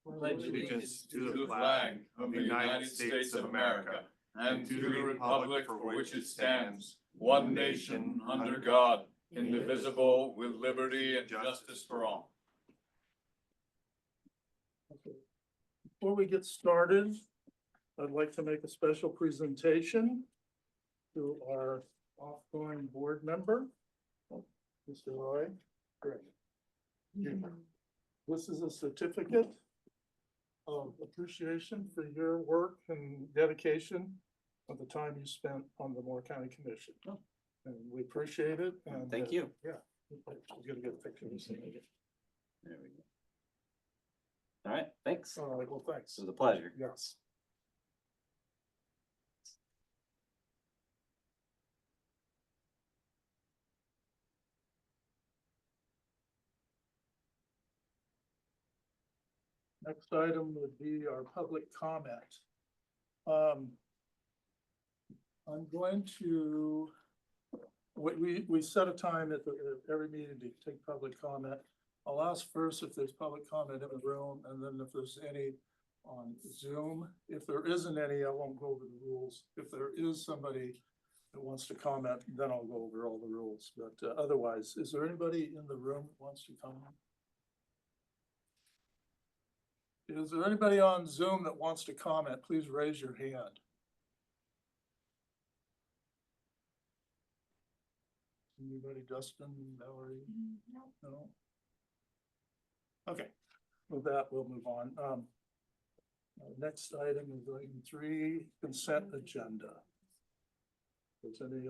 allegiance to the flag of the United States of America and to the republic for which it stands, one nation under God, indivisible, with liberty and justice for all. Before we get started, I'd like to make a special presentation to our outgoing board member, Mr. Roy. Great. This is a certificate of appreciation for your work and dedication of the time you spent on the Morrow County Commission. And we appreciate it. And Thank you. Yeah, we're gonna get a picture of this thing again. There we go. All right, thanks. All right, well, thanks. It was a pleasure. Yes. Next item would be our public comment. I'm going to, we set a time at every meeting to take public comment. I'll ask first if there's public comment in the room, and then if there's any on Zoom. If there isn't any, I won't go over the rules. If there is somebody that wants to comment, then I'll go over all the rules. But otherwise, is there anybody in the room that wants to comment? Is there anybody on Zoom that wants to comment? Please raise your hand. Anybody, Dustin, Valerie? No? Okay, with that, we'll move on. Next item is item 3, consent agenda. Does any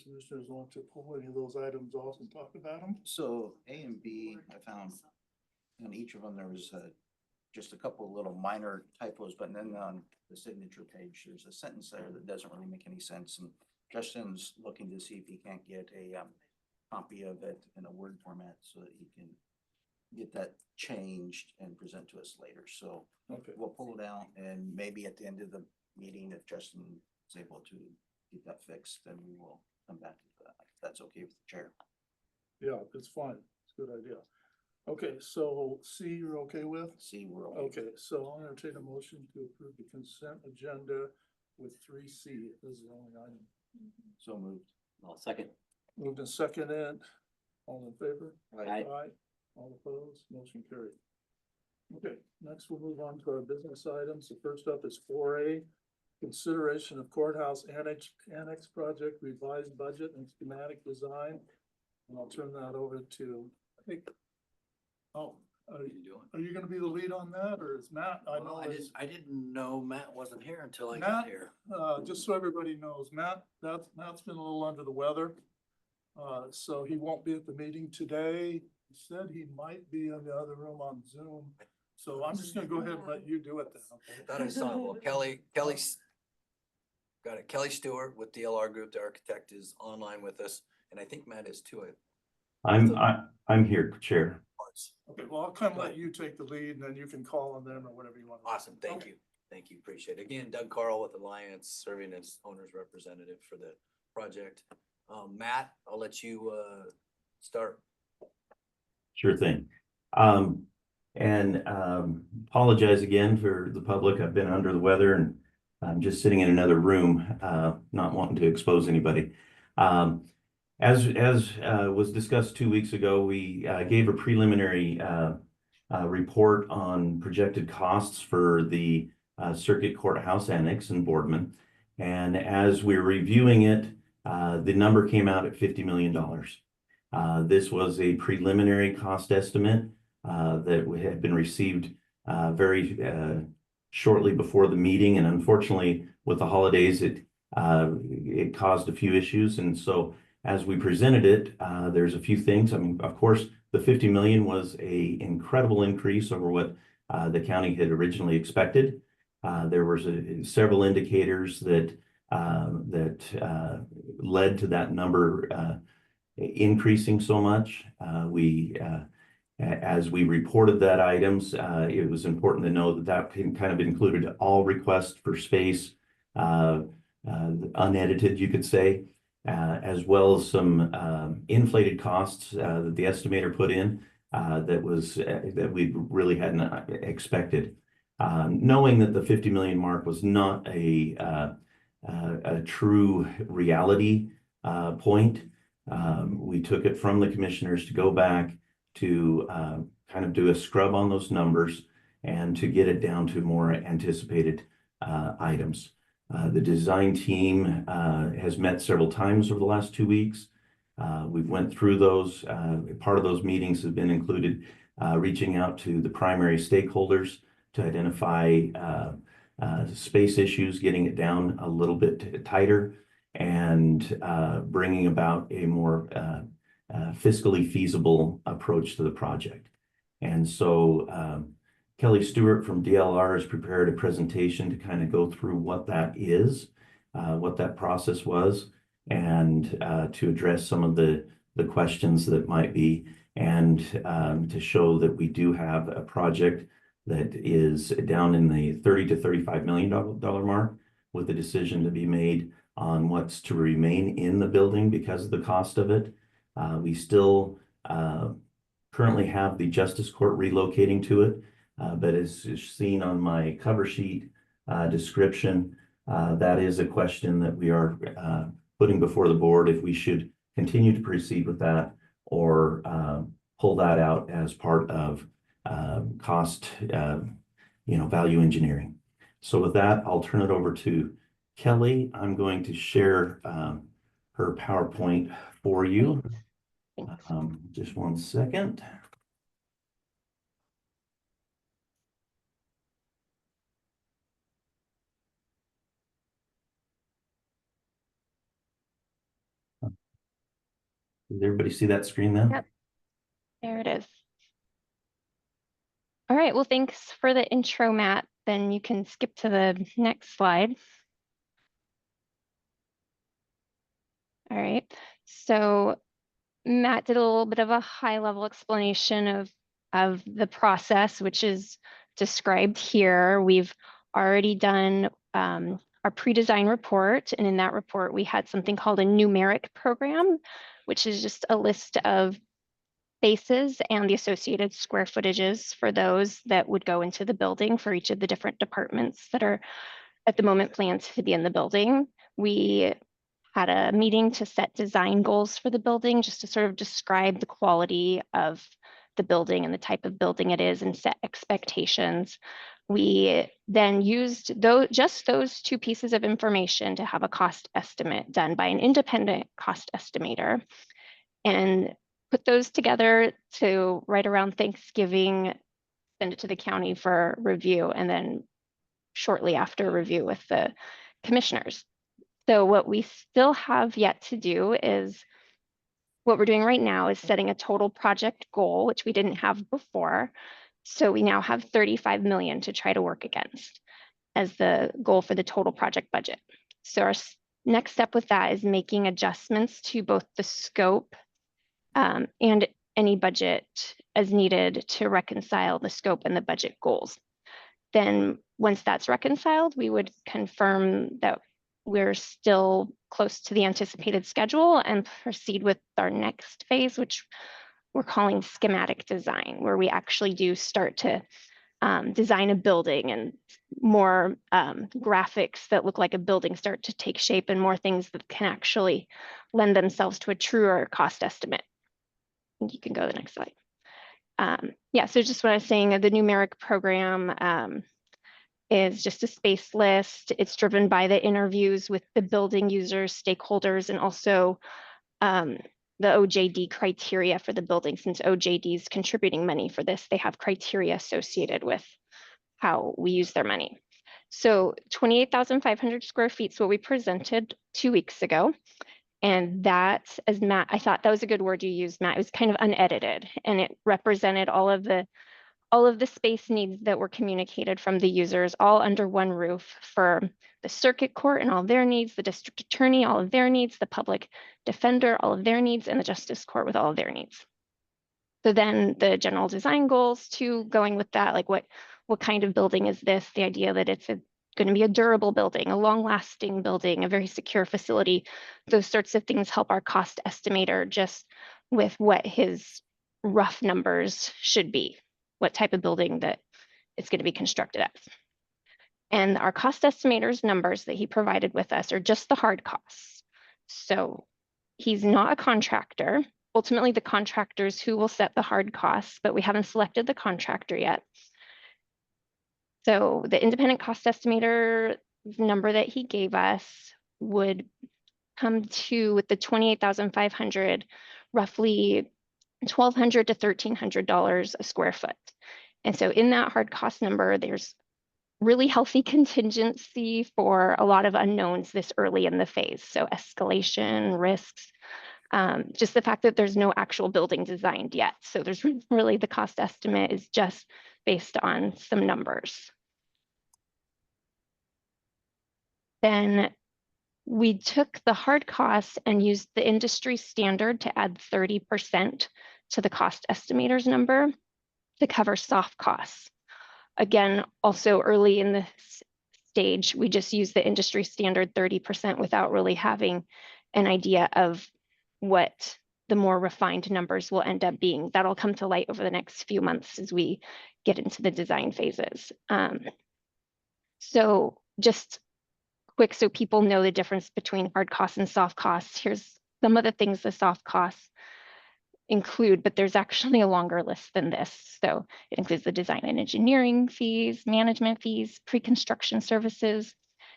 commissioners want to pull any of those items off and talk about them? So A and B, I found on each of them, there was just a couple of little minor typos, but then on the signature page, there's a sentence there that doesn't really make any sense. And Justin's looking to see if he can't get a copy of it in a Word format so that he can get that changed and present to us later. So Okay. we'll pull it out, and maybe at the end of the meeting, if Justin is able to get that fixed, then we will come back to that. If that's okay with the chair. Yeah, it's fine. It's a good idea. Okay, so C, you're okay with? See, we're Okay, so I'll entertain a motion to approve the consent agenda with 3C as the only item. so moved. Well, second. Moved and seconded. All in favor? Aye. All opposed? Motion carried. Okay, next we'll move on to our business items. The first up is 4A. Consideration of courthouse annex project, revised budget and schematic design. And I'll turn that over to, I think. Oh, are you gonna be the lead on that, or is Matt? I know I didn't know Matt wasn't here until I Matt? got here. Just so everybody knows, Matt's been a little under the weather. So he won't be at the meeting today. He said he might be in the other room on Zoom. So I'm just gonna go ahead and let you do it then, okay? I thought I saw him. Well, Kelly's got it. Kelly Stewart with DLR Group, the architect, is online with us, and I think Matt is too. I'm here, Chair. Okay, well, I'll kind of let you take the lead and then you can call on them or whatever you want. Awesome. Thank Okay. you. Thank you. Appreciate it. Again, Doug Carl with Alliance, serving as owner's representative for the project. Matt, I'll let you start. Sure thing. Apologize again for the public. I've been under the weather and I'm just sitting in another room, not wanting to expose anybody. As was discussed 2 weeks ago, we gave a preliminary report on projected costs for the Circuit Courthouse Annex in Boardman. And as we're reviewing it, the number came out at $50 million. This was a preliminary cost estimate that had been received very shortly before the meeting. And unfortunately, with the holidays, it caused a few issues. And so as we presented it, there's a few things. I mean, of course, the 50 million was an incredible increase over what the county had originally expected. There was several indicators that led to that number increasing so much. As we reported that items, it was important to know that kind of included all requests for space, unedited, you could say, as well as some inflated costs that the estimator put in. that we really hadn't expected. Knowing that the 50 million mark was not a true reality point, we took it from the commissioners to go back to kind of do a scrub on those numbers and to get it down to more anticipated items. The design team has met several times over the last 2 weeks. We've went through those. Part of those meetings have been included reaching out to the primary stakeholders to identify space issues, getting it down a little bit tighter, and bringing about a more fiscally feasible approach to the project. And so Kelly Stewart from DLR has prepared a presentation to kind of go through what that is, what that process was, and to address some of the questions that might be, and to show that we do have a project that is down in the $30 to $35 million mark, with a decision to be made on what's to remain in the building because of the cost of it. We still currently have the Justice Court relocating to it, but as is seen on my cover sheet description, that is a question that we are putting before the board, if we should continue to proceed with that or pull that out as part of cost, value engineering. So with that, I'll turn it over to Kelly. I'm going to share her PowerPoint for you. Just 1 second. Does everybody see that screen now? Yep. There it is. All right, well, thanks for the intro, Matt. Then you can skip to the next slide. All right, so Matt did a little bit of a high-level explanation of the process, which is described here. We've already done our pre-design report, and in that report, we had something called a numeric program, which is just a list of spaces and the associated square footages for those that would go into the building for each of the different departments that are at the moment planned to be in the building. We had a meeting to set design goals for the building, just to sort of describe the quality of the building and the type of building it is and set expectations. We then used just those 2 pieces of information to have a cost estimate done by an independent cost estimator, and put those together to right around Thanksgiving, send it to the county for review, and then shortly after review with the commissioners. So what we still have yet to do is, what we're doing right now is setting a total project goal, which we didn't have before. So we now have 35 million to try to work against as the goal for the total project budget. So our next step with that is making adjustments to both the scope and any budget as needed to reconcile the scope and the budget goals. Then once that's reconciled, we would confirm that we're still close to the anticipated schedule and proceed with our next phase, which we're calling schematic design, where we actually do start to design a building, and more graphics that look like a building start to take shape, and more things that can actually lend themselves to a truer cost estimate. You can go to the next slide. Yeah, so just what I was saying, the numeric program is just a space list. It's driven by the interviews with the building users, stakeholders, and also the OJD criteria for the building. Since OJD is contributing money for this, they have criteria associated with how we use their money. So 28,500 square feet is what we presented 2 weeks ago. And that, as Matt, I thought that was a good word you used, Matt. It was kind of unedited, and it represented all of the space needs that were communicated from the users, all under one roof, for the circuit court and all of their needs, the district attorney, all of their needs, the public defender, all of their needs, and the justice court with all of their needs. So then the general design goals too, going with that, like what kind of building is this? The idea that it's going to be a durable building, a long-lasting building, a very secure facility. Those sorts of things help our cost estimator just with what his rough numbers should be, what type of building that it's going to be constructed as. And our cost estimators numbers that he provided with us are just the hard costs. So he's not a contractor. Ultimately, the contractors who will set the hard costs, but we haven't selected the contractor yet. So the independent cost estimator number that he gave us would come to, with the 28,500, roughly $1,200 to $1,300 a square foot. And so in that hard cost number, there's really healthy contingency for a lot of unknowns this early in the phase. So escalation, risks, just the fact that there's no actual building designed yet. So there's really, the cost estimate is just based on some numbers. Then we took the hard costs and used the industry standard to add 30% to the cost estimators number to cover soft costs. Again, also early in the stage, we just use the industry standard 30% without really having an idea of what the more refined numbers will end up being. That'll come to light over the next few months as we get into the design phases. So just quick, so people know the difference between hard costs and soft costs. Here's some of the things the soft costs include, but there's actually a longer list than this. So it includes the design and engineering fees, management fees, pre-construction services,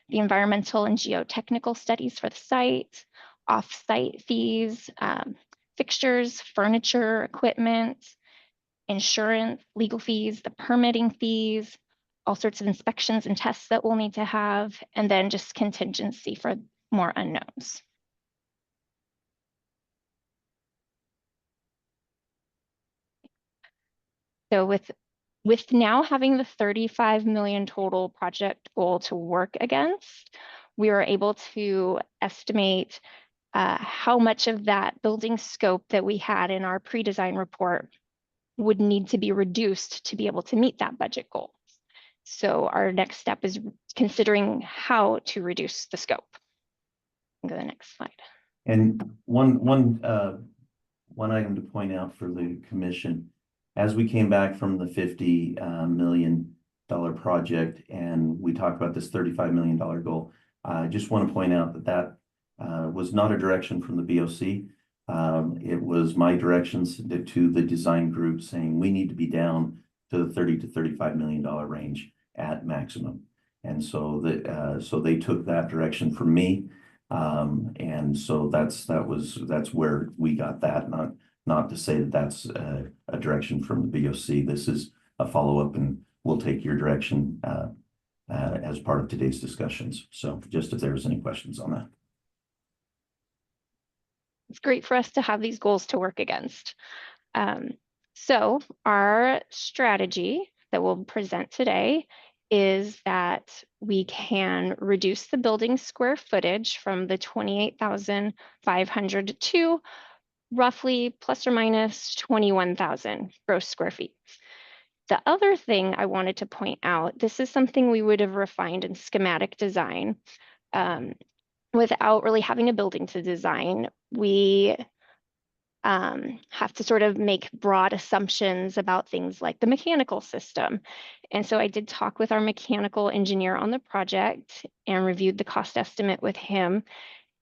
the environmental and geotechnical studies for the site, off-site fees, fixtures, furniture, equipment, insurance, legal fees, the permitting fees, all sorts of inspections and tests that we'll need to have, and then just contingency for more unknowns. So with now having the 35 million total project goal to work against, we were able to estimate how much of that building scope that we had in our pre-design report would need to be reduced to be able to meet that budget goal. So our next step is considering how to reduce the scope. Go to the next slide. And one item to point out for the commission, as we came back from the $50 million project and we talked about this $35 million goal, I just want to point out that was not a direction from the BOC. It was my directions to the design group saying we need to be down to the $30 to $35 million range at maximum. And so so they took that direction from me. And so that's where we got that, not to say that that's a direction from the BOC. This is a follow-up and we'll take your direction as part of today's discussions. So just if there's any questions on that. It's great for us to have these goals to work against. So our strategy that we'll present today is that we can reduce the building square footage from the 28,500 to roughly plus or minus 21,000 gross square feet. The other thing I wanted to point out, this is something we would have refined in schematic design. Without really having a building to design, we have to sort of make broad assumptions about things like the mechanical system. And so I did talk with our mechanical engineer on the project and reviewed the cost estimate with him.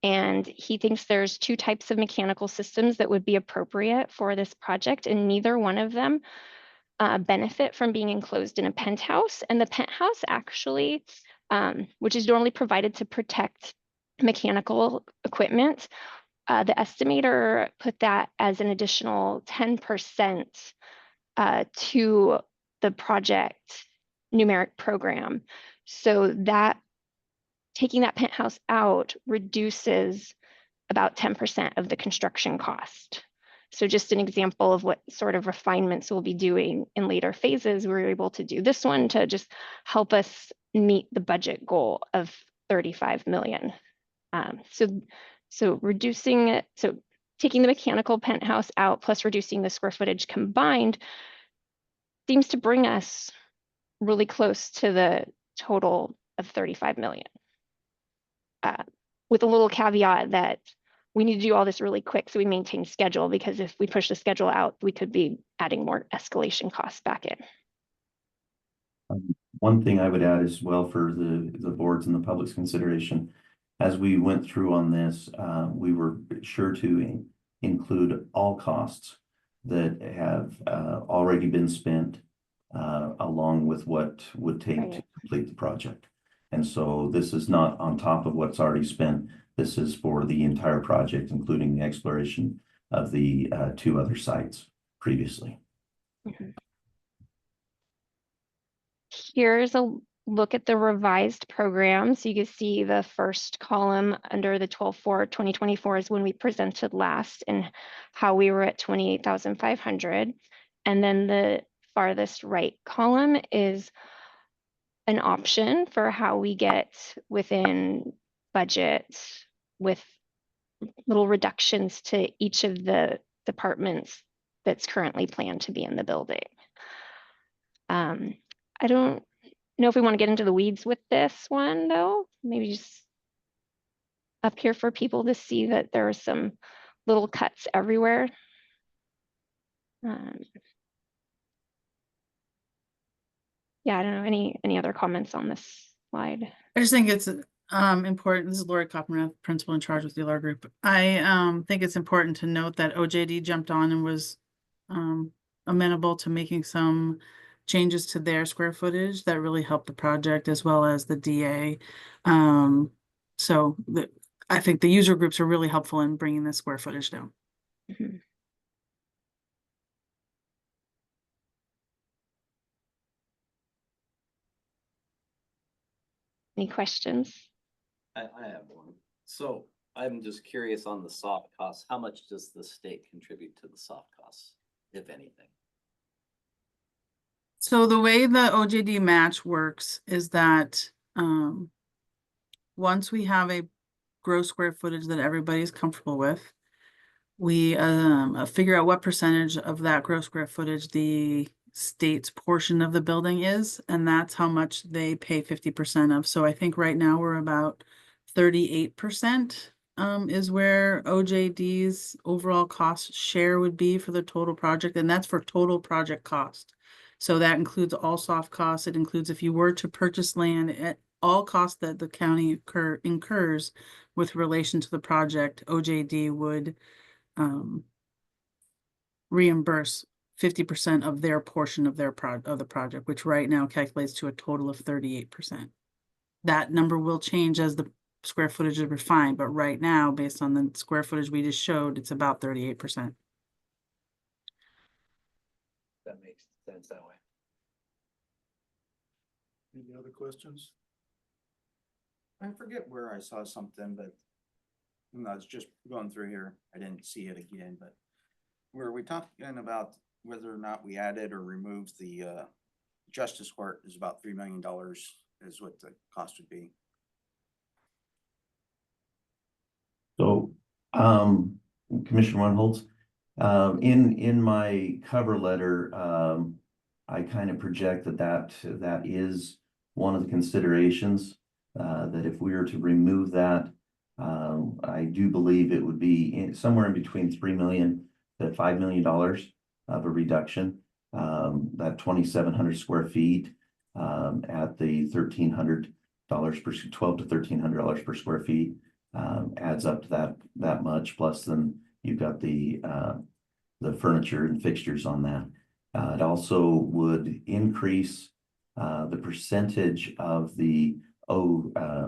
And he thinks there's two types of mechanical systems that would be appropriate for this project, and neither one of them benefit from being enclosed in a penthouse. And the penthouse actually, which is normally provided to protect mechanical equipment, the estimator put that as an additional 10% to the project numeric program. So that taking that penthouse out reduces about 10% of the construction cost. So just an example of what sort of refinements we'll be doing in later phases, we're able to do this one to just help us meet the budget goal of 35 million. So reducing it, so taking the mechanical penthouse out plus reducing the square footage combined seems to bring us really close to the total of 35 million. With a little caveat that we need to do all this really quick so we maintain schedule, because if we push the schedule out, we could be adding more escalation costs back in. One thing I would add as well for the boards and the public's consideration, as we went through on this, we were sure to include all costs that have already been spent along with what would take to Right. complete the project. And so this is not on top of what's already spent. This is for the entire project, including the exploration of the 2 other sites previously. Mhm. Here's a look at the revised program. So you can see the first column under the 12/4/2024 is when we presented last and how we were at 28,500. And then the farthest right column is an option for how we get within budget with little reductions to each of the departments that's currently planned to be in the building. I don't know if we want to get into the weeds with this one though. Maybe just up here for people to see that there are some little cuts everywhere. Yeah, I don't know, any other comments on this slide? I just think it's important. This is Lori Copperman, principal in charge with the LR Group. I think it's important to note that OJD jumped on and was amenable to making some changes to their square footage that really helped the project, as well as the DA. So I think the user groups are really helpful in bringing the square footage down. Mhm. Any questions? I have one. So I'm just curious on the soft costs. How much does the state contribute to the soft costs, if anything? So the way the OJD match works is that once we have a gross square footage that everybody's comfortable with, we figure out what percentage of that gross square footage the state's portion of the building is, and that's how much they pay 50% of. So I think right now we're about 38% is where OJD's overall cost share would be for the total project, and that's for total project cost. So that includes all soft costs. It includes if you were to purchase land at all costs that the county incurs with relation to the project, OJD would reimburse 50% of their portion of the project, which right now calculates to a total of 38%. That number will change as the square footage is refined, but right now, based on the square footage we just showed, it's about 38%. That makes sense that way. Any other questions? I forget where I saw something, but when I was just going through here, I didn't see it again, but were we talking about whether or not we added or removed the justice court is about $3 million is what the cost would be. So, Commissioner Weinholz, in my cover letter, I kind of project that is one of the considerations, that if we were to remove that, I do believe it would be somewhere in between $3 million to $5 million of a reduction. That 2,700 square feet at the $1,300 per $1,200 to $1,300 per square feet adds up to that much. Plus, then you've got the furniture and fixtures on that. It also would increase the percentage of the ODJ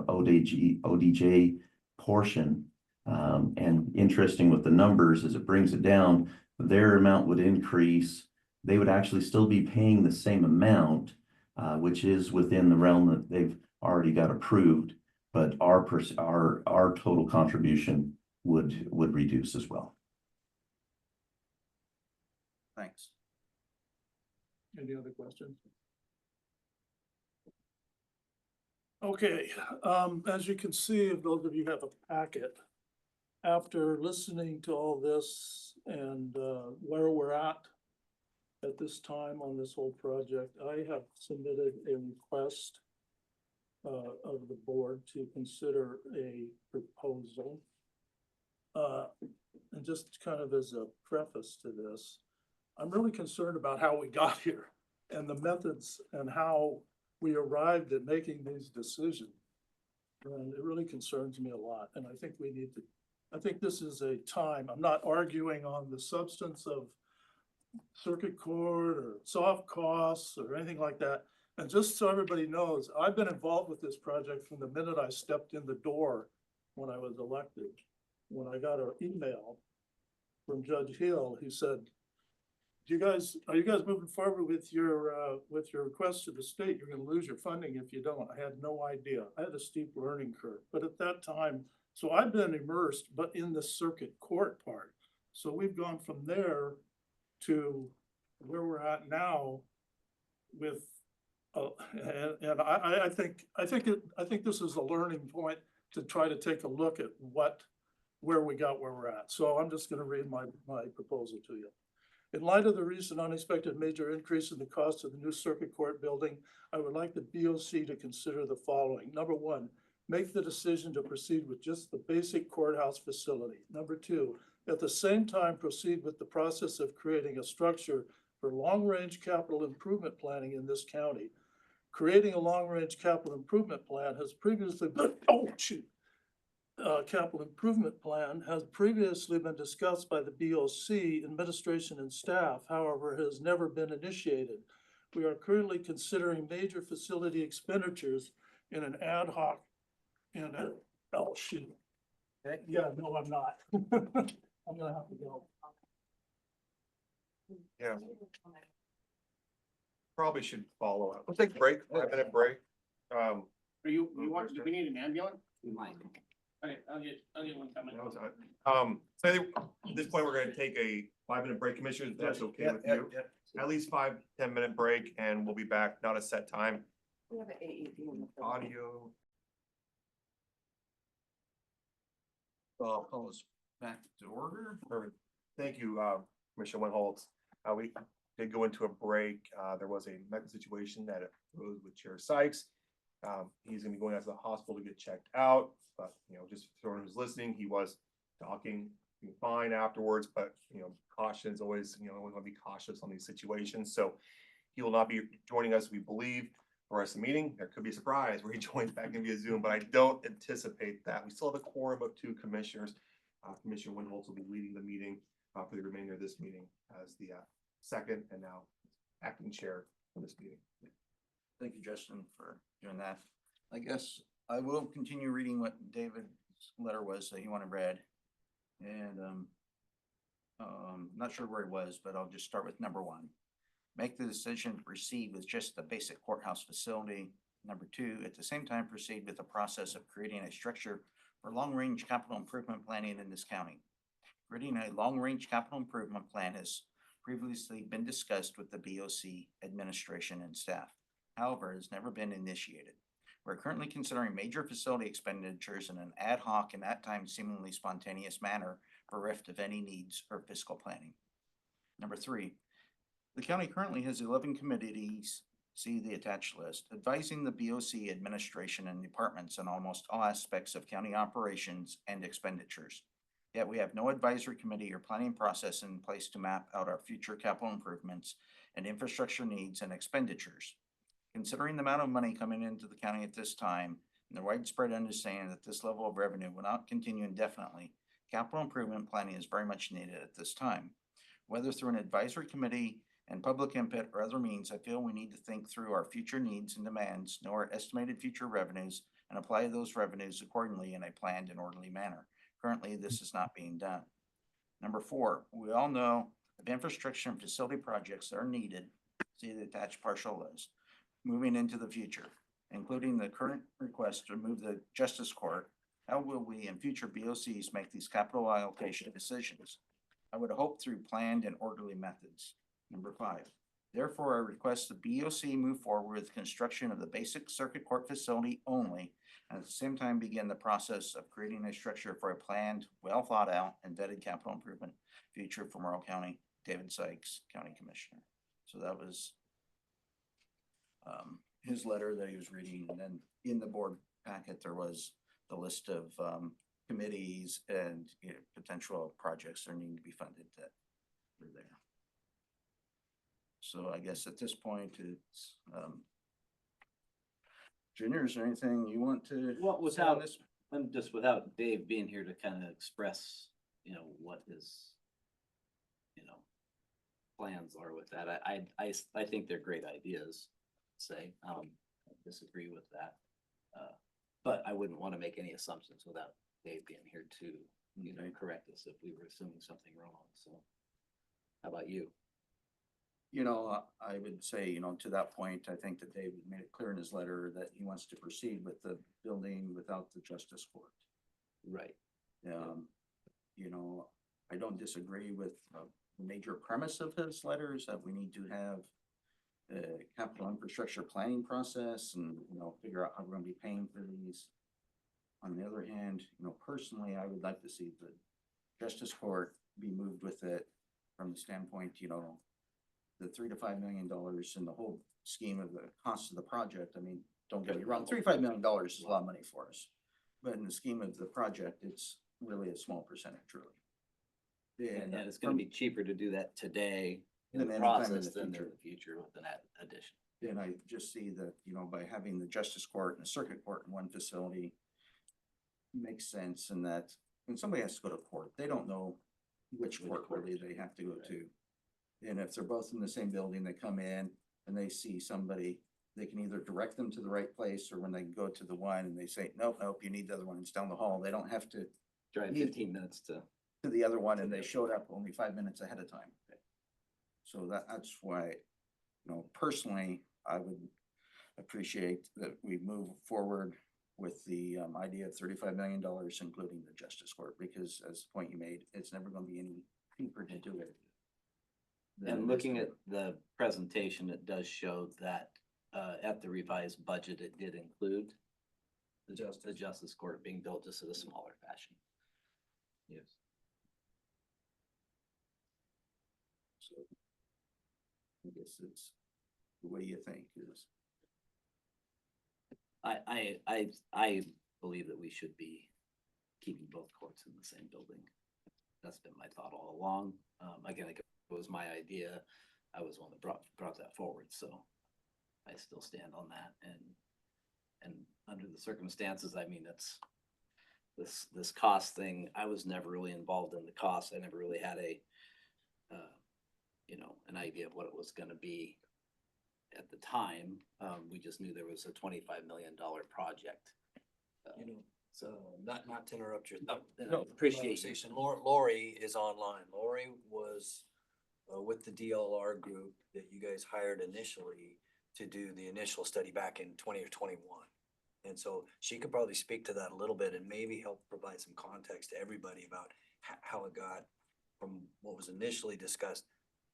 portion. And interesting with the numbers is it brings it down, their amount would increase. They would actually still be paying the same amount, which is within the realm that they've already got approved, but our total contribution would reduce as well. Thanks. Any other questions? Okay, as you can see, if those of you have a packet, after listening to all this and where we're at this time on this whole project, I have submitted a request of the board to consider a proposal and just kind of as a preface to this, I'm really concerned about how we got here and the methods and how we arrived at making these decisions. And it really concerns me a lot. And I think we need to, I think this is a time, I'm not arguing on the substance of circuit court or soft costs or anything like that. And just so everybody knows, I've been involved with this project from the minute I stepped in the door when I was elected. When I got an email from Judge Hill, he said, are you guys moving forward with your request to the state? You're gonna lose your funding if you don't. I had no idea. I had a steep learning curve, but at that time, so I've been immersed, but in the circuit court part. So we've gone from there to where we're at now with, and I think this is a learning point to try to take a look at where we got where we're at. So I'm just gonna read my proposal to you. In light of the recent unexpected major increase in the cost of the new circuit court building, I would like the BOC to consider the following. Number one, make the decision to proceed with just the basic courthouse facility. Number two, at the same time, proceed with the process of creating a structure for long-range capital improvement planning in this county. Creating a long-range capital improvement plan has previously been, capital improvement plan has previously been discussed by the BOC administration and staff, however, has never been initiated. We are currently considering major facility expenditures in an ad hoc, Yeah, no, I'm not. I'm gonna have to go. Yeah. Probably should follow up. We'll take a break, 5-minute break. Are you want, do we need an ambulance? We might. Okay, I'll get one coming. No, it's not. So I think at this point, we're gonna take a 5-minute break, commissioners, if that's okay with you. At least 5-10 minute break, and we'll be back, not a set time. We have an AED. Audio. Call us back to order. Perfect. Thank you, Commissioner Winholtz. We did go into a break. There was a medical situation that arose with Chair Sykes. He's gonna be going out to the hospital to get checked out, but just for anyone who's listening, he was talking fine afterwards, but caution is always, we want to be cautious on these situations. So he will not be joining us, we believe, for the rest of the meeting. There could be a surprise where he joins back in via Zoom, but I don't anticipate that. We still have a quorum of 2 commissioners. Commissioner Winholtz will be leading the meeting for the remainder of this meeting as the second and now acting chair for this meeting. Thank you, Justin, for doing that. I guess I will continue reading what David's letter was that you wanted read. And not sure where it was, but I'll just start with number 1. Make the decision to proceed with just the basic courthouse facility. Number 2, at the same time, proceed with the process of creating a structure for long-range capital improvement planning in this county. Creating a long-range capital improvement plan has previously been discussed with the BOC administration and staff. However, it has never been initiated. We're currently considering major facility expenditures in an ad hoc and at times seemingly spontaneous manner bereft of any needs or fiscal planning. Number 3, the county currently has 11 committees, see the attached list, advising the BOC administration and departments on almost all aspects of county operations and expenditures. Yet we have no advisory committee or planning process in place to map out our future capital improvements and infrastructure needs and expenditures. Considering the amount of money coming into the county at this time and the widespread understanding that this level of revenue will not continue indefinitely, capital improvement planning is very much needed at this time. Whether through an advisory committee and public input or other means, I feel we need to think through our future needs and demands, know our estimated future revenues, and apply those revenues accordingly in a planned and orderly manner. Currently, this is not being done. Number 4, we all know of infrastructure and facility projects that are needed, see the attached partial list, moving into the future, including the current request to move the Justice Court. How will we and future BOCs make these capital allocation decisions? I would hope through planned and orderly methods. Number 5, therefore I request the BOC move forward with construction of the basic circuit court facility only, and at the same time begin the process of creating a structure for a planned, well thought out and vetted capital improvement future for Morrow County. David Sykes, County Commissioner. So that was his letter that he was reading, and then in the board packet there was the list of committees and, you know, potential projects that need to be funded that are there. So I guess at this point, it's, Junior, is there anything you want to? Well, say on without, this? I'm just without Dave being here to kind of express, you know, what his, you know, plans are with that. I think they're great ideas, say, I disagree with that. But I wouldn't want to make any assumptions without Dave being here to, you know, correct us if we were assuming something wrong, so. How about you? You know, I would say, you know, to that point, I think that David made it clear in his letter that he wants to proceed with the building without the justice court. Right. You know, I don't disagree with the major premise of his letter is that we need to have a capital infrastructure planning process and, you know, figure out how we're gonna be paying for these. On the other hand, you know, personally, I would like to see the justice court be moved with it from the standpoint, you know, the $3 to $5 million in the whole scheme of the cost of the project. I mean, don't get me wrong, $3 to $5 million is a lot of money for us. But in the scheme of the project, it's really a small percentage, really. And it's gonna be cheaper to do that today in Than the anytime in process the than in future. the future with an addition. And I just see that, you know, by having the justice court and the circuit court in one facility makes sense in that when somebody has to go to court, they don't know which court really they have to go to. And if they're both in the same building, they come in and they see somebody, they can either direct them to the right place, or when they go to the one and they say, nope, nope, you need the other one, it's down the hall. They don't have to Drive 15 minutes to. the other one, and they showed up only 5 minutes ahead of time. So that's why, you know, personally, I would appreciate that we move forward with the idea of $35 million, including the justice court, because as the point you made, it's never gonna be any cheaper to do it. And looking at the presentation, it does show that at the revised budget, it did include the justice court being built just in a smaller fashion. Yes. So I guess it's, what do you think is? I believe that we should be keeping both courts in the same building. That's been my thought all along. Again, it was my idea. I was the one that brought that forward, so I still stand on that. And under the circumstances, I mean, it's this cost thing. I was never really involved in the cost. I never really had a you know, an idea of what it was going to be at the time. We just knew there was a $25 million project. You know, so not to interrupt your Appreciate you. conversation. Lori is online. Lori was with the DLR group that you guys hired initially to do the initial study back in 20 or 21. And so she could probably speak to that a little bit and maybe help provide some context to everybody about how it got from what was initially discussed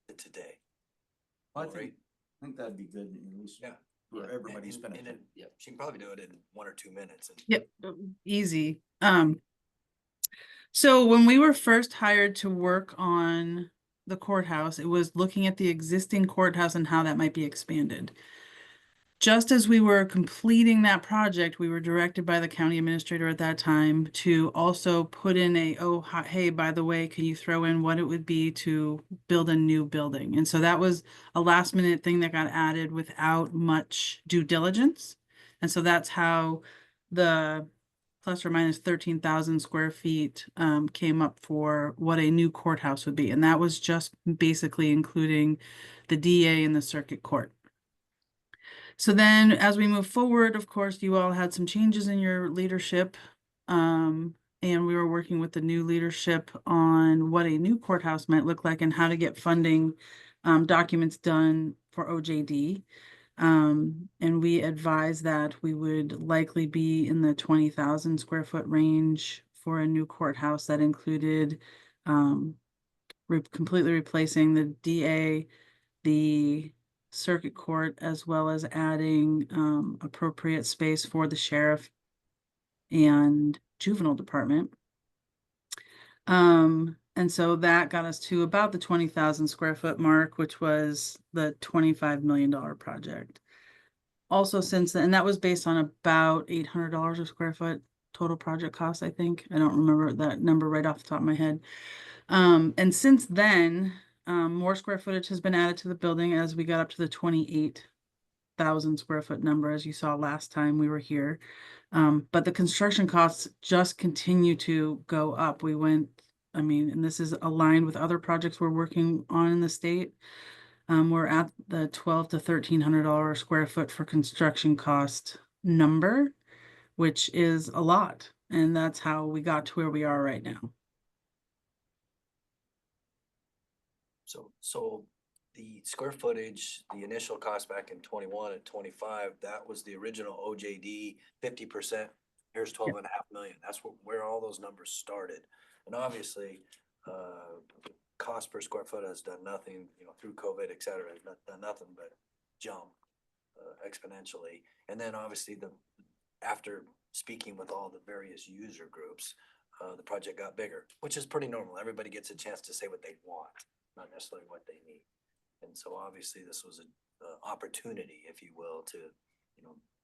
to today. I Lori? think that'd be good, at least Yeah. for everybody's And benefit. yeah, she can probably do it in 1 or 2 minutes. And Yep, easy. So when we were first hired to work on the courthouse, it was looking at the existing courthouse and how that might be expanded. Just as we were completing that project, we were directed by the county administrator at that time to also put in hey, by the way, can you throw in what it would be to build a new building? And so that was a last minute thing that got added without much due diligence. And so that's how the plus or minus 13,000 square feet came up for what a new courthouse would be. And that was just basically including the DA and the circuit court. So then as we move forward, of course, you all had some changes in your leadership. And we were working with the new leadership on what a new courthouse might look like and how to get funding documents done for OJD. And we advised that we would likely be in the 20,000 square foot range for a new courthouse that included completely replacing the DA, the circuit court, as well as adding appropriate space for the sheriff and juvenile department. And so that got us to about the 20,000 square foot mark, which was the $25 million project. Also since then, and that was based on about $800 a square foot. total project cost, I think. I don't remember that number right off the top of my head. And since then, more square footage has been added to the building as we got up to the 28,000 square foot number, as you saw last time we were here. But the construction costs just continue to go up. And this is aligned with other projects we're working on in the state. We're at the $1,200 to $1,300 square foot for construction cost number, which is a lot. And that's how we got to where we are right now. So the square footage, the initial cost back in 21 and 25, that was the original OJD 50%. Here's 12.5 million. That's where all those numbers started. And obviously, cost per square foot has done nothing, through COVID, et cetera, has done nothing but jump exponentially. And then obviously after speaking with all the various user groups, the project got bigger, which is pretty normal. Everybody gets a chance to say what they want, not necessarily what they need. And so obviously this was an opportunity, if you will, to,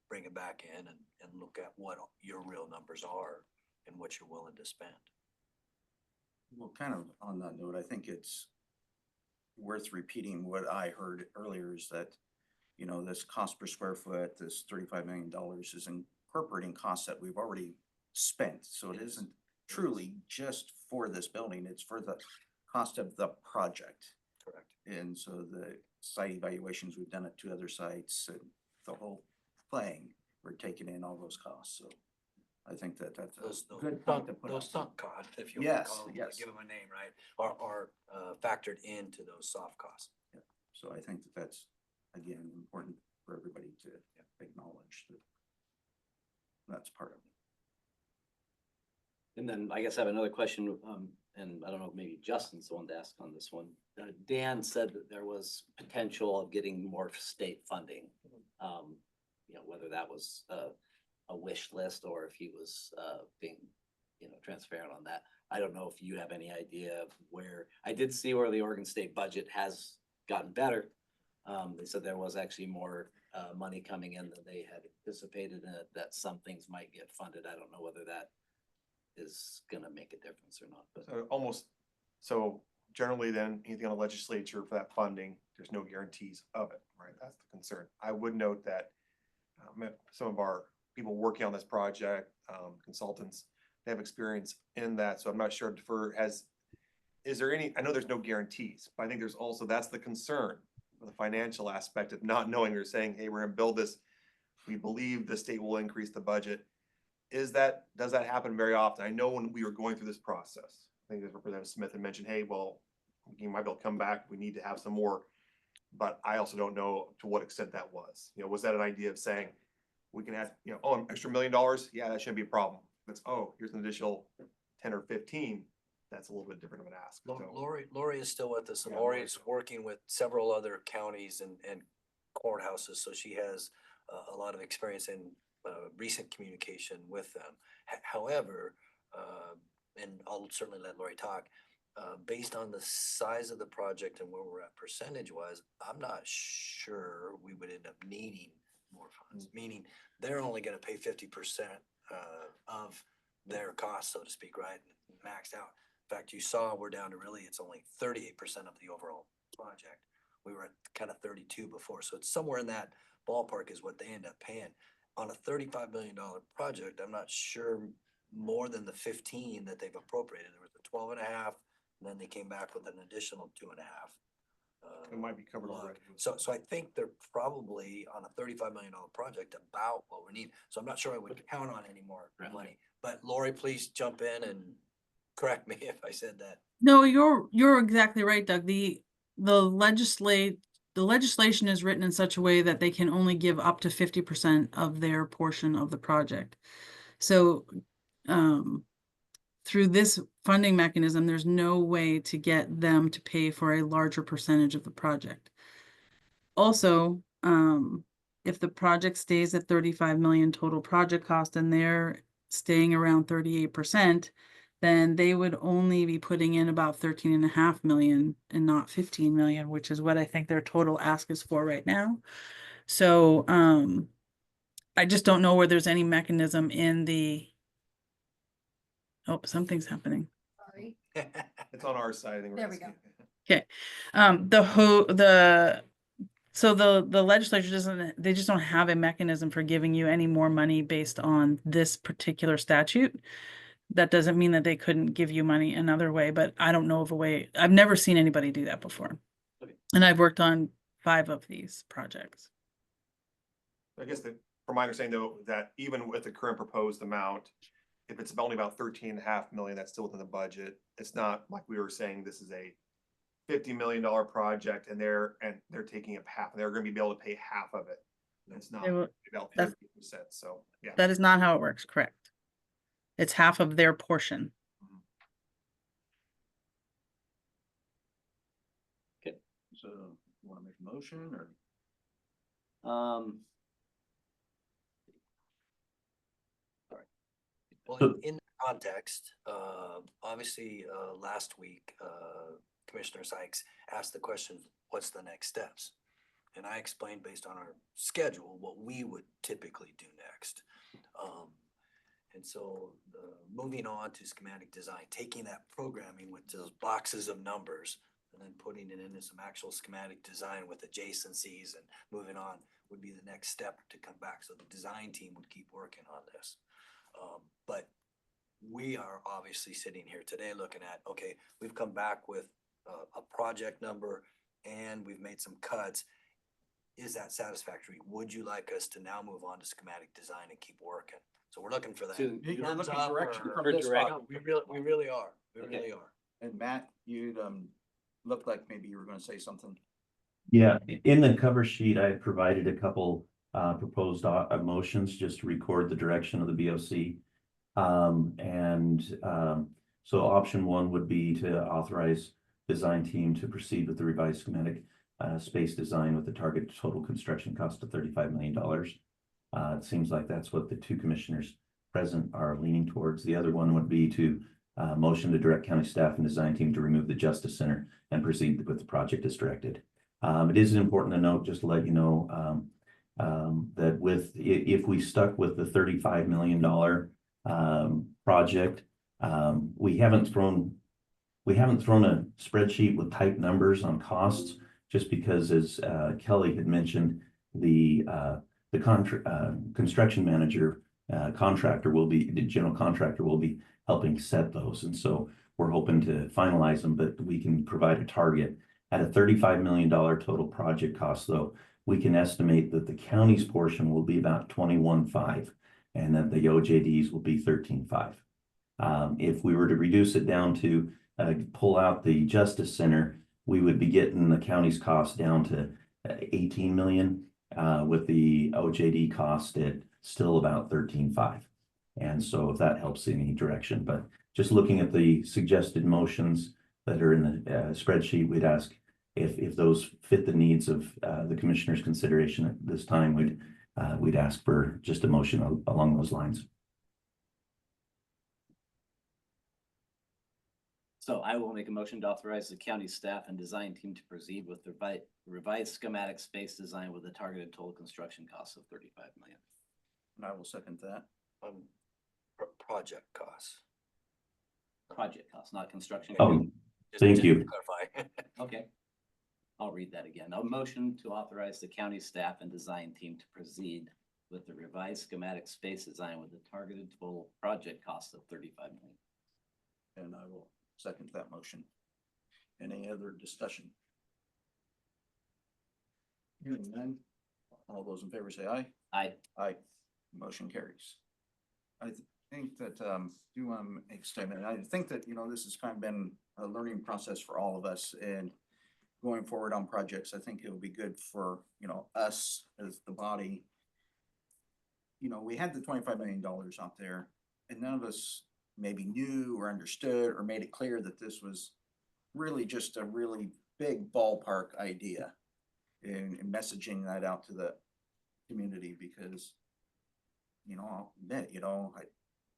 bring it back in and look at what your real numbers are and what you're willing to spend. Well, kind of on that note, I think it's worth repeating what I heard earlier is that, this cost per square foot, this $35 million is incorporating costs that we've already spent. So it isn't truly just for this building, it's for the cost of the project. Correct. And so the site evaluations we've done at 2 other sites and the whole thing, we're taking in all those costs. So I think that's a good point to put Those out. sunk costs, if you Yes, want to yes. give them a name, right, are factored into those soft costs. Yeah. So I think that's, again, important for everybody to acknowledge that that's part of it. And then I guess I have another question, and I don't know, maybe Justin's the one to ask on this one. Dan said that there was potential of getting more state funding. Whether that was a wish list or if he was being, transparent on that. I don't know if you have any idea of where, I did see where the Oregon State budget has gotten better. They said there was actually more money coming in than they had anticipated, and that some things might get funded. I don't know whether that is gonna make a difference or not, but. So generally then, anything on the legislature for that funding, there's no guarantees of it, right? That's the concern. I would note that some of our people working on this project, consultants, they have experience in that. So I'm not sure is there any, I know there's no guarantees, but I think there's also, that's the concern, the financial aspect of not knowing. They're saying, hey, we're gonna build this. We believe the state will increase the budget. Does that happen very often? I know when we were going through this process, I think Representative Smith had mentioned, hey, well, you might be able to come back. We need to have some more, but I also don't know to what extent that was. Was that an idea of saying we can have, an extra $1 million? Yeah, that shouldn't be a problem. That's, here's an additional 10 or 15. That's a little bit different of an ask. Lori is still with us, and Yeah, Lori is working with several other counties and courthouses, so she has a lot of experience in recent communication with them. However, and I'll certainly let Lori talk, based on the size of the project and where we're at percentage-wise, I'm not sure we would end up needing more funds, meaning they're only gonna pay 50% of their cost, so to speak, right? Maxed out. In fact, you saw we're down to it's only 38% of the overall project. We were at kind of 32 before, so it's somewhere in that ballpark is what they end up paying. On a $35 million project, I'm not sure more than the 15 that they've appropriated. There was the 12.5, and then they came back with an additional 2.5. It might be covered already. So I think they're probably on a $35 million project about what we need. So I'm not sure I would count on any more money. But Lori, please jump in and correct me if I said that. No, you're exactly right, Doug. The legislation is written in such a way that they can only give up to 50% of their portion of the project. So through this funding mechanism, there's no way to get them to pay for a larger percentage of the project. Also, if the project stays at 35 million total project cost and they're staying around 38%, then they would only be putting in about 13.5 million and not 15 million, which is what I think their total ask is for right now. So I just don't know where there's any mechanism in the Oh, something's happening. Sorry. It's on our side. I think. There we go. So the legislature doesn't, they just don't have a mechanism for giving you any more money based on this particular statute. That doesn't mean that they couldn't give you money another way, but I don't know of a way. I've never seen anybody do that before. Okay. And I've worked on 5 of these projects. I guess that, from my understanding though, that even with the current proposed amount, if it's only about 13.5 million, that's still within the budget. It's not like we were saying, this is a $50 million project and they're taking up half, and they're gonna be able to pay half of it. It's not They will- about that's- 30%, so, yeah. That is not how it works, correct? It's half of their portion. So you wanna make a motion or? Well, So- in context, obviously, last week, Commissioner Sykes asked the question, what's the next steps? And I explained based on our schedule, what we would typically do next. And so, moving on to schematic design, taking that programming with those boxes of numbers and then putting it into some actual schematic design with adjacencies and moving on would be the next step to come back. So the design team would keep working on this. But we are obviously sitting here today looking at, okay, we've come back with a project number and we've made some cuts. Is that satisfactory? Would you like us to now move on to schematic design and keep working? So we're looking for that. So You're thumbs looking up direction or- from For this direct- spot. We really are. We Okay. really are. And Matt, you'd looked like maybe you were gonna say something. Yeah, in the cover sheet, I provided a couple proposed motions just to record the direction of the BOC. So option 1 would be to authorize design team to proceed with the revised schematic space design with the target total construction cost of $35 million. It seems like that's what the 2 commissioners present are leaning towards. The other one would be to motion to direct county staff and design team to remove the Justice Center and proceed with the project as directed. It is important to note, just to let you know, that if we stuck with the $35 million project, we haven't thrown a spreadsheet with type numbers on costs, just because, as Kelly had mentioned, the construction manager the general contractor will be helping set those, and so we're hoping to finalize them, but we can provide a target. At a $35 million total project cost, though, we can estimate that the county's portion will be about 21.5, and that the OJDs will be 13.5. If we were to reduce it down to pull out the Justice Center, we would be getting the county's cost down to 18 million, with the OJD cost at still about 13.5. And so if that helps in any direction, but just looking at the suggested motions that are in the spreadsheet, we'd ask if those fit the needs of the commissioner's consideration at this time, we'd ask for just a motion along those lines. So I will make a motion to authorize the county staff and design team to proceed with the revised schematic space design with a targeted total construction cost of $35 million. And I will second that. Project costs. Project cost, not construction. Oh, Just thank to you. clarify. Okay. I'll read that again. A motion to authorize the county staff and design team to proceed with the revised schematic space design with a targeted total project cost of $35 million. And I will second that motion. Any other discussion? Hearing none. All those in favor say aye. Aye. Aye. Motion carries. I think that, do want to make a statement. I think that, this has kind of been a learning process for all of us, and going forward on projects, I think it will be good for, us as the body. We had the $25 million out there, and none of us maybe knew or understood or made it clear that this was really just a really big ballpark idea, and messaging that out to the community, because I'll admit,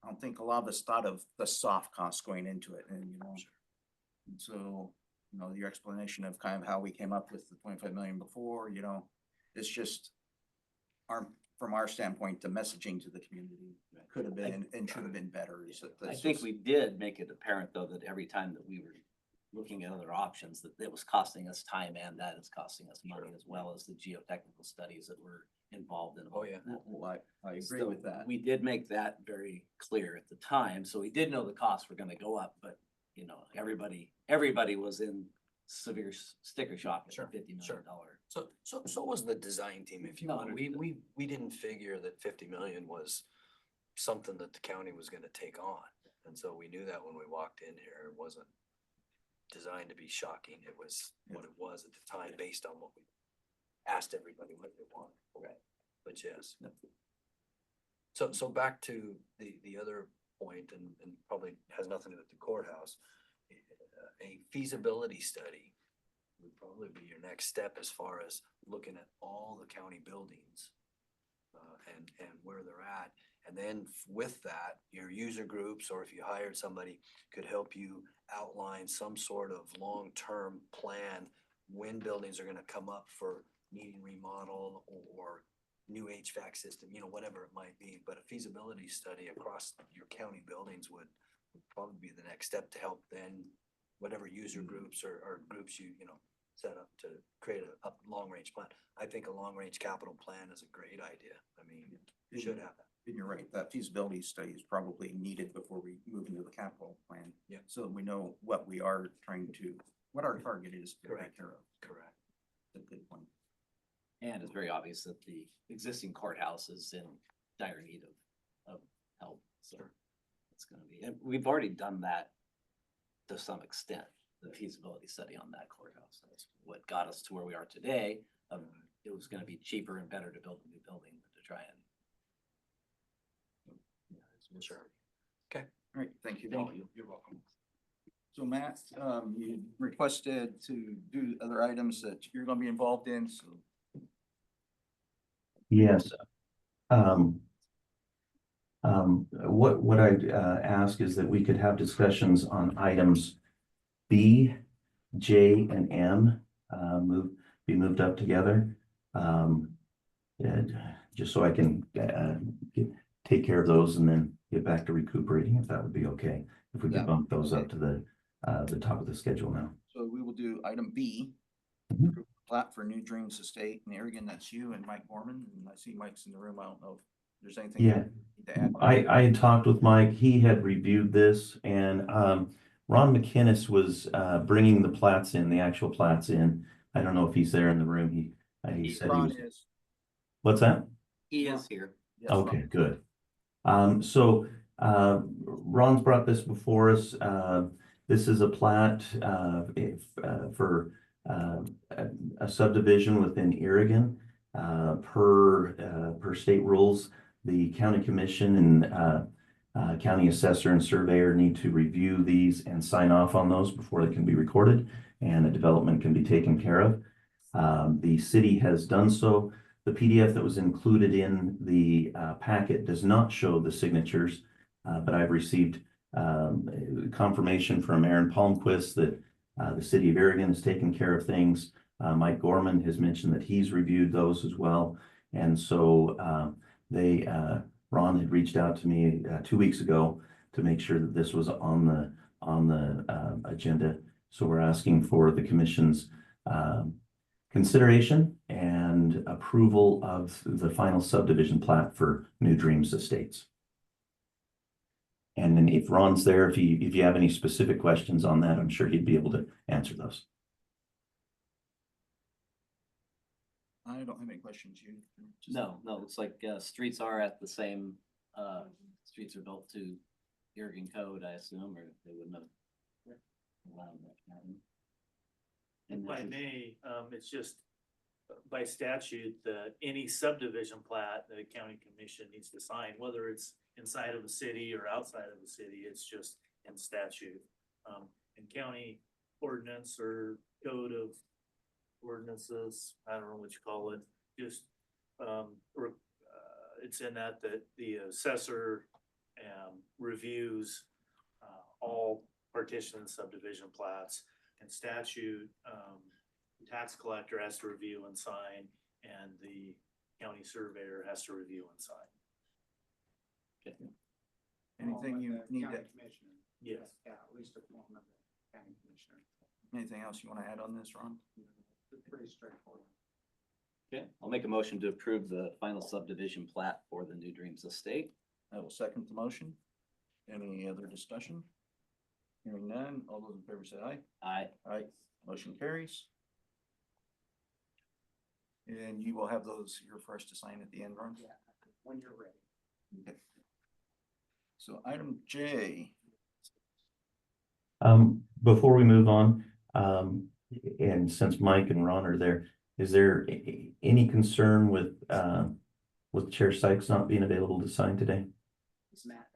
I don't think a lot of us thought of the soft costs going into it, and and so, your explanation of kind of how we came up with the 25 million before, it's just our from our standpoint, the messaging to the community could have been and should have been better. Is that I this think was- we did make it apparent though, that every time that we were looking at other options, that it was costing us time and that it's costing us money, as well as the geotechnical studies that were involved in. Oh, yeah. Well, I agree So with that. We did make that very clear at the time, so we did know the costs were gonna go up, but, you know, everybody was in severe sticker shock at Sure, the $50 sure. million. So was the design team, if you No, want. understood. We didn't figure that 50 million was something that the county was gonna take on. And so we knew that when we walked in here, it wasn't designed to be shocking. It was what it was at the time, based on what we asked everybody what they wanted. Right. But yes. So back to the other point, and probably has nothing to do with the courthouse. A feasibility study would probably be your next step as far as looking at all the county buildings and where they're at. And then with that, your user groups, or if you hired somebody, could help you outline some sort of long-term plan when buildings are gonna come up for needing remodel or new HVAC system, you know, whatever it might be. But a feasibility study across your county buildings would probably be the next step to help then whatever user groups or groups you know, set up to create a long-range plan. I think a long-range capital plan is a great idea. I mean, you should have that. And you're right, that feasibility study is probably needed before we move into the capital plan. Yeah. So we know what we are trying to, what our target is to take Correct. care of. Correct. That's a good point. And it's very obvious that the existing courthouse is in dire need of help, so it's gonna be, and we've already done that to some extent, the feasibility study on that courthouse. That's what got us to where we are today. It was gonna be cheaper and better to build a new building than to try and. Sure. All right, thank you. You're welcome. So Matt, you requested to do other items that you're gonna be involved in, so. Yes. What I'd ask is that we could have discussions on items B, J, and M, be moved up together. And just so I can take care of those and then get back to recuperating, if that would be okay. If we Yeah, could bump those up okay. to the top of the schedule now. So we will do item B. Mhm. Plat for New Dreams Estate in Irrigon, that's you and Mike Gorman, and I see Mike's in the room, I don't know if there's anything. Yeah. you need to add. I had talked with Mike, he had reviewed this, and Ron McInnes was bringing the plats in, the actual plats in. I don't know if he's there in the room, he said he Ron was. is. What's that? He is here. Yes, Okay, Ron. good. So Ron's brought this before us. This is a plat for a subdivision within Irrigon. Per state rules, the county commission and county assessor and surveyor need to review these and sign off on those before they can be recorded and a development can be taken care of. The city has done so. The PDF that was included in the packet does not show the signatures, but I've received confirmation from Aaron Palmquist that the city of Irrigon has taken care of things. Mike Gorman has mentioned that he's reviewed those as well. And so Ron had reached out to me 2 weeks ago to make sure that this was on the agenda. So we're asking for the commission's consideration and approval of the final subdivision plat for New Dreams Estates. And then if Ron's there, if you have any specific questions on that, I'm sure he'd be able to answer those. I don't have any questions, you. No, it's like streets are at the same, streets are built to Irrigon code, I assume, or they wouldn't have. allowed that to happen. And If I this is- may, it's just by statute that any subdivision plat that a county commission needs to sign, whether it's inside of a city or outside of the city, it's just in statute. And county ordinance or code of ordinances, I don't know what you call it, just, it's in that the assessor reviews all partition and subdivision plats. And statute, the tax collector has to review and sign, and the county surveyor has to review and sign. Anything you need to, Yes. Yeah, at least a form of the county commissioner. anything else you want to add on this, Ron? It's pretty straightforward. Okay, I'll make a motion to approve the final subdivision plat for the New Dreams Estate. I will second the motion. Any other discussion? Hearing none, all those in favor say aye. Aye. Aye, motion carries. And you will have those here for us to sign at the end, Ron? Yeah, when you're ready. Okay. So item J, Before we move on, and since Mike and Ron are there, is there any concern with Chair Sykes not being available to sign today? It's Matt.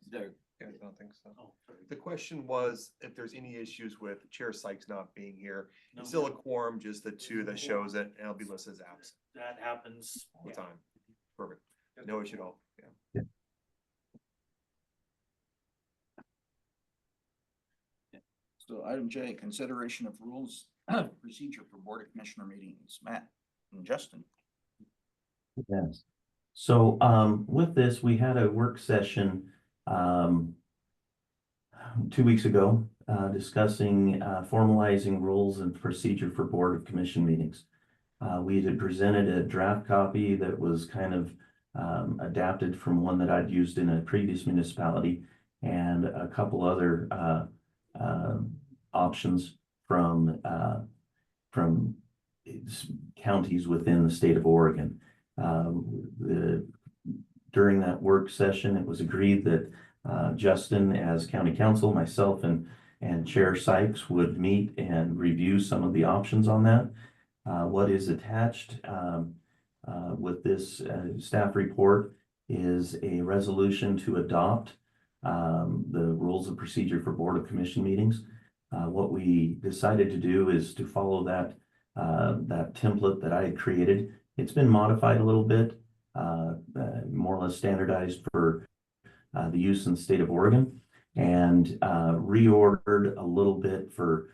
There, Yeah, I don't think so. Oh, sorry. The question was if there's any issues with Chair Sykes not being here. No. It's still a quorum, just the two that shows it, and it'll be listed as absent That happens. all the time. Perfect. No issue at all. Yeah. so item J, consideration of rules procedure for Board of Commissioner meetings. Matt and Justin. Yes. So, with this, we had a work session, 2 weeks ago, discussing, formalizing rules and procedure for Board of Commission meetings. We had presented a draft copy that was kind of, adapted from one that I'd used in a previous municipality and a couple other, options from counties within the state of Oregon. During that work session, it was agreed that Justin, as county counsel, myself and Chair Sykes would meet and review some of the options on that. What is attached with this staff report is a resolution to adopt the rules of procedure for Board of Commission meetings. What we decided to do is to follow that template that I had created. It's been modified a little bit, more or less standardized for the use in the state of Oregon, and reordered a little bit for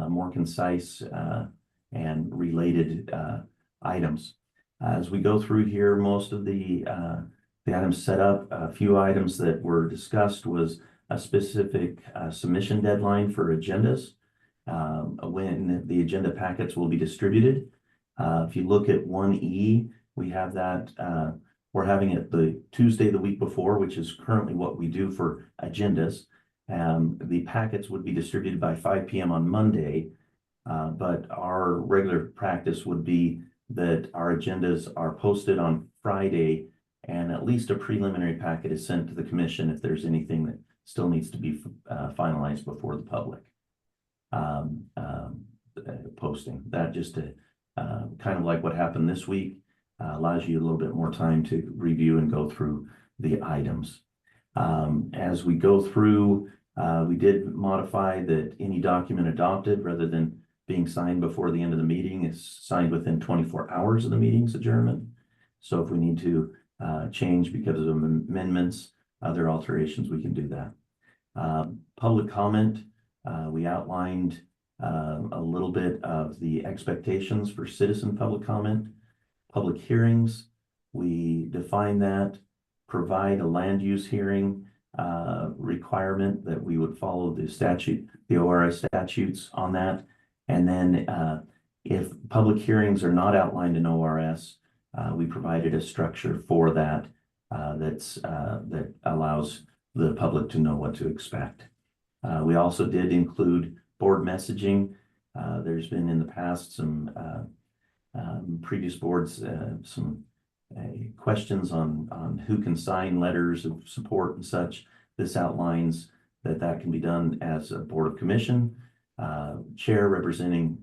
more concise and related items. As we go through here, most of the items set up, a few items that were discussed was a specific submission deadline for agendas, when the agenda packets will be distributed. If you look at 1E, we have that, we're having it the Tuesday the week before, which is currently what we do for agendas. The packets would be distributed by 5 p.m. on Monday, but our regular practice would be that our agendas are posted on Friday and at least a preliminary packet is sent to the commission if there's anything that still needs to be finalized before the public posting. That just to kind of like what happened this week, allows you a little bit more time to review and go through the items. As we go through, we did modify that any document adopted, rather than being signed before the end of the meeting, is signed within 24 hours of the meeting's adjournment. So if we need to change because of amendments, other alterations, we can do that. Public comment, we outlined a little bit of the expectations for citizen public comment. Public hearings, we define that, provide a land use hearing requirement that we would follow the statute, the ORS statutes on that. And then if public hearings are not outlined in ORS, we provided a structure for that that allows the public to know what to expect. We also did include board messaging. There's been in the past some previous boards, some questions on who can sign letters of support and such. This outlines that can be done as a board of commission, chair representing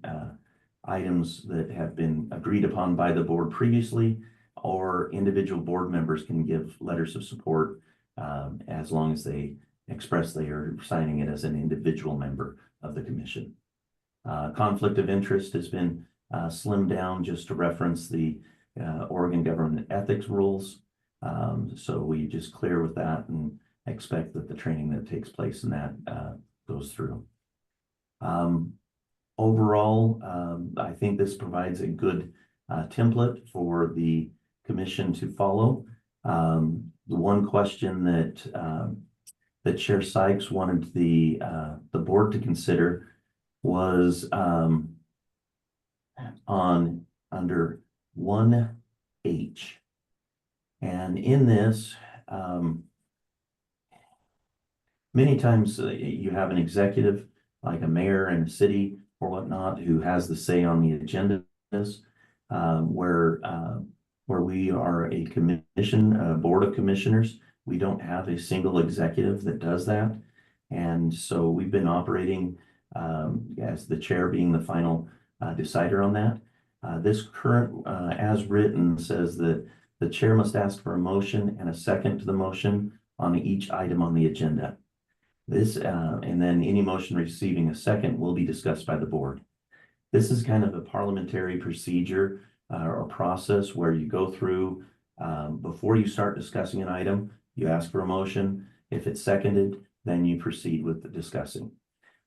items that have been agreed upon by the board previously, or individual board members can give letters of support as long as they express they are signing it as an individual member of the commission. Conflict of interest has been slimmed down just to reference the Oregon government ethics rules. So we just clear with that and expect that the training that takes place in that goes through. Overall, I think this provides a good template for the commission to follow. The one question that Chair Sykes wanted the board to consider was on under 1H. And in this, many times you have an executive like a mayor in a city or whatnot who has the say on the agendas, where we are a commission, a board of commissioners. We don't have a single executive that does that. And so we've been operating as the chair being the final decider on that. This current, as written, says that the chair must ask for a motion and a second to the motion on each item on the agenda. This, and then any motion receiving a second will be discussed by the board. This is kind of a parliamentary procedure or process where you go through, before you start discussing an item, you ask for a motion. If it's seconded, then you proceed with the discussing.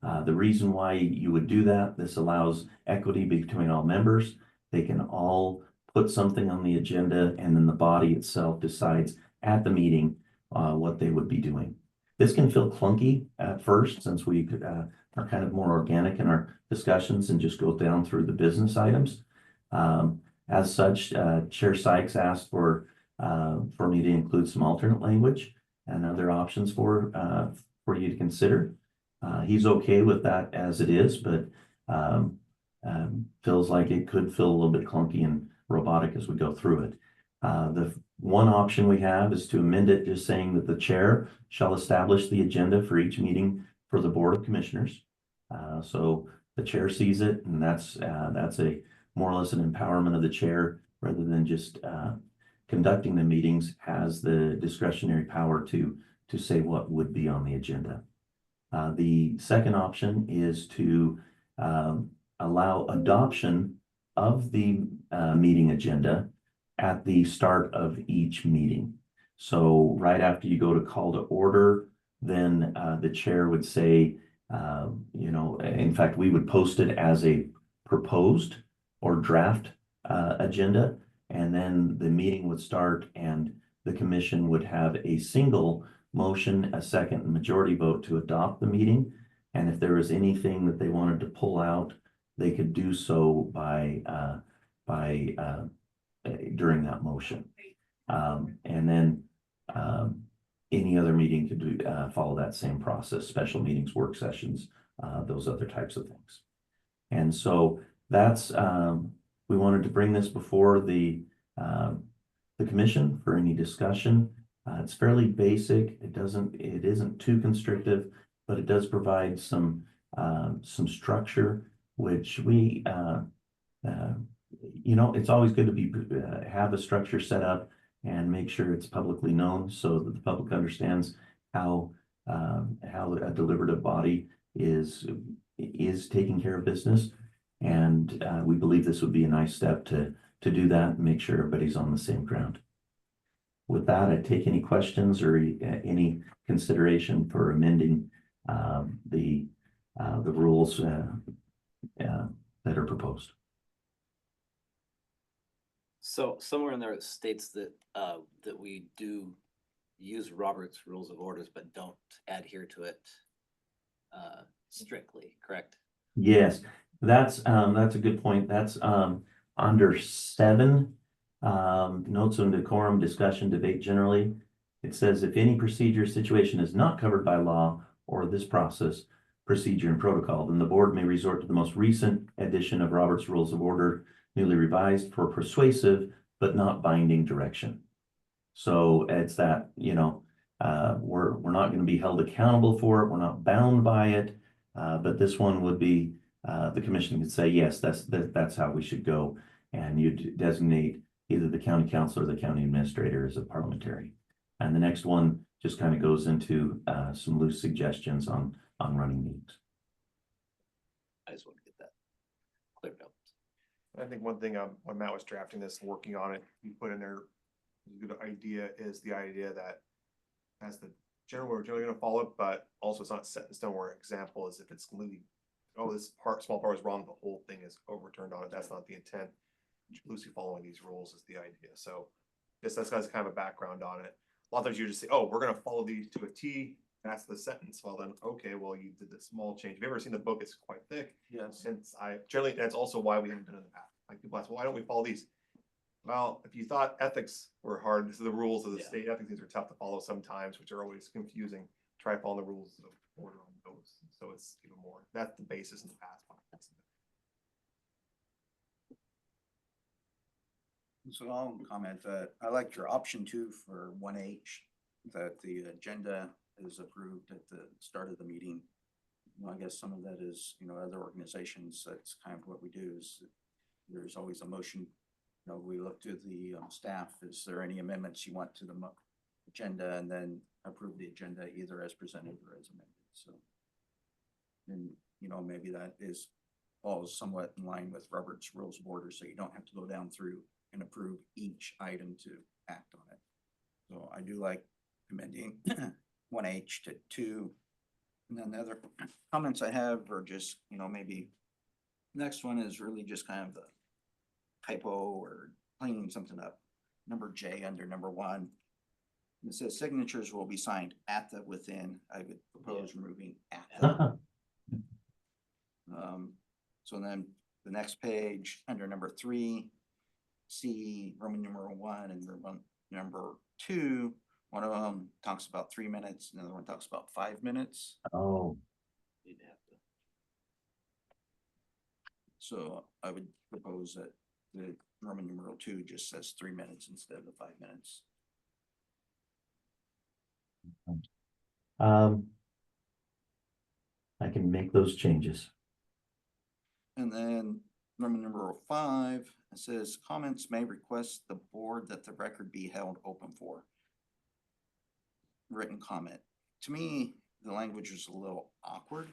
The reason why you would do that, this allows equity between all members. They can all put something on the agenda, and then the body itself decides at the meeting what they would be doing. This can feel clunky at first, since we are kind of more organic in our discussions and just go down through the business items. As such, Chair Sykes asked for me to include some alternate language and other options for you to consider. He's okay with that as it is, but feels like it could feel a little bit clunky and robotic as we go through it. The one option we have is to amend it, just saying that the chair shall establish the agenda for each meeting for the Board of Commissioners. So the chair sees it, and that's a more or less an empowerment of the chair, rather than just conducting the meetings, has the discretionary power to say what would be on the agenda. The second option is to allow adoption of the meeting agenda at the start of each meeting. So right after you go to call to order, then the chair would say, in fact, we would post it as a proposed or draft agenda, and then the meeting would start and the commission would have a single motion, a second, and majority vote to adopt the meeting. And if there was anything that they wanted to pull out, they could do so by during that motion. And then any other meeting could follow that same process, special meetings, work sessions, those other types of things. And so that's, we wanted to bring this before the commission for any discussion. It's fairly basic. It isn't too constrictive, but it does provide some structure, which we, it's always good to have a structure set up and make sure it's publicly known so that the public understands how a deliberative body is taking care of business. And we believe this would be a nice step to do that and make sure everybody's on the same ground. With that, I take any questions or any consideration for amending the rules that are proposed. So somewhere in there it states that that we do use Robert's Rules of Orders, but don't adhere to it strictly, correct? Yes, that's a good point. That's under 7, notes on decorum, discussion, debate generally. It says if any procedure situation is not covered by law or this process, procedure, and protocol, then the board may resort to the most recent edition of Robert's Rules of Order, newly revised, for persuasive but not binding direction. So it's that, we're not going to be held accountable for it. We're not bound by it. But this one would be, the commission could say, yes, that's how we should go. And you'd designate either the county council or the county administrator as a parliamentary. And the next one just kind of goes into some loose suggestions on running meetings. I just want to get that cleared up. I think one thing when Matt was drafting this, working on it, he put in there, a good idea is the idea that as the general, we're generally going to follow it, but also it's not set in stone. Where example is if it's completely, this small part is wrong, the whole thing is overturned on it. That's not the intent. Loosely following these rules is the idea. So Just that's kind of a background on it. A lot of times you just say, oh, we're gonna follow these to a T, that's the sentence. Well then, okay, well, you did this small change. Have you ever seen the book? It's quite thick. Yes. Since that's also why we haven't done it in the past. Like people ask, well, why don't we follow these? Well, if you thought ethics were hard, this is the rules of the Yeah. state ethics, these are tough to follow sometimes, which are always confusing. Try following the rules of order on those. So it's even more, that's the basis in the past. So I'll comment that I liked your option 2 for 1H, that the agenda is approved at the start of the meeting. I guess some of that is, other organizations, that's kind of what we do is there's always a motion. We look to the staff, is there any amendments you want to the agenda, and then approve the agenda either as presented or as amended, so. And, maybe that is all somewhat in line with Robert's Rules of Order, so you don't have to go down through and approve each item to act on it. So I do like amending 1H to 2. And then the other comments I have are just, maybe next one is really just kind of the typo or cleaning something up. Number J under number 1. It says signatures will be signed at the within. I would propose removing at the. So then the next page under number 3, C Roman numeral 1 and number 2, one of them talks about 3 minutes, another one talks about 5 minutes. Oh, You'd have to. So I would propose that the Roman numeral 2 just says 3 minutes instead of the 5 minutes. I can make those changes. And then Roman numeral 5, it says comments may request the board that the record be held open for written comment. To me, the language is a little awkward,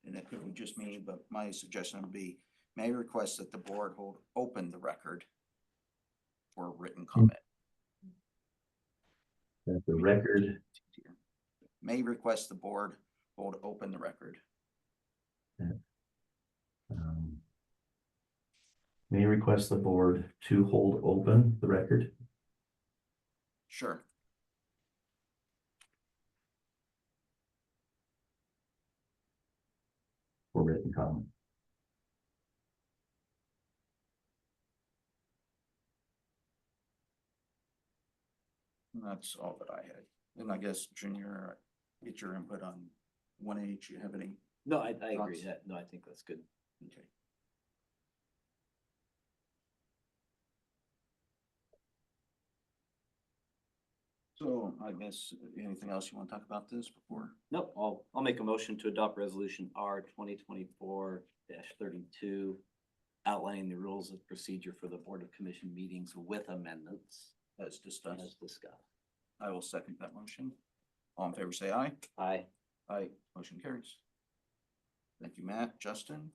and it could be just me, but my suggestion would be may request that the board hold open the record for written comment. That the record, May request the board hold open the record. may request the board to hold open the record. Sure. For written comment. And that's all that I had. And I guess Junior, get your input on 1H. You have any? No, I agree. Thoughts? No, I think that's good. Okay. So I guess anything else you want to talk about this before? Nope, I'll make a motion to adopt resolution R 2024-32, outlining the rules of procedure for the Board of Commission meetings with amendments As as discussed. discussed. I will second that motion. All in favor, say aye. Aye. Aye. Motion carries. Thank you, Matt. Justin?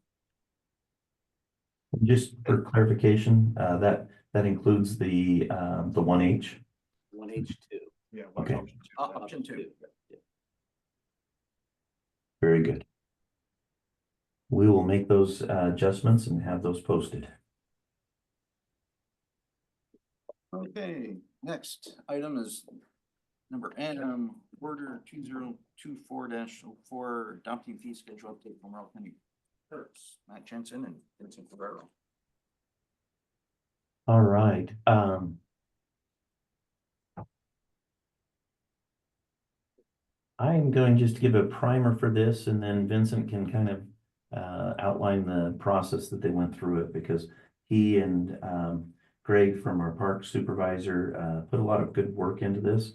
Just for clarification, that includes the 1H. 1H2. Yeah. Okay. Option 2. Yeah. Very good. We will make those adjustments and have those posted. Okay, next item is number N, order 2024-04, adopting fee schedule update from Morrow County Clerks, Matt Jensen and Vincent Ferrero. All right. I am going just to give a primer for this, and then Vincent can kind of outline the process that they went through it, because he and Greg from our park supervisor put a lot of good work into this.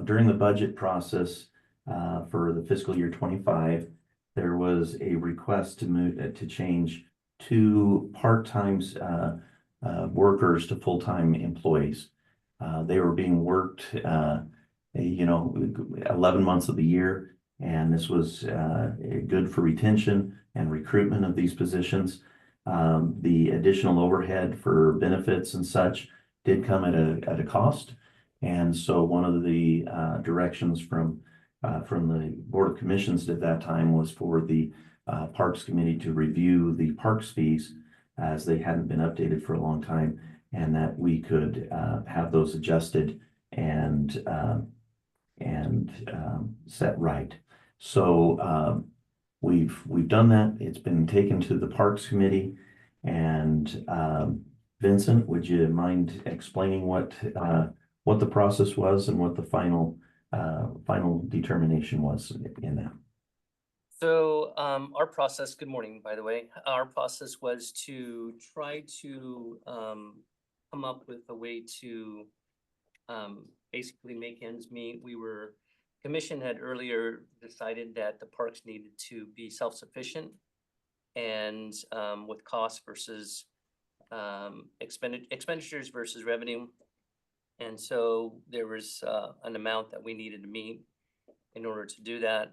During the budget process for the fiscal year 25, there was a request to move to change 2 part-time workers to full-time employees. They were being worked 11 months of the year, and this was good for retention and recruitment of these positions. The additional overhead for benefits and such did come at a cost, and so one of the directions from the Board of Commissions at that time was for the Parks Committee to review the parks fees, as they hadn't been updated for a long time, and that we could have those adjusted and set right. So we've done that. It's been taken to the Parks Committee, and Vincent, would you mind explaining what the process was and what the final determination was in that? So our process, good morning, by the way, our process was to try to come up with a way to basically make ends meet. Commission had earlier decided that the parks needed to be self-sufficient and with cost versus expenditures versus revenue. And so there was an amount that we needed to meet in order to do that.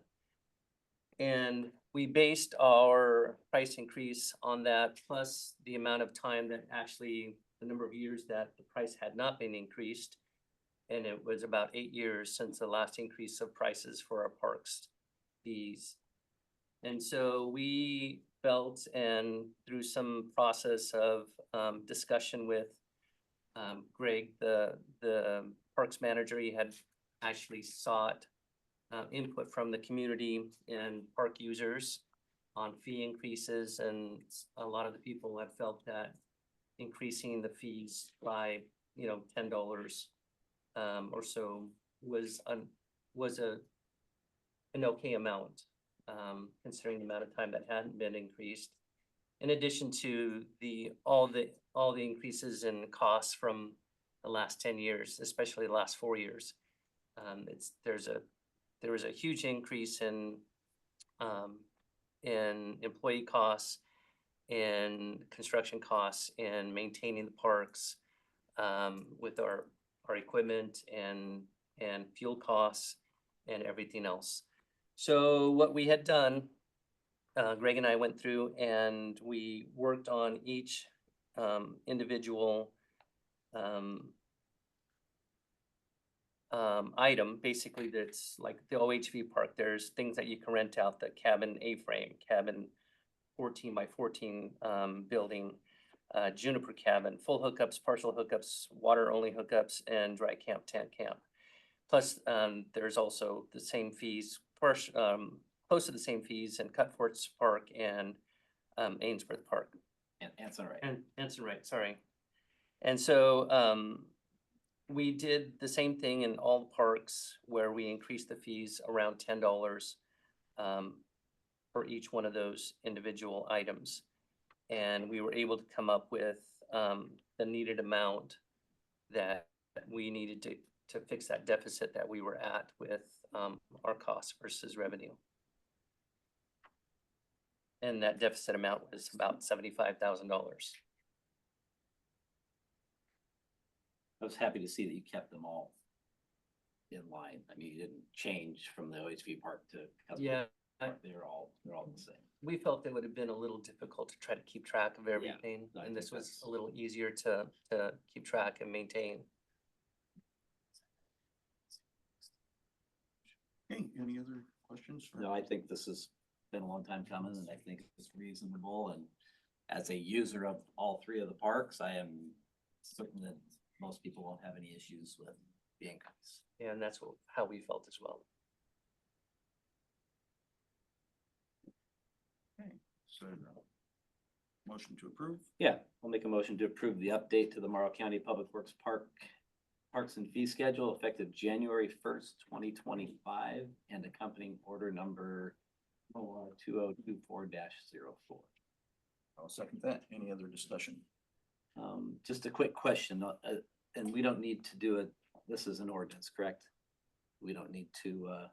And we based our price increase on that, plus the amount of time that actually, the number of years that the price had not been increased. And it was about 8 years since the last increase of prices for our parks fees. And so we felt, and through some process of discussion with Greg, the parks manager, he had actually sought input from the community and park users on fee increases, and a lot of the people have felt that increasing the fees by $10 or so was an okay amount, considering the amount of time that hadn't been increased. In addition to all the increases in costs from the last 10 years, especially the last 4 years. There was a huge increase in employee costs, in construction costs, in maintaining the parks, with our equipment and fuel costs and everything else. So what we had done, Greg and I went through and we worked on each individual item. Basically, that's like the OHV park. There's things that you can rent out: the cabin A-frame, cabin 14 by 14 building, juniper cabin, full hookups, partial hookups, water only hookups, and dry camp, tent camp. Plus, there's also the same fees, close to the same fees in Cutforts Park and Ainsworth Park. Anson Wright. And Anson Wright, sorry. And so we did the same thing in all the parks where we increased the fees around $10 for each one of those individual items. And we were able to come up with the needed amount that we needed to fix that deficit that we were at with our costs versus revenue. And that deficit amount was about $75,000. I was happy to see that you kept them all in line. I mean, you didn't change from the OHV park to. Yeah. Park. They're all the same. We felt it would have been a little difficult to try to keep track of everything, I and think this was that's- a little easier to keep track and maintain. Okay, any other questions? No, I think this has been a long time coming, and I think it's reasonable. And as a user of all three of the parks, I am certain that most people won't have any issues with the increase. Yeah, and that's how we felt as well. Okay, so motion to approve. Yeah, I'll make a motion to approve the update to the Morrow County Public Works Parks and Fee Schedule effective January 1st, 2025, and accompanying order number 2024-04. I'll second that. Any other discussion? Just a quick question, and we don't need to do it. This is an ordinance, correct? We don't need to,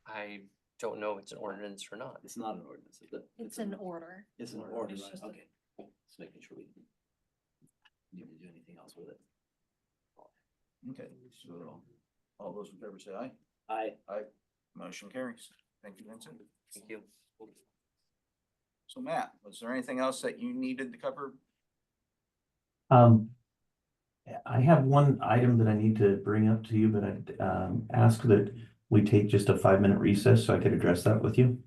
I don't know if it's an ordinance or not. it's not an ordinance, is it? It's an order. It's an order. order, It's right? just a- Okay. Just making sure we didn't need to do anything else with it. Okay, so all those in favor say aye. Aye. Aye. Motion carries. Thank you, Vincent. Thank you. So Matt, was there anything else that you needed to cover? I have one item that I need to bring up to you, but I'd ask that we take just a 5-minute recess so I could address that with you.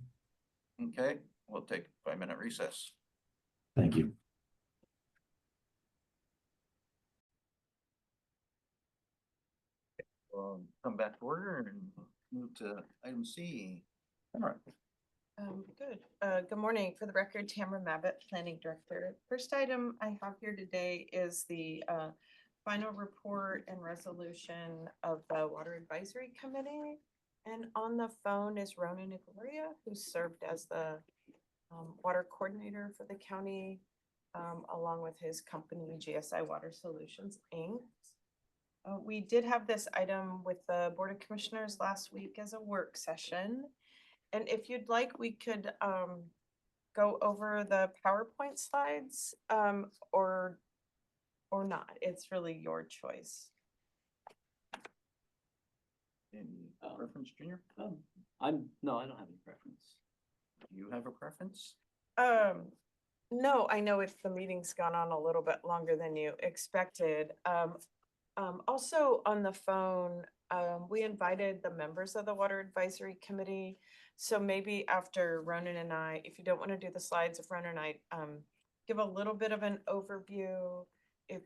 Okay, we'll take a 5-minute recess. Thank you. Come back to order and move to item C. All right. Good. Good morning. For the record, Tamara Mabbott, Planning Director. First item I have here today is the final report and resolution of the Water Advisory Committee. And on the phone is Ronan Nicolia, who served as the water coordinator for the county, along with his company, GSI Water Solutions, Inc. We did have this item with the Board of Commissioners last week as a work session. And if you'd like, we could go over the PowerPoint slides or not. It's really your choice. Any preference, Junior? No, I don't have any preference. Do you have a preference? No, I know if the meeting's gone on a little bit longer than you expected. Also on the phone, we invited the members of the Water Advisory Committee. So maybe after Ronan and I, if you don't want to do the slides, if Ronan and I give a little bit of an overview, if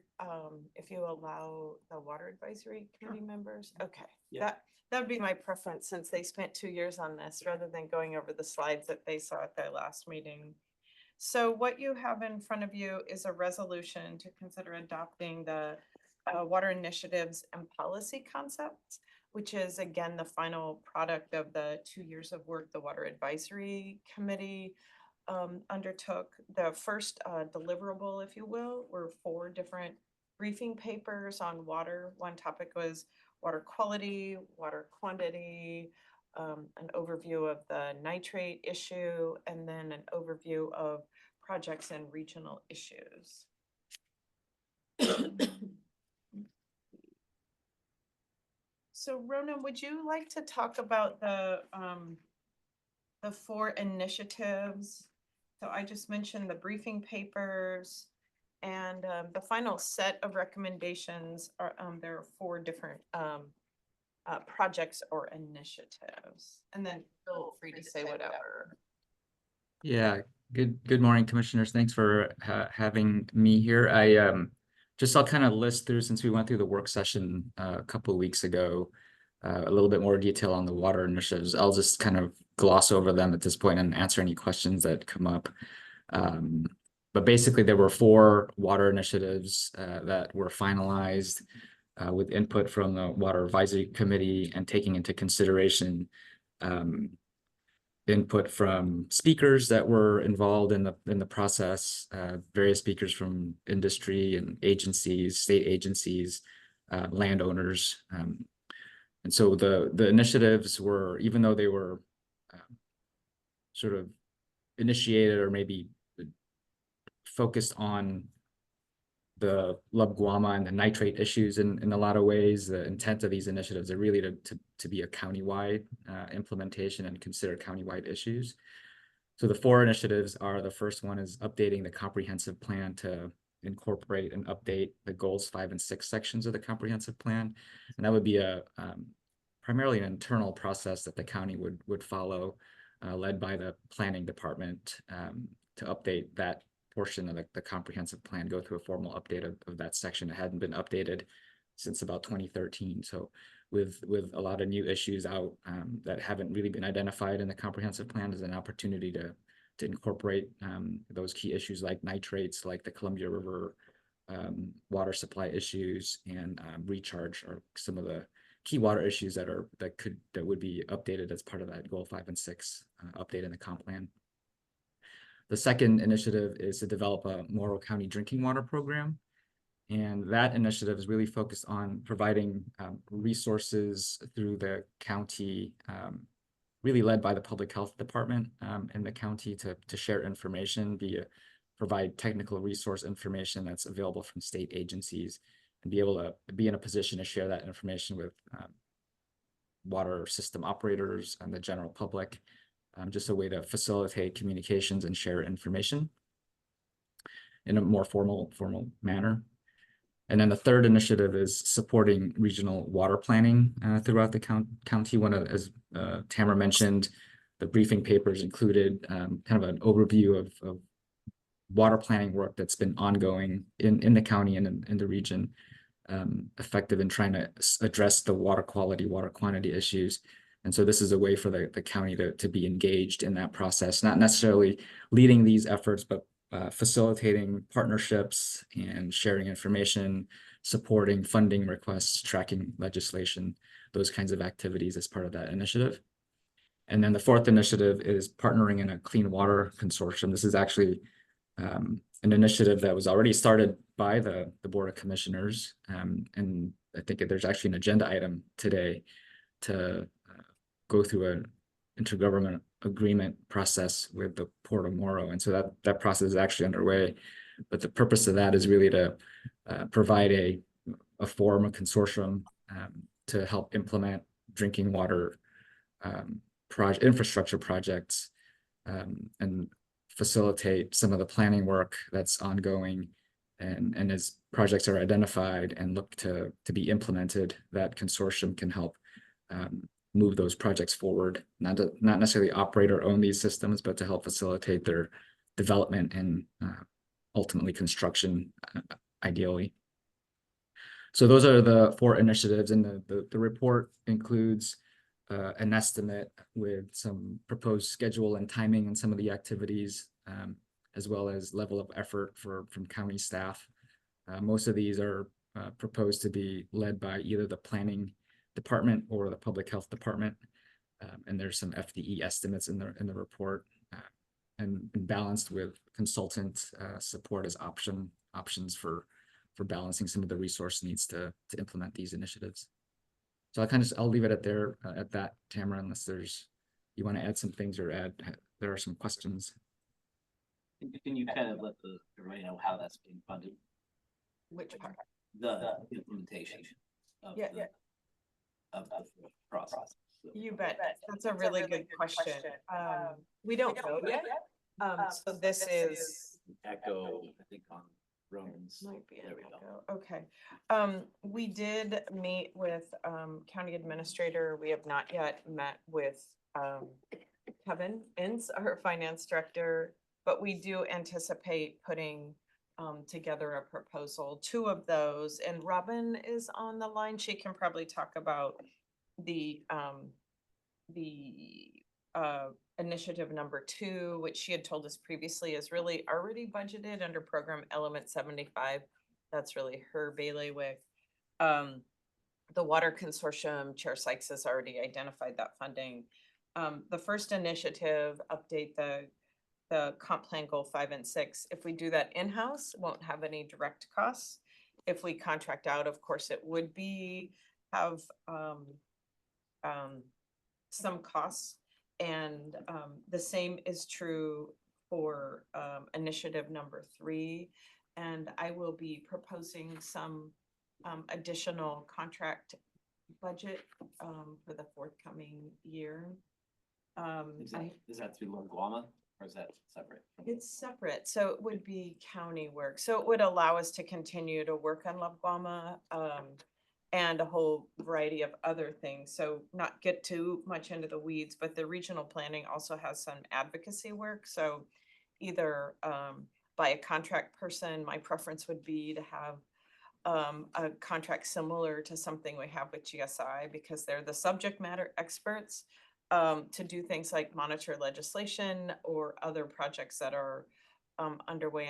you allow the Water Advisory Committee members, okay. Yeah. That would be my preference since they spent 2 years on this rather than going over the slides that they saw at their last meeting. So what you have in front of you is a resolution to consider adopting the water initiatives and policy concepts, which is again the final product of the 2 years of work the Water Advisory Committee undertook. The first deliverable, if you will, were 4 different briefing papers on water. One topic was water quality, water quantity, an overview of the nitrate issue, and then an overview of projects and regional issues. So Ronan, would you like to talk about the 4 initiatives? So I just mentioned the briefing papers and the final set of recommendations are there are 4 different projects or initiatives, and then feel free to say whatever. Yeah, good morning, commissioners. Thanks for having me here. I'll kind of list through, since we went through the work session a couple of weeks ago, a little bit more detail on the water initiatives. I'll just kind of gloss over them at this point and answer any questions that come up. But basically, there were 4 water initiatives that were finalized with input from the Water Advisory Committee and taking into consideration input from speakers that were involved in the process, various speakers from industry and agencies, state agencies, landowners. And so the initiatives were, even though they were sort of initiated or maybe focused on the Lubguama and the nitrate issues in a lot of ways, the intent of these initiatives are really to be a countywide implementation and consider countywide issues. So the 4 initiatives are, the first one is updating the comprehensive plan to incorporate and update the goals 5 and 6 sections of the comprehensive plan. And that would be a primarily an internal process that the county would follow, led by the planning department, to update that portion of the comprehensive plan, go through a formal update of that section. It hadn't been updated since about 2013. So with a lot of new issues out that haven't really been identified in the comprehensive plan, is an opportunity to incorporate those key issues like nitrates, like the Columbia River water supply issues, and recharge are some of the key water issues that would be updated as part of that goal 5 and 6 update in the comp plan. The second initiative is to develop a Morrow County drinking water program. And that initiative is really focused on providing resources through the county, really led by the public health department in the county, to share information, provide technical resource information that's available from state agencies, and be able to be in a position to share that information with water system operators and the general public. Just a way to facilitate communications and share information in a more formal manner. And then the third initiative is supporting regional water planning throughout the county. As Tamara mentioned, the briefing papers included kind of an overview of water planning work that's been ongoing in the county and in the region, effective in trying to address the water quality, water quantity issues. And so this is a way for the county to be engaged in that process, not necessarily leading these efforts, but facilitating partnerships and sharing information, supporting funding requests, tracking legislation, those kinds of activities as part of that initiative. And then the fourth initiative is partnering in a clean water consortium. This is actually an initiative that was already started by the Board of Commissioners. And I think there's actually an agenda item today to go through an intergovernmental agreement process with the Port of Morrow. And so that process is actually underway. But the purpose of that is really to provide a forum, a consortium to help implement drinking water infrastructure projects and facilitate some of the planning work that's ongoing. And as projects are identified and look to be implemented, that consortium can help move those projects forward, not necessarily operate or own these systems, but to help facilitate their development and ultimately construction, ideally. So those are the four initiatives, and the report includes an estimate with some proposed schedule and timing and some of the activities, as well as level of effort from county staff. Most of these are proposed to be led by either the planning department or the public health department. And there's some FDE estimates in the report, and balanced with consultant support as options for balancing some of the resource needs to implement these initiatives. So I'll leave it at that, Tamara, unless you want to add some things or there are some questions. Can you kind of let everybody know how that's being funded? Which part? The implementation of of the process. You bet. That's a really good question. We don't know yet. So this is. Echo, I think, on Romans. Might be There we an go. echo. Okay. We did meet with county administrator. We have not yet met with Kevin Ince, our finance director, but we do anticipate putting together a proposal, 2 of those, and Robin is on the line. She can probably talk about the initiative number 2, which she had told us previously is really already budgeted under program element 75. That's really her bailiwick. The water consortium, Chair Sykes has already identified that funding. The first initiative, update the comp plan goal 5 and 6. If we do that in-house, won't have any direct costs. If we contract out, of course, it would have some costs. And the same is true for initiative number 3. And I will be proposing some additional contract budget for the forthcoming year. Is that through Guama, or is that separate? It's separate, so it would be county work. So it would allow us to continue to work on Love Guama and a whole variety of other things. So not get too much into the weeds, but the regional planning also has some advocacy work. So either by a contract person, my preference would be to have a contract similar to something we have with GSI, because they're the subject matter experts to do things like monitor legislation or other projects that are underway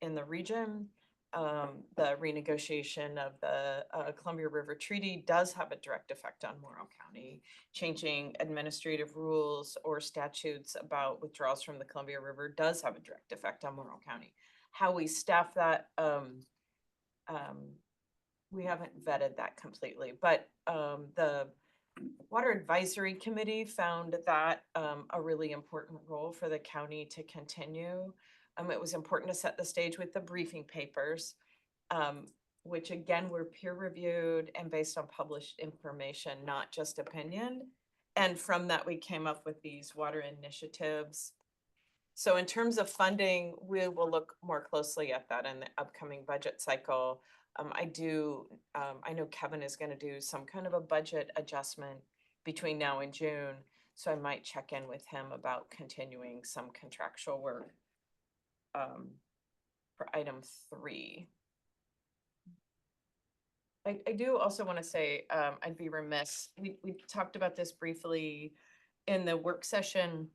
in the region. The renegotiation of the Columbia River Treaty does have a direct effect on Morrow County. Changing administrative rules or statutes about withdrawals from the Columbia River does have a direct effect on Morrow County. How we staff that, we haven't vetted that completely, but the Water Advisory Committee found that a really important role for the county to continue. It was important to set the stage with the briefing papers, which again were peer reviewed and based on published information, not just opinion. And from that, we came up with these water initiatives. So in terms of funding, we will look more closely at that in the upcoming budget cycle. I know Kevin is going to do some kind of a budget adjustment between now and June. So I might check in with him about continuing some contractual work for item 3. I do also want to say, I'd be remiss, we talked about this briefly in the work session.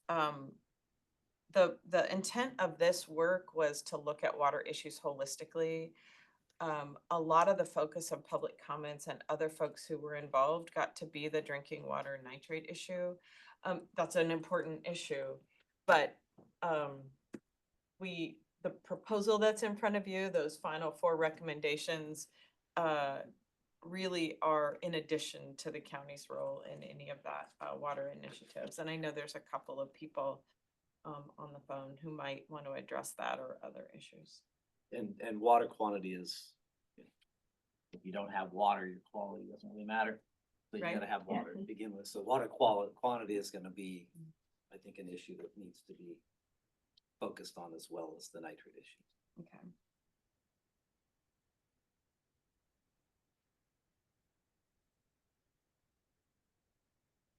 The intent of this work was to look at water issues holistically. A lot of the focus of public comments and other folks who were involved got to be the drinking water nitrate issue. That's an important issue, but the proposal that's in front of you, those final 4 recommendations, really are in addition to the county's role in any of that water initiatives. And I know there's a couple of people on the phone who might want to address that or other issues. And water quantity is, if you don't have water, your quality doesn't really matter. But you Right. gotta have water to begin with. So water quantity is gonna be, I think, an issue that needs to be focused on as well as the nitrate issue. Okay.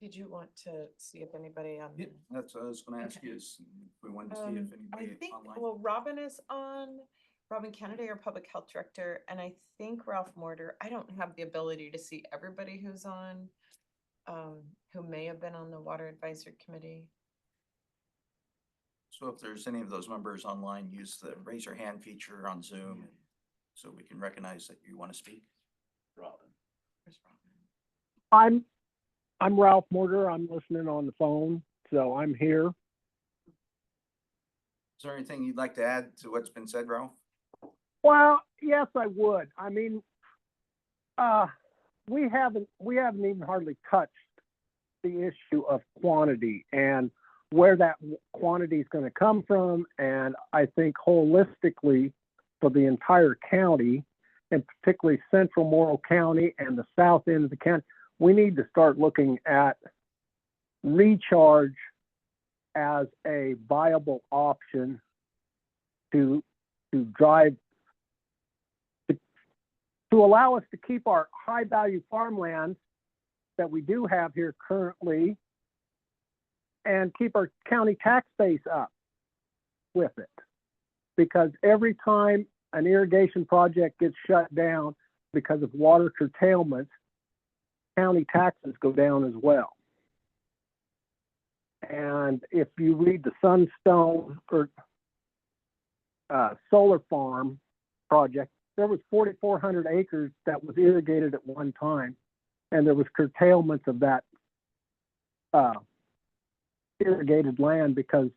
Did you want to see if anybody on? Yeah, that's what I was gonna ask you is if we wanted to see if I anybody think, online. well, Robin is on, Robin Kennedy, our public health director, and I think Ralph Mortar. I don't have the ability to see everybody who's on, who may have been on the water advisory committee. So if there's any of those members online, use the raise your hand feature on Zoom so we can recognize that you want to speak. Robin. Where's Robin? I'm Ralph Mortar. I'm listening on the phone, so I'm here. Is there anything you'd like to add to what's been said, Ralph? Well, yes, I would. I mean, we haven't even hardly touched the issue of quantity and where that quantity is going to come from. And I think holistically for the entire county, and particularly central Morrow County and the south end of the county, we need to start looking at recharge as a viable option to drive, to allow us to keep our high value farmlands that we do have here currently and keep our county tax base up with it. Because every time an irrigation project gets shut down because of water curtailment, county taxes go down as well. And if you read the Sunstone or solar farm project, there was 4,400 acres that was irrigated at one time, and there was curtailment of that irrigated land because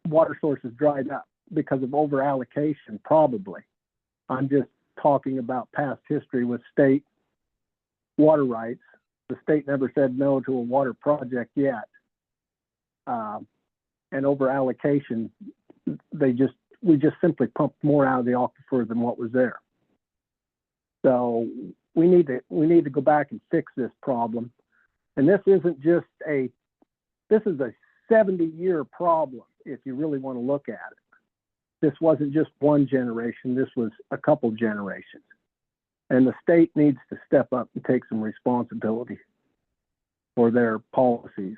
water sources dried up because of over allocation, probably. I'm just talking about past history with state water rights. The state never said no to a water project yet. And over allocation, we just simply pumped more out of the aquifer than what was there. So we need to go back and fix this problem. And this isn't just this is a 70-year problem if you really want to look at it. This wasn't just one generation, this was a couple generations. And the state needs to step up and take some responsibility for their policies.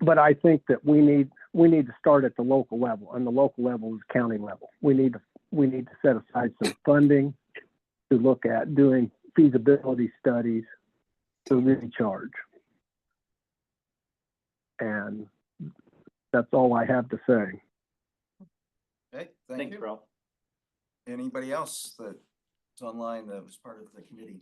But I think that we need to start at the local level, and the local level is county level. We need to set aside some funding to look at doing feasibility studies to recharge. And that's all I have to say. Okay, thank Thanks, you. Ralph. Anybody else that's online that was part of the committee?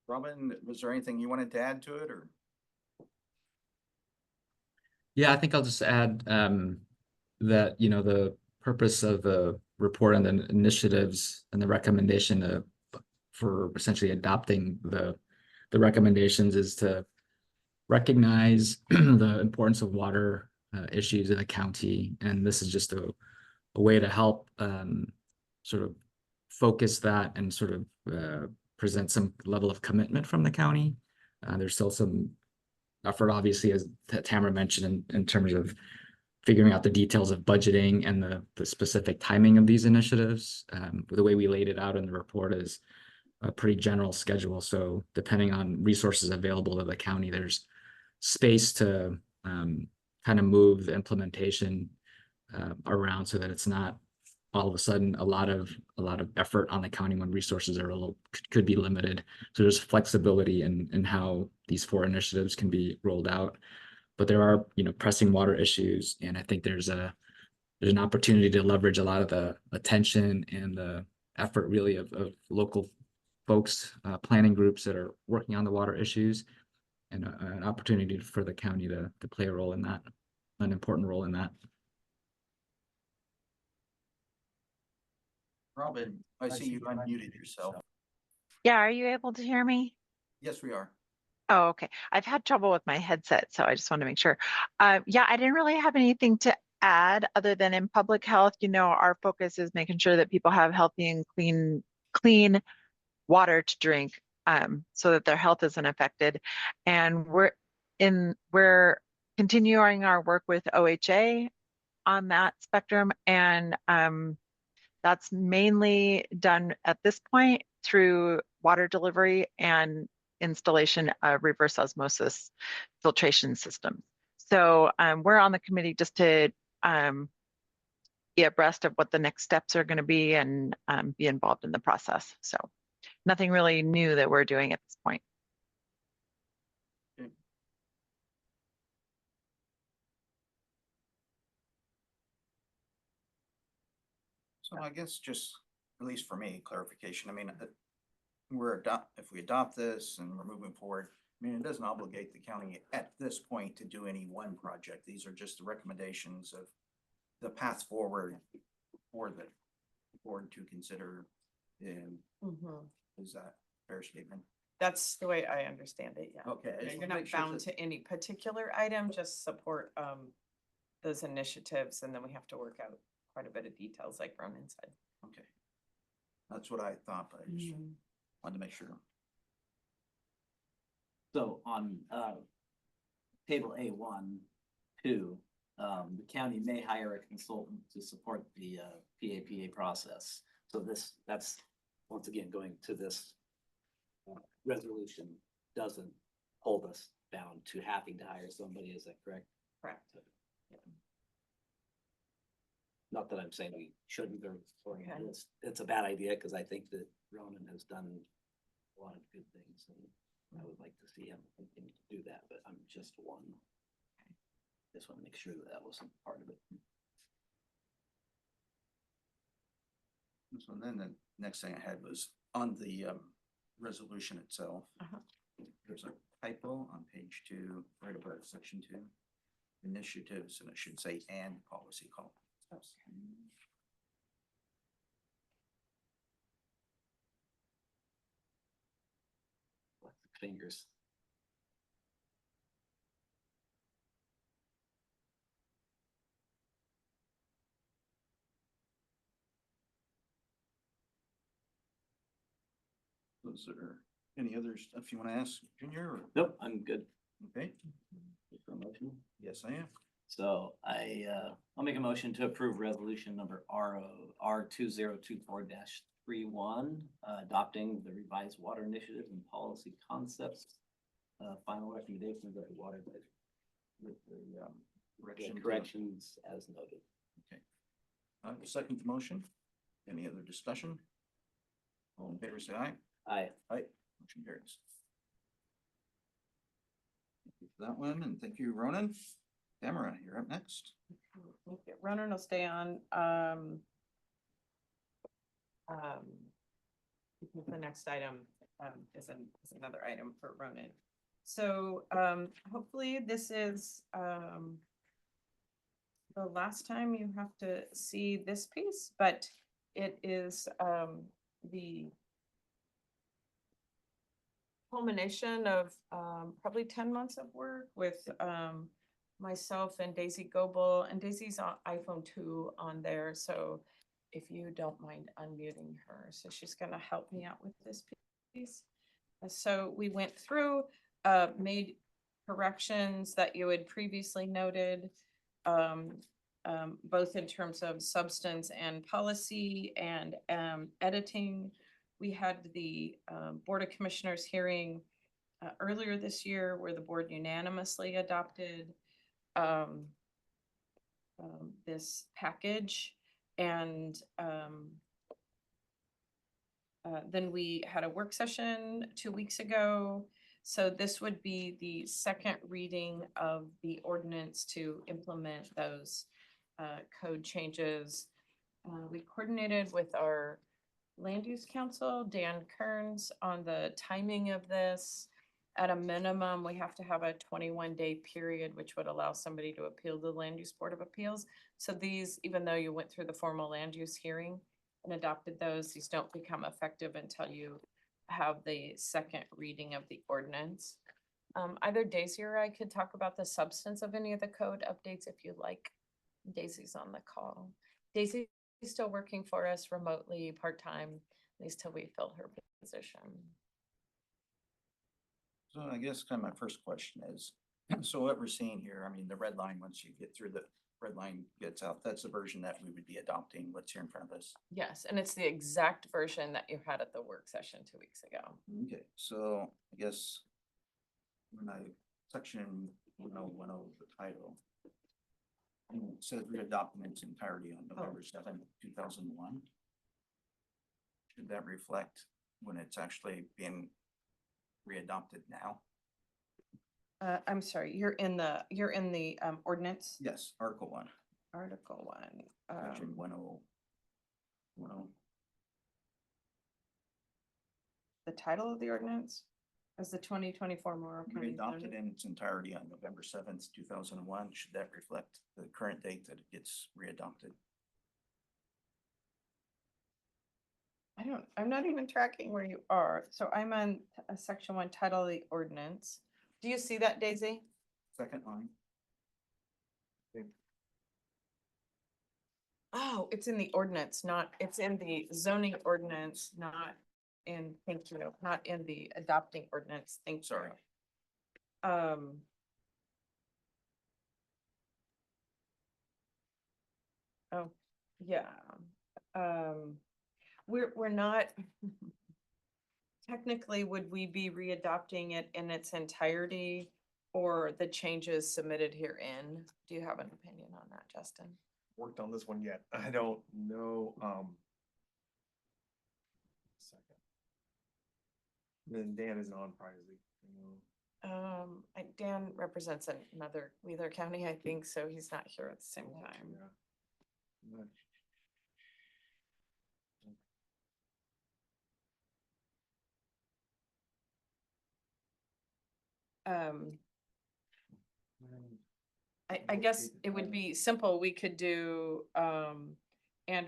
Robin, was there anything you wanted to add to it, or? Yeah, I think I'll just add that, the purpose of the report and the initiatives and the recommendation for essentially adopting the recommendations is to recognize the importance of water issues in the county. And this is just a way to help sort of focus that and sort of present some level of commitment from the county. There's still some effort, obviously, as Tamara mentioned, in terms of figuring out the details of budgeting and the specific timing of these initiatives. The way we laid it out in the report is a pretty general schedule. So depending on resources available to the county, there's space to kind of move the implementation around so that it's not all of a sudden a lot of effort on the county when resources are could be limited. So there's flexibility in how these 4 initiatives can be rolled out. But there are, pressing water issues, and I think there's an opportunity to leverage a lot of the attention and the effort really of local folks, planning groups that are working on the water issues, and an opportunity for the county to play a role in that, an important role in that. Robin, I see you unmuted yourself. Yeah, are you able to hear me? Yes, we are. Oh, okay. I've had trouble with my headset, so I just want to make sure. Yeah, I didn't really have anything to add other than in public health, our focus is making sure that people have healthy and clean water to drink, so that their health isn't affected. And we're continuing our work with OHA on that spectrum, and that's mainly done at this point through water delivery and installation of reverse osmosis filtration systems. So we're on the committee just to be abreast of what the next steps are going to be and be involved in the process. So nothing really new that we're doing at this point. So I guess just, at least for me, clarification, I mean, if we adopt this and we're moving forward, I mean, it doesn't obligate the county at this point to do any one project. These are just the recommendations of the path forward for the board to consider. And is that a fair statement? That's the way I understand it, yeah. Okay. I just You're wanna not make sure bound that- to any particular item, just support those initiatives, and then we have to work out quite a bit of details like Ronan said. Okay. That's what I thought, but I just wanted to make sure. So on table A1, 2, the county may hire a consultant to support the PAPA process. So that's once again going to this resolution doesn't hold us bound to having to hire somebody. Is that correct? Correct. Yeah. Not that I'm saying we shouldn't, or Okay. it's a bad idea, because I think that Ronan has done a lot of good things, and I would like to see him continue to do that, but I'm just one. Just want to make sure that wasn't part of it. So then the next thing I had was on the resolution itself. There's a typo on page 2, right above section 2. Initiatives, and it should say "and policy call." Fingers. Was there any other stuff you want to ask, Junior? Or? Nope, I'm good. Okay. For a motion. Yes, I am. So I'll make a motion to approve resolution number R2024-31, adopting the revised water initiative and policy concepts. Final recommendations of the water advisory with the corrections as noted. Okay. Second motion. Any other discussion? All in favor, say aye. Aye. Aye. Motion carries. Thank you for that one, and thank you, Ronan. Tamara, you're up next. Okay, Ronan will stay on. The next item is another item for Ronan. So hopefully this is the last time you have to see this piece, but it is the culmination of probably 10 months of work with myself and Daisy Goebel, and Daisy's on iPhone 2 on there. So if you don't mind unmuting her, so she's gonna help me out with this piece. So we went through, made corrections that you had previously noted, both in terms of substance and policy and editing. we had the Board of Commissioners hearing earlier this year where the board unanimously adopted this package. And then we had a work session 2 weeks ago. So this would be the second reading of the ordinance to implement those code changes. We coordinated with our land use council, Dan Kearns, on the timing of this. At a minimum, we have to have a 21-day period, which would allow somebody to appeal to the Land Use Board of Appeals. So these, even though you went through the formal land use hearing and adopted those, these don't become effective until you have the second reading of the ordinance. Either Daisy or I could talk about the substance of any of the code updates if you'd like. Daisy's on the call. Daisy's still working for us remotely, part-time, at least till we fill her position. So I guess kind of my first question is, so what we're seeing here, I mean, the red line, once you get through the red line gets out, that's the version that we would be adopting. What's here in front of us? Yes, and it's the exact version that you had at the work session 2 weeks ago. Okay, so I guess when section 101 of the title, and it says readopt in its entirety on November 7th, 2001. Should that reflect when it's actually being readopted now? I'm sorry, you're in the ordinance? Yes, Article 1. Article 1. Section 10. The title of the ordinance is the 2024 Morrow County Adopted zoning. in its entirety on November 7th, 2001. Should that reflect the current date that it gets readopted? I'm not even tracking where you are. So I'm on section 1, title of the ordinance. Do you see that, Daisy? Second line. Oh, it's in the ordinance, it's in the zoning ordinance, not in, thank you, not in the adopting ordinance. Thank you. Sorry. Oh, yeah. We're not, technically, would we be readopting it in its entirety or the changes submitted herein? Do you have an opinion on that, Justin? Worked on this one yet. I don't know. Second. Then Dan isn't on probably. Dan represents another Wheeler County, I think, so he's not here at the same time. Yeah. I guess it would be simple. We could do, and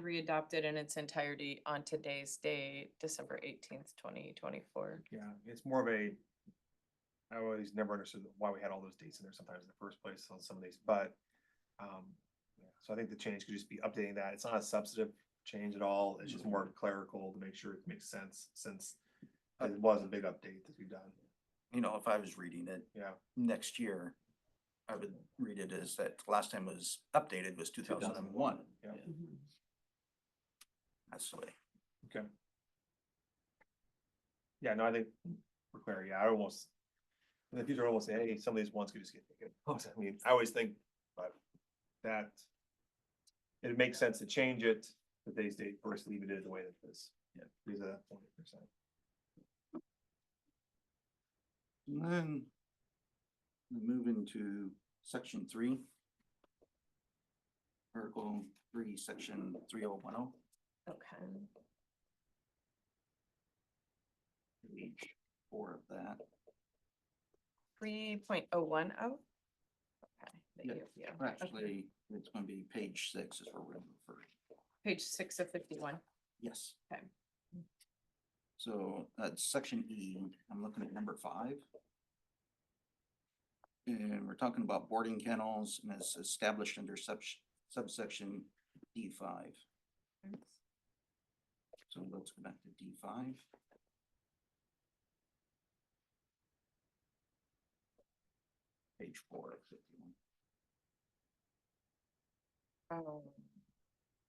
readopt it in its entirety on today's date, December 18th, 2024. Yeah, it's more of a, I always never understood why we had all those dates in there sometimes in the first place on some of these, but yeah, so I think the change could just be updating that. It's not a substantive change at all. It's just more clerical to make sure it makes sense since it was a big update that we've done. You know, if I was reading it next year, I would read it as that last time it was updated was 2001. Yeah. That's the way. Okay. Yeah, no, I think for clarity, I almost, in the future, I almost say, hey, some of these ones could just get taken. I mean, I always think, but that it makes sense to change it to today's date versus leave it the way that it is. Yeah, because of that 20%. And then we move into section 3. Article 3, section 3010. Okay. Page 4 of that. 3.010. Okay. Yeah. Actually, it's going to be page 6 is where we're going to refer. Page 6 of 51. Yes. Okay. So that's section E. I'm looking at number 5. And we're talking about boarding kennels, and it's established under subsection D5. So let's go back to D5. Page 4 of 51.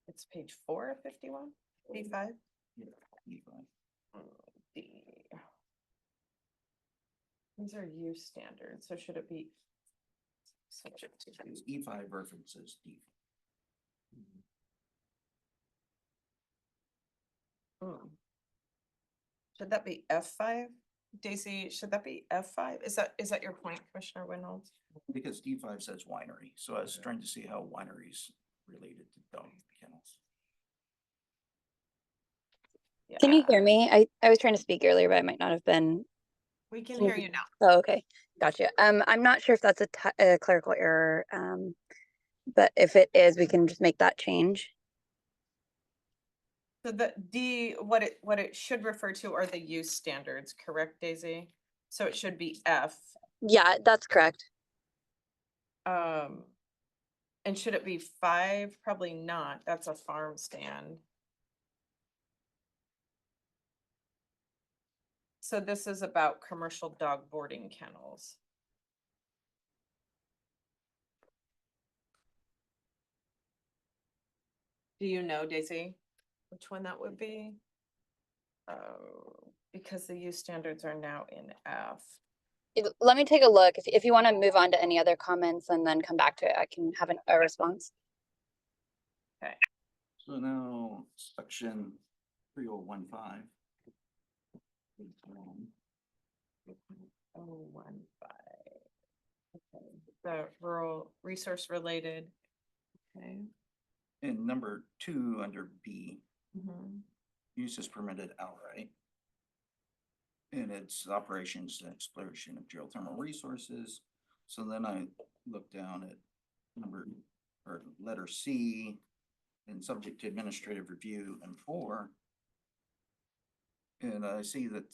It's page 4 of 51, D5. Yeah, D5. These are use standards, so should it be subject to? Because E5 references D. Should that be F5? Daisy, should that be F5? Is that your point, Commissioner Winhold? Because D5 says winery, so I was trying to see how wineries related to dog kennels. Can you Yeah, hear me? I was trying to speak earlier, but I might not have been. we can Can hear you now. Oh, okay. Gotcha. I'm not sure if that's a clerical error, but if it is, we can just make that change. So the D, what it should refer to are the use standards, correct, Daisy? So it should be F. Yeah, that's correct. And should it be 5? Probably not. That's a farm stand. So this is about commercial dog boarding kennels. Do you know, Daisy, which one that would be? Because the use standards are now in F. Let me take a look. If you want to move on to any other comments and then come back to it, I can have a response. Okay. So now section 3015. 015. Okay. The rural resource related. Okay. In number 2 under B, Mhm. use is permitted outright. And it's operations and exploration of geothermal resources. So then I look down at letter C, and subject to administrative review and 4. And I see that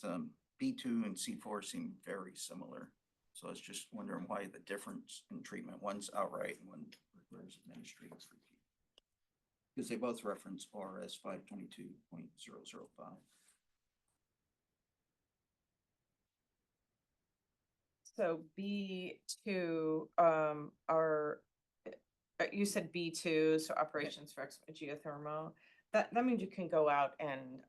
B2 and C4 seem very similar. So I was just wondering why the difference in treatment. One's outright and one requires administrative review. Because they both reference RS 522.005. So B2 you said B2, so operations for geothermal. That means you can go out and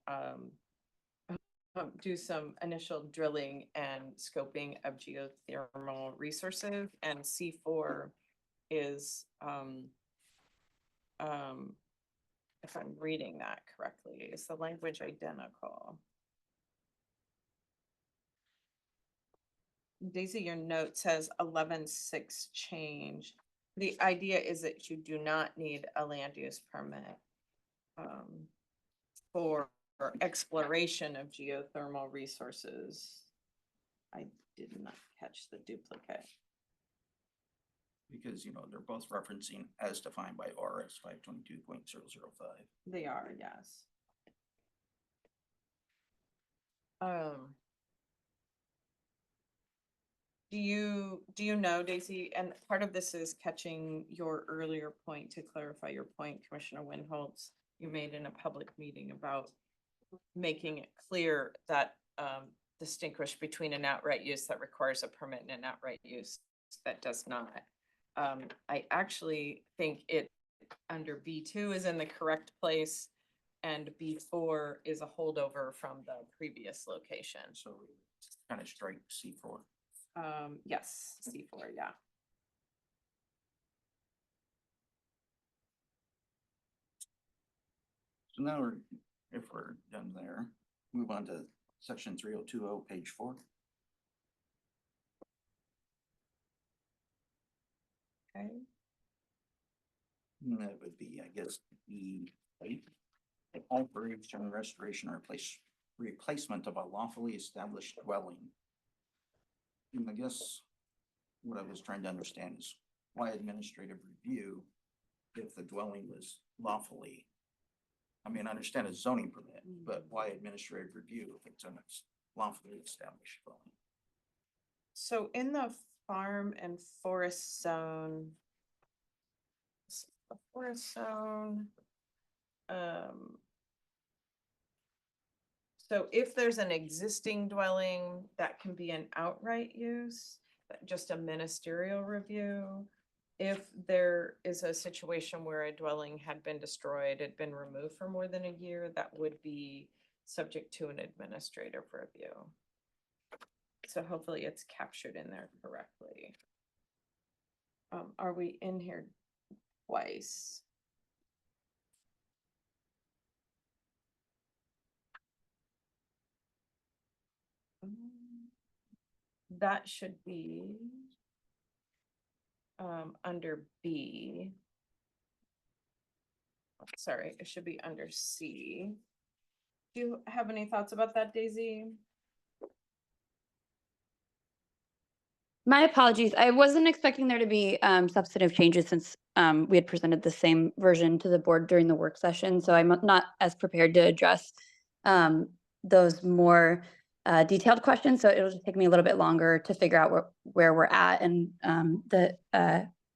do some initial drilling and scoping of geothermal resources, and C4 is if I'm reading that correctly, is the language identical? Daisy, your note says 11.6 change. The idea is that you do not need a land use permit for exploration of geothermal resources. I did not catch the duplicate. Because, they're both referencing as defined by RS 522.005. They are, yes. Do you know, Daisy, and part of this is catching your earlier point to clarify your point, Commissioner Winholtz, you made in a public meeting about making it clear that distinguish between an outright use that requires a permit and an outright use that does not. I actually think it under B2 is in the correct place, and B4 is a holdover from the previous location. So kind of strike C4. Yes, C4, yeah. So now if we're done there, move on to section 3020, page 4. Okay. And that would be, I guess, B8. Alteration, restoration, or replacement of a lawfully established dwelling. And I guess what I was trying to understand is why administrative review if the dwelling was lawfully. I mean, I understand a zoning permit, but why administrative review if it's a lawfully established dwelling? So in the farm and forest zone, so if there's an existing dwelling, that can be an outright use, just a ministerial review. If there is a situation where a dwelling had been destroyed, had been removed for more than a year, that would be subject to an administrative review. So hopefully it's captured in there correctly. Are we in here twice? That should be under B. Sorry, it should be under C. Do you have any thoughts about that, Daisy? My apologies. I wasn't expecting there to be substantive changes since we had presented the same version to the board during the work session. So I'm not as prepared to address those more detailed questions. So it'll just take me a little bit longer to figure out where we're at and the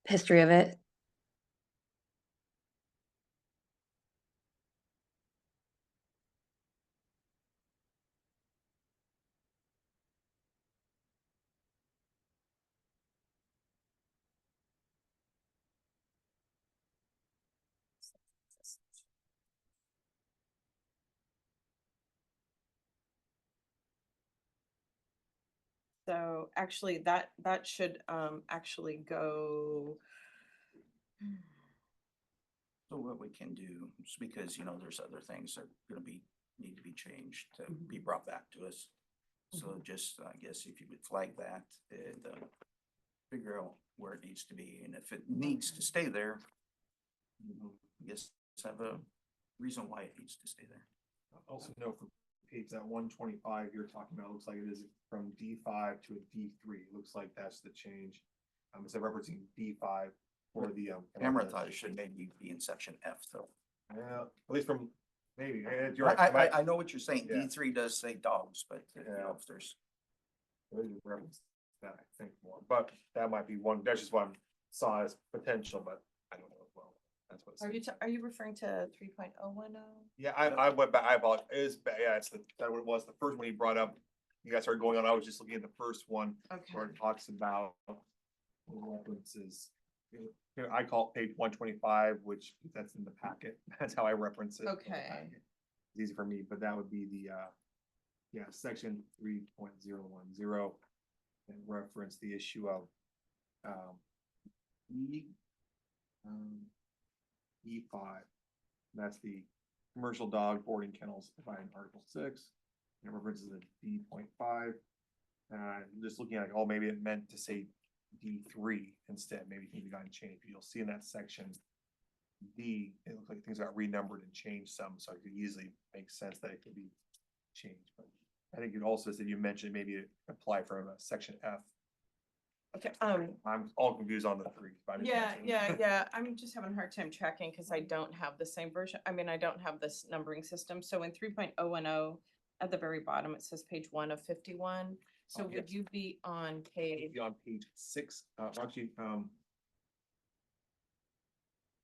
history of it. So actually that should actually go. So what we can do, just because, you know, there's other things that are gonna need to be changed to be brought back to us. So just, I guess if you would flag that and figure out where it needs to be, and if it needs to stay there, I guess have a reason why it needs to stay there. Also note for page that 125 you're talking about, looks like it is from D5 to a D3. Looks like that's the change. Instead of referencing D5 for the Camera thought it should maybe be in section F though. Yeah, at least from maybe. You're right. I know what you're saying. Yeah. D3 does say dogs, but you know, if there's. Reference that I think more, but that might be one. That's just what I saw as potential, but I don't know as well. That's what. Are you referring to 3.010? Yeah, I went back. I apologize. It is, yeah, it's that what it was. The first one he brought up. You guys started going on. I was just looking at the first one where it talks about references. Here, I call it page 125, which that's in the packet. That's how I reference it. Okay. It's easy for me, but that would be the section 3.010 and reference the issue of E5. That's the commercial dog boarding kennels defined in Article 6. And it references the D.5. Just looking at, oh, maybe it meant to say D3 instead. Maybe things got changed. You'll see in that section D, it looks like things got renumbered and changed some, so it could easily make sense that it could be changed. But I think it also said you mentioned maybe apply for a section F. Okay. I'm all confused on the three. Yeah. I'm just having a hard time tracking because I don't have the same version. I mean, I don't have this numbering system. So in 3.010 at the very bottom, it says page 1 of 51. So would yes. you be on page? Be on page 6, actually,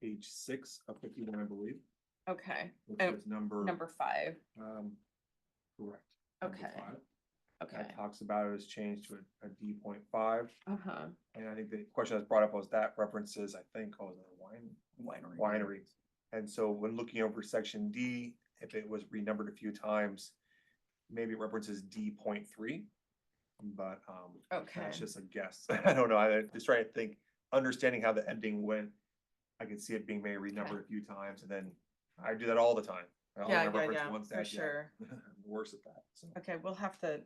page 6 of 51, I believe. Okay. Which is Number 5. Correct. Okay. Number 5. Okay. That talks about it was changed to a D.5. Uh-huh. And I think the question that's brought up was that references, I think, winery. And so when looking over section D, if it was renumbered a few times, maybe it references D.3. But Okay. that's just a guess. I don't know. I just trying to think, understanding how the ending went. I can see it being maybe renumbered a few times, and then I do that all the time. Yeah, for sure. Worse at that. So. Okay, we'll have to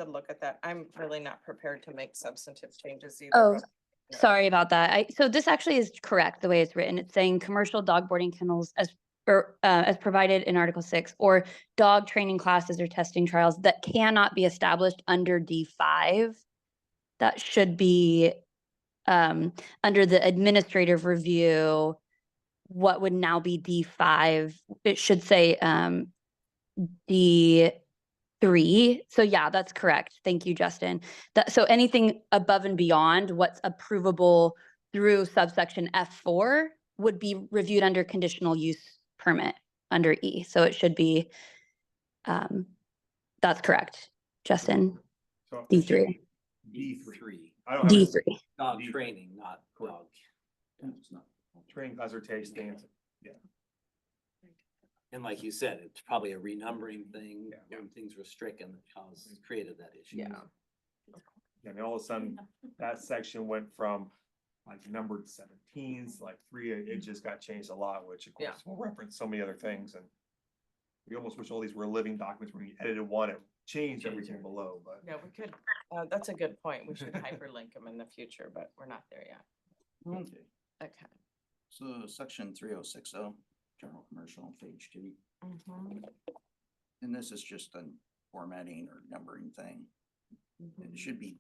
look at that. I'm really not prepared to make substantive changes either. Oh, but- sorry about that. So this actually is correct the way it's written. It's saying commercial dog boarding kennels as provided in Article 6, or dog training classes or testing trials that cannot be established under D5. That should be under the administrative review. What would now be D5? It should say D3. So yeah, that's correct. Thank you, Justin. So anything above and beyond what's approvable through subsection F4 would be reviewed under conditional use permit under E. So it should be, that's correct, Justin. So D3. D3. D3. Dog training, not dog. Training class or tasting. Yeah. And like you said, it's probably a renumbering thing, when things were stricken that created that issue. Yeah. And all of a sudden, that section went from like numbered 17s, like 3, it just got changed a lot, which of course Yeah. will reference so many other things, and we almost wish all these were living documents where you edited one, it changed everything below, but. Yeah, we could, that's a good point. We should hyperlink them in the future, but we're not there yet. Okay, Okay. so section 3060, general commercial, page 2. Mhm, And this is just a formatting or numbering thing. mhm. It should be,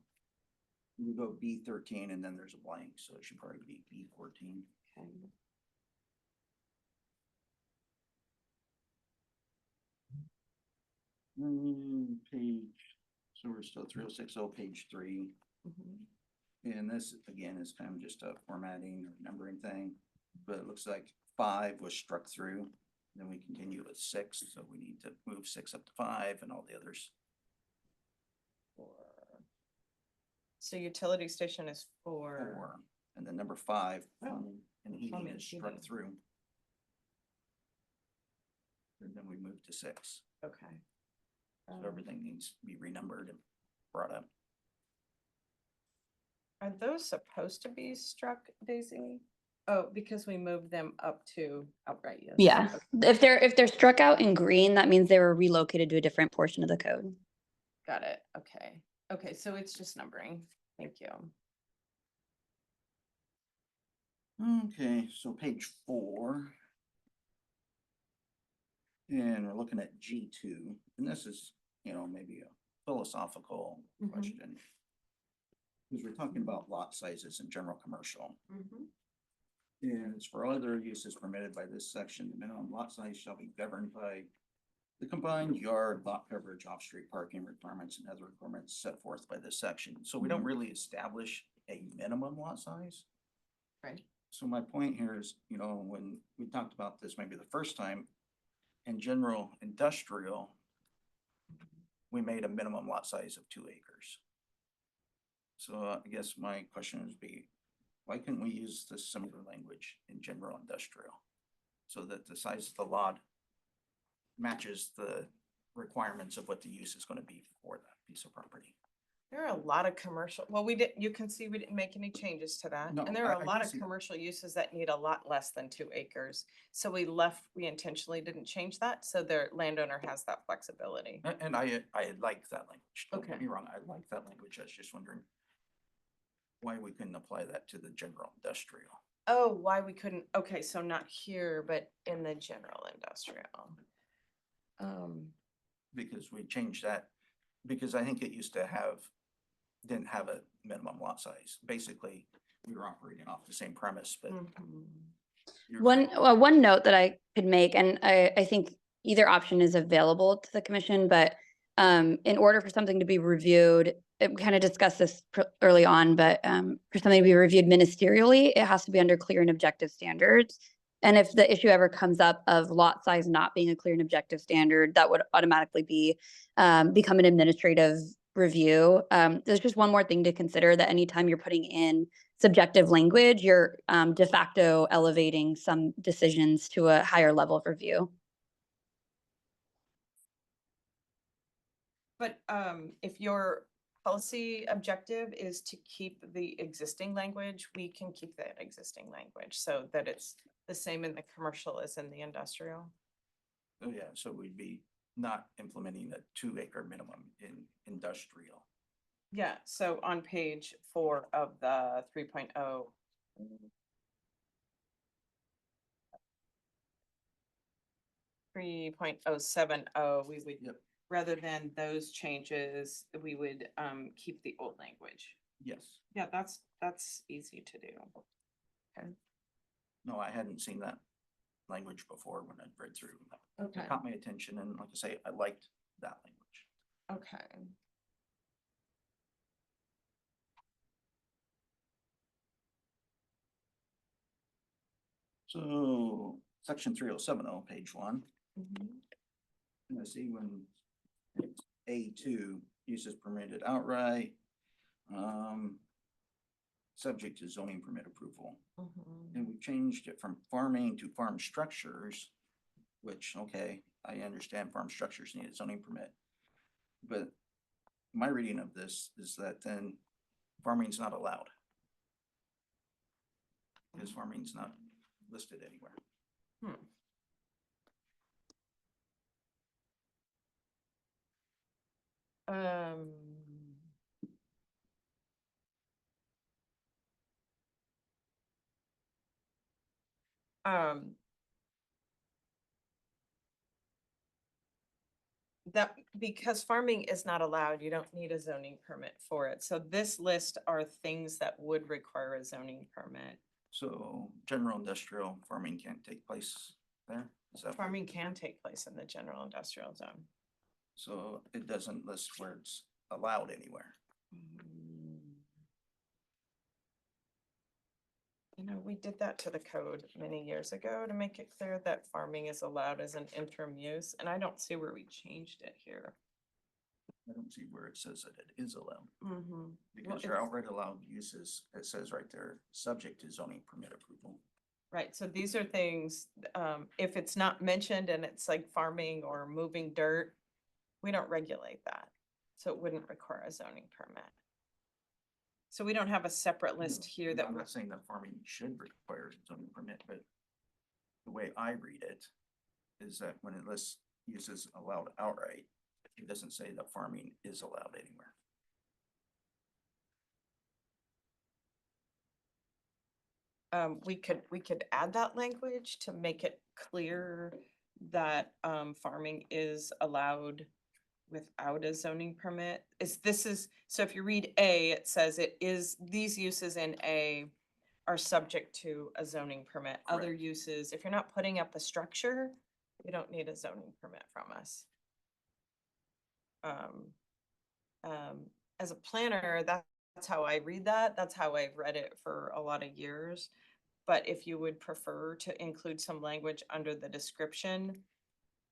we go B13 and then there's a blank, so it should probably be B14. Okay. Page, so we're still 3060, page 3. Mhm. And this, again, is kind of just a formatting or numbering thing, but it looks like 5 was struck through. Then we continue with 6, so we need to move 6 up to 5 and all the others. So utility station is 4. 4, and then number 5, Oh. and heating Plumbing, is struck heating. through. And then we move to 6, Okay. so everything needs to be renumbered and brought up. Are those supposed to be struck, Daisy? Oh, because we moved them up to outright, yes. Yeah, Okay, if they're struck out in green, that means they were relocated to a different portion of the code. got it. Okay. Okay, so it's just numbering. Thank you. Okay, so page 4. And we're looking at G2, and this is, maybe a philosophical Mhm. question. Because we're talking about lot sizes in general commercial. Mhm. And it's for other uses permitted by this section, the minimum lot size shall be governed by the combined yard, lot coverage, off-street parking requirements, and other requirements set forth by this section. So we don't really establish a minimum lot size. Right. So my point here is, when we talked about this maybe the first time, in general industrial, we made a minimum lot size of 2 acres. So I guess my question would be, why couldn't we use this similar language in general industrial? So that the size of the lot matches the requirements of what the use is going to be for that piece of property. There are a lot of commercial, well, you can see we didn't make any changes to that. No, And there are I a lot do of see that. commercial uses that need a lot less than 2 acres. So we intentionally didn't change that, so their landowner has that flexibility. And I like that language. Don't get Okay. me wrong, I like that language. I was just wondering why we couldn't apply that to the general industrial. Oh, why we couldn't, okay, so not here, but in the general industrial. Because we changed that, because I think it used to didn't have a minimum lot size. Basically, we were operating off the same premise, but. Mhm. One note that I could make, and I think either option is available to the commission, but in order for something to be reviewed, we kind of discussed this early on, but for something to be reviewed ministerially, it has to be under clear and objective standards. And if the issue ever comes up of lot size not being a clear and objective standard, that would automatically be become an administrative review. There's just one more thing to consider, that anytime you're putting in subjective language, you're de facto elevating some decisions to a higher level of review. But if your policy objective is to keep the existing language, we can keep that existing language so that it's the same in the commercial as in the industrial. Oh, yeah, so we'd be not implementing a 2 acre minimum in industrial. Yeah, so on page 4 of the 3.0. 3.070, we would, Yep. rather than those changes, we would keep the old language. Yes. Yeah, that's easy to do. Okay. No, I hadn't seen that language before when I read through. Okay. It caught my attention, and like I say, I liked that language. Okay. So section 3070, page 1. Mhm. And I see when it's A2, uses permitted outright, subject to zoning permit approval. Mhm. And we changed it from farming to farm structures. which, okay, I understand farm structures need a zoning permit. But my reading of this is that then farming's not allowed. Because farming's not listed anywhere. Um. Um. That, because farming is not allowed, you don't need a zoning permit for it. So this list are things that would require a zoning permit. So general industrial farming can't take place there? Is that what- Farming can take place in the general industrial zone. So it doesn't list where it's allowed anywhere. You know, we did that to the code many years ago to make it clear that farming is allowed as an interim use, and I don't see where we changed it here. I don't see where it says that it is allowed. Mm-hmm. Because your outright allowed uses, it says right there, subject to zoning permit approval. Right, so these are things, if it's not mentioned and it's like farming or moving dirt, we don't regulate that. So it wouldn't require a zoning permit. So we don't have a separate list here that I'm we're, not saying that farming should require a zoning permit, but the way I read it is that when it lists uses allowed outright, it doesn't say that farming is allowed anywhere. we could add that language to make it clear that, farming is allowed without a zoning permit. So if you read A, it says it is, these uses in A are subject to a zoning permit. Other Correct. uses, if you're not putting up a structure, you don't need a zoning permit from us. As a planner, that's how I read that. That's how I've read it for a lot of years. But if you would prefer to include some language under the description,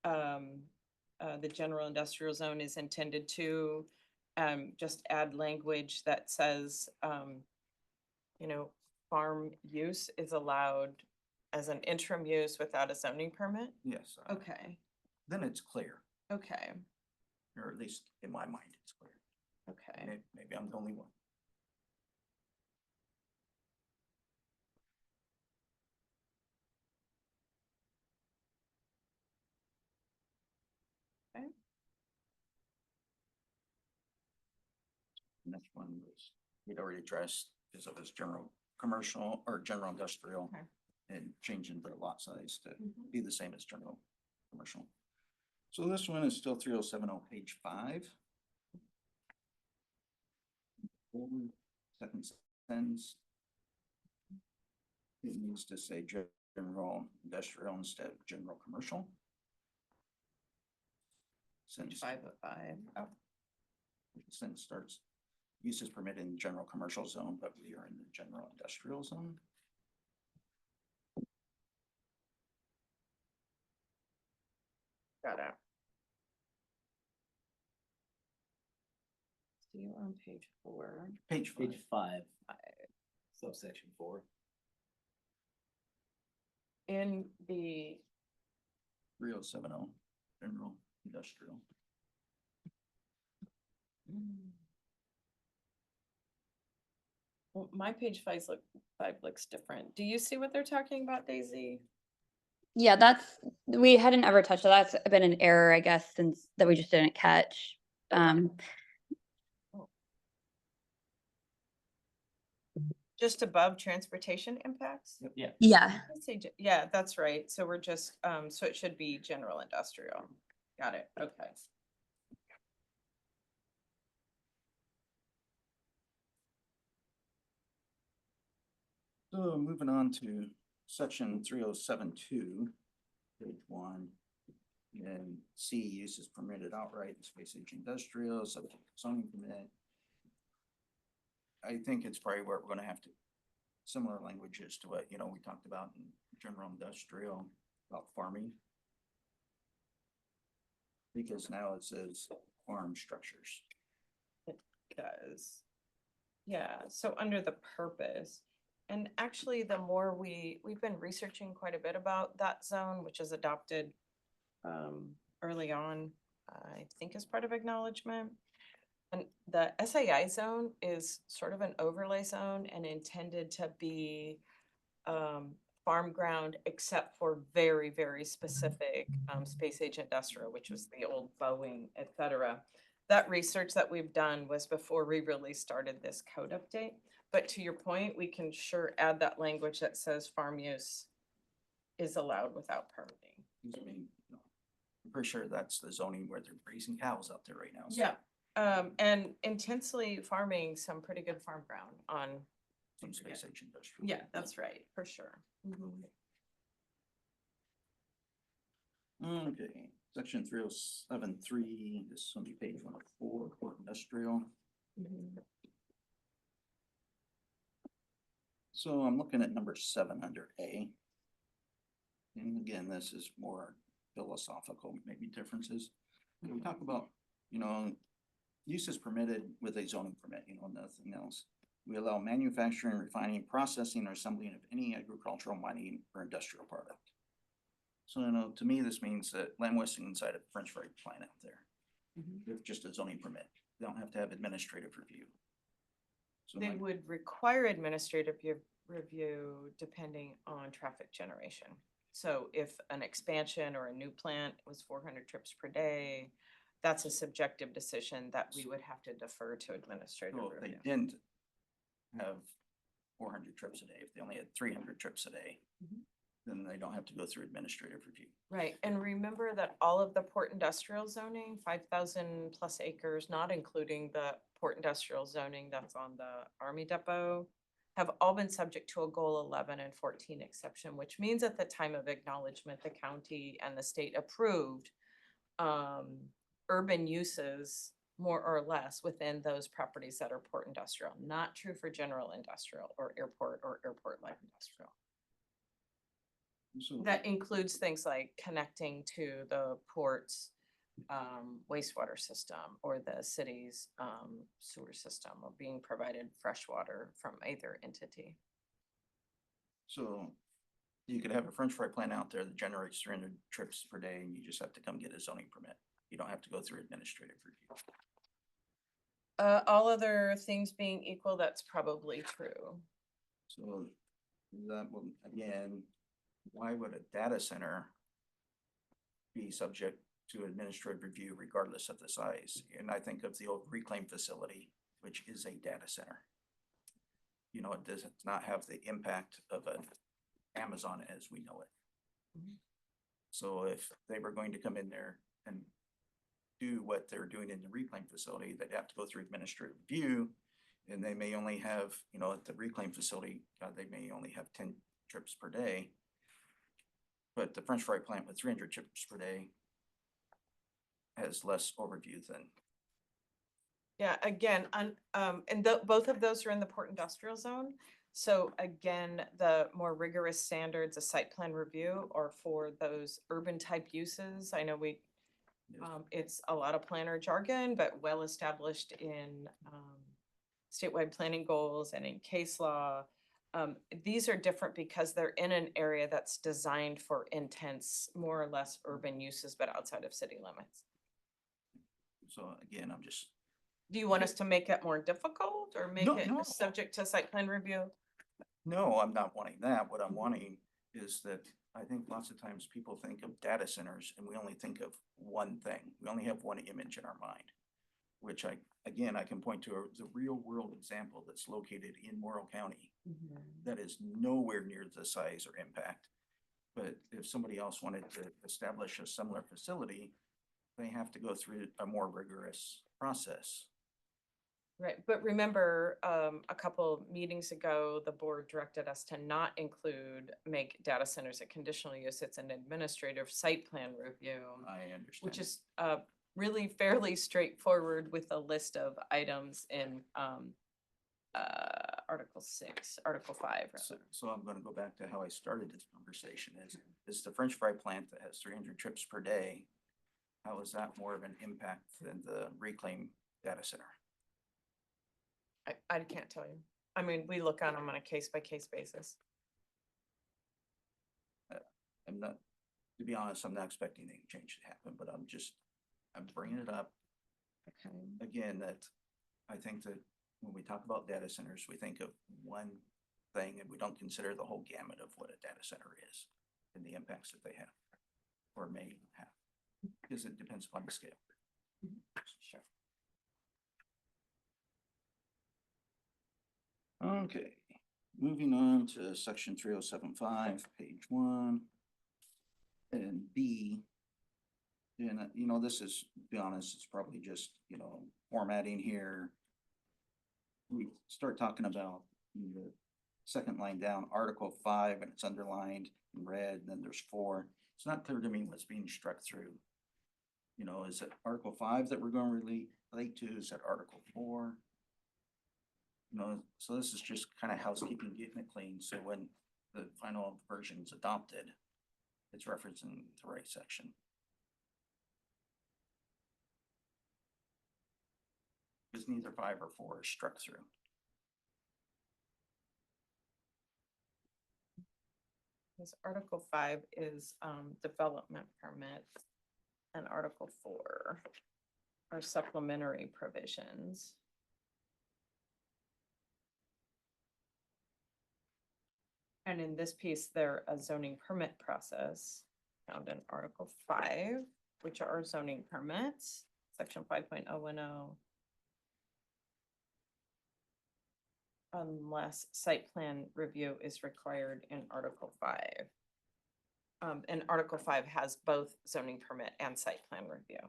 the general industrial zone is intended to, just add language that says, you know, farm use is allowed as an interim use without a zoning permit? Yes. Okay, Then it's clear, okay, or at least in my mind, it's clear. okay. Maybe I'm the only one. Okay. Next one was, we'd already addressed, because it was general commercial or general industrial. Okay. And changing the lot size to Mhm. be the same as general commercial. So this one is still 3070, page 5. Second sentence. It needs to say general industrial instead of general commercial. Sentence 505. Oh, sentence starts, use is permitted in general commercial zone, but we are in the general industrial zone. got it. So you're on page 4. Page 5. Page 5, subsection 4. In the 3070, general industrial. Well, my page 5 looks different. Do you see what they're talking about, Daisy? Yeah, we hadn't ever touched that. That's been an error, I guess, since that we just didn't catch. Just above transportation impacts? Yeah. Yeah. Let's say yeah, that's right. So we're just, so it should be general industrial. Got it, okay. So moving on to section 3072, page 1. And C, use is permitted outright in space age industrial, subject to zoning permit. I think it's probably where we're gonna have to, similar languages to what, we talked about in general industrial, about farming. Because now it says farm structures. It does. Yeah, so under the purpose, and actually the more we've been researching quite a bit about that zone, which is adopted early on, I think as part of acknowledgement. And the SAI zone is sort of an overlay zone and intended to be farm ground, except for very, very specific space age industrial, which was the old Boeing, et cetera. That research that we've done was before we really started this code update. But to your point, we can sure add that language that says farm use is allowed without permitting. I mean, I'm pretty sure that's the zoning where they're raising cows out there right now. so Yeah, and intensely farming some pretty good farm ground on, Some space age industrial. yeah, that's right, for sure. Mhm. Okay, section 307.3, this is gonna be page 104, port industrial. Mhm. So I'm looking at number 7 under A. And again, this is more philosophical, maybe differences. We talk about, use is permitted with a zoning permit, nothing else. We allow manufacturing, refining, processing, or assembling of any agricultural, mining, or industrial product. So, to me, this means that land westing inside a French fry plant out there, with just a zoning permit, they don't have to have administrative review. So They would require administrative review depending on traffic generation. So if an expansion or a new plant was 400 trips per day, that's a subjective decision that we would have to defer to administrative So if they review. didn't have 400 trips a day, if they only had 300 trips a day, then they don't have to go through administrative review. Right, and remember that all of the port industrial zoning, 5,000 plus acres, not including the port industrial zoning that's on the Army Depot, have all been subject to a goal 11 and 14 exception, which means at the time of acknowledgement, the county and the state approved urban uses more or less within those properties that are port industrial. Not true for general industrial or airport-like industrial. So That includes things like connecting to the port's wastewater system or the city's sewer system, or being provided fresh water from either entity. So you could have a French fry plant out there that generates 300 trips per day, and you just have to come get a zoning permit. You don't have to go through administrative review. All other things being equal, that's probably true. So that will, again, why would a data center be subject to administrative review regardless of the size? And I think of the old reclaim facility, which is a data center. It does not have the impact of an Amazon as we know it. So if they were going to come in there and do what they're doing in the reclaim facility, they'd have to go through administrative review. And they may only have, at the reclaim facility, they may only have 10 trips per day. But the French fry plant with 300 trips per day has less overview than. Yeah, again, and both of those are in the port industrial zone. So again, the more rigorous standards, a site plan review, are for those urban type uses. I know it's a lot of planner jargon, but well established in statewide planning goals and in case law. These are different because they're in an area that's designed for intense, more or less urban uses, but outside of city limits. So again, I'm just. Do you want us to make it more difficult or make it subject to site plan review? No, I'm not wanting that. What I'm wanting is that I think lots of times people think of data centers and we only think of one thing. We only have one image in our mind, which I can point to the real world example that's located in Morrow County that is nowhere near the size or impact. But if somebody else wanted to establish a similar facility, they have to go through a more rigorous process. Right, but remember, a couple meetings ago, the board directed us to not make data centers a conditional use. It's an administrative site plan review. I understand. Which is really fairly straightforward with a list of items in Article 6, Article 5. So I'm going to go back to how I started this conversation is the French fry plant that has 300 trips per day. How is that more of an impact than the reclaim data center? I can't tell you. I mean, we look at them on a case by case basis. I'm not, to be honest, I'm not expecting any change to happen, but I'm bringing it up. Okay. Again, that I think that when we talk about data centers, we think of one thing and we don't consider the whole gamut of what a data center is and the impacts that they have or may have, because it depends upon the scale. Sure. Okay, moving on to section 3075, page 1 and B. And you know, this is, to be honest, it's probably just, you know, formatting here. We start talking about the second line down, Article 5, and it's underlined in red, and then there's 4. It's not clear to me what's being struck through. You know, is it Article 5 that we're going to relate to? Is that Article 4? You know, so this is just kind of housekeeping, getting it clean, so when the final version is adopted, it's referencing the right section. Because neither 5 or 4 is struck through. Because Article 5 is development permit, and Article 4 are supplementary provisions. And in this piece, they're a zoning permit process found in Article 5, which are zoning permits, section 5.010. Unless site plan review is required in Article 5. And Article 5 has both zoning permit and site plan review.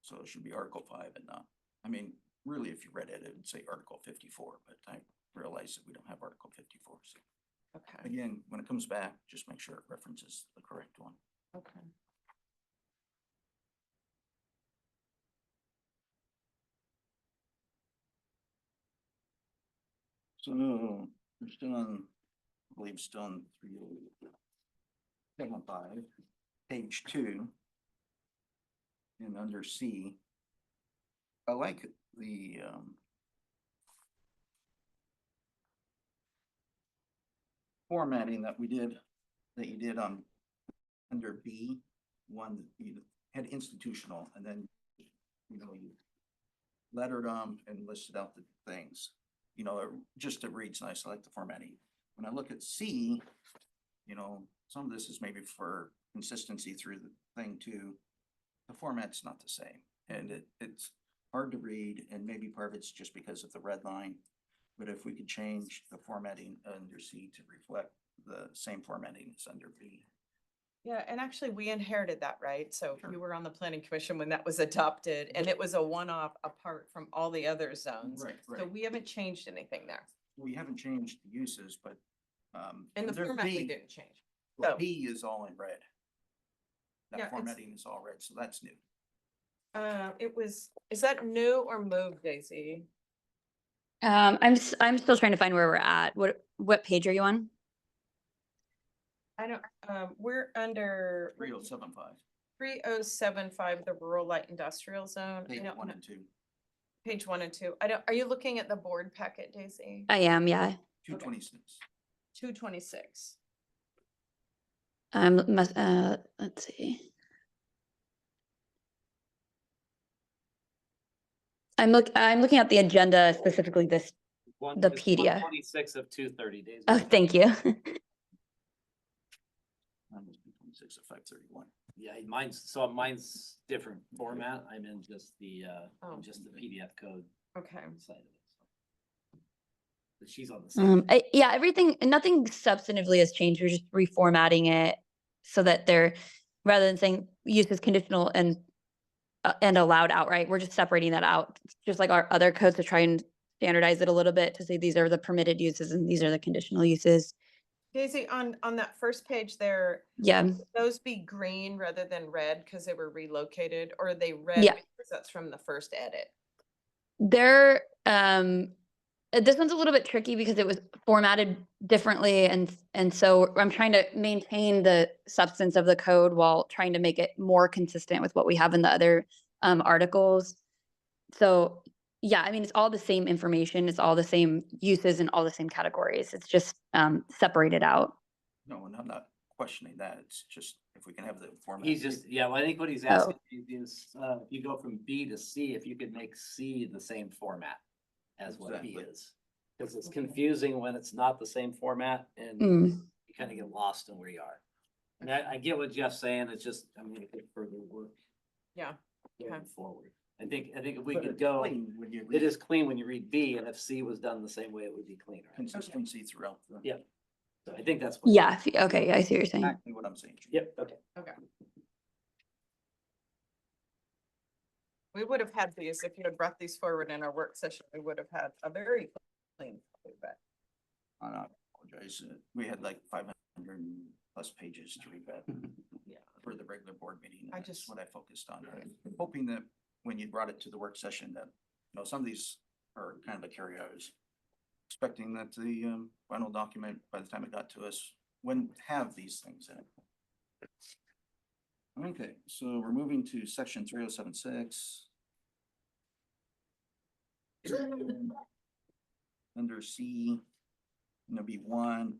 So it should be Article 5 and not, I mean, really, if you read it, it would say Article 54, but I realize that we don't have Article 54. So Okay. again, when it comes back, just make sure it references the correct one. Okay. So we're still on, I believe, still on 305, page 2. And under C, I like the formatting that you did on under B, one, you had institutional, and then, you know, you lettered them and listed out the things. You know, it reads nice. I like the formatting. When I look at C, you know, some of this is maybe for consistency through the thing too. The format's not the same, and it's hard to read, and maybe part of it's just because of the red line. But if we could change the formatting under C to reflect the same formatting as under B. Yeah, and actually we inherited that, right? So Sure. you were on the planning commission when that was adopted, and it was a one-off apart from all the other zones. Right, So right. we haven't changed anything there. We haven't changed the uses, but And the under format we B, didn't change. well, So- B is all in red. Yeah, That it's- formatting is all red, so that's new. Is that new or moved, Daisy? I'm still trying to find where we're at. What page are you on? I don't, we're under 3075, 3075, the rural light industrial zone. I page don't 1 know- and 2, Page 1 and 2. Are you looking at the board packet, Daisy? I am, yeah. 226. 226. Let's see. I'm looking at the agenda, specifically the PDF. 26 of 230 days. Oh, thank you. That must be 26 of 531. Yeah, mine's different format. I'm in just the PDF code Okay. side of it. So. But she's on the same. Yeah, nothing substantively has changed. We're just reformatting it so that rather than saying use is conditional and allowed outright, we're just separating that out, just like our other codes, to try and standardize it a little bit, to say these are the permitted uses and these are the conditional uses. Daisy, on that first page there, Yeah. would those be green rather than red because they were relocated, or are they red Yeah. because that's from the first edit? They're this one's a little bit tricky because it was formatted differently, and so I'm trying to maintain the substance of the code while trying to make it more consistent with what we have in the other articles. So yeah, I mean, it's all the same information, it's all the same uses and all the same categories. It's just separated out. No, and I'm not questioning that. It's just if we can have the format. He's just, yeah, well, I think what he's Oh. asking is, if you go from B to C, if you could make C the same format as what B Exactly. is. Cause it's confusing when it's not the same format and Mm. you kind of get lost in where you are. And I get what Jeff's saying, it's just, I'm gonna get further work Yeah. going forward. I think if we But could it's go, clean when you it read is clean when you read B, and if C was done the same way, it would be cleaner. consistency throughout. Yeah. So I think that's what. Yeah, okay, I see what you're saying. Exactly what I'm saying. Yep, okay. Okay. We would have had these, if you had brought these forward in our work session, we would have had a very clean, copy, but I apologize. We had like 500 plus pages to read that. Yeah. For the regular board meeting. I And that's just- what I focused on. I'm hoping that when you brought it to the work session that, some of these are kind of a carryout. I was expecting that the final document, by the time it got to us, wouldn't have these things in it. Okay, so we're moving to section 3076. Under C, gonna be 1.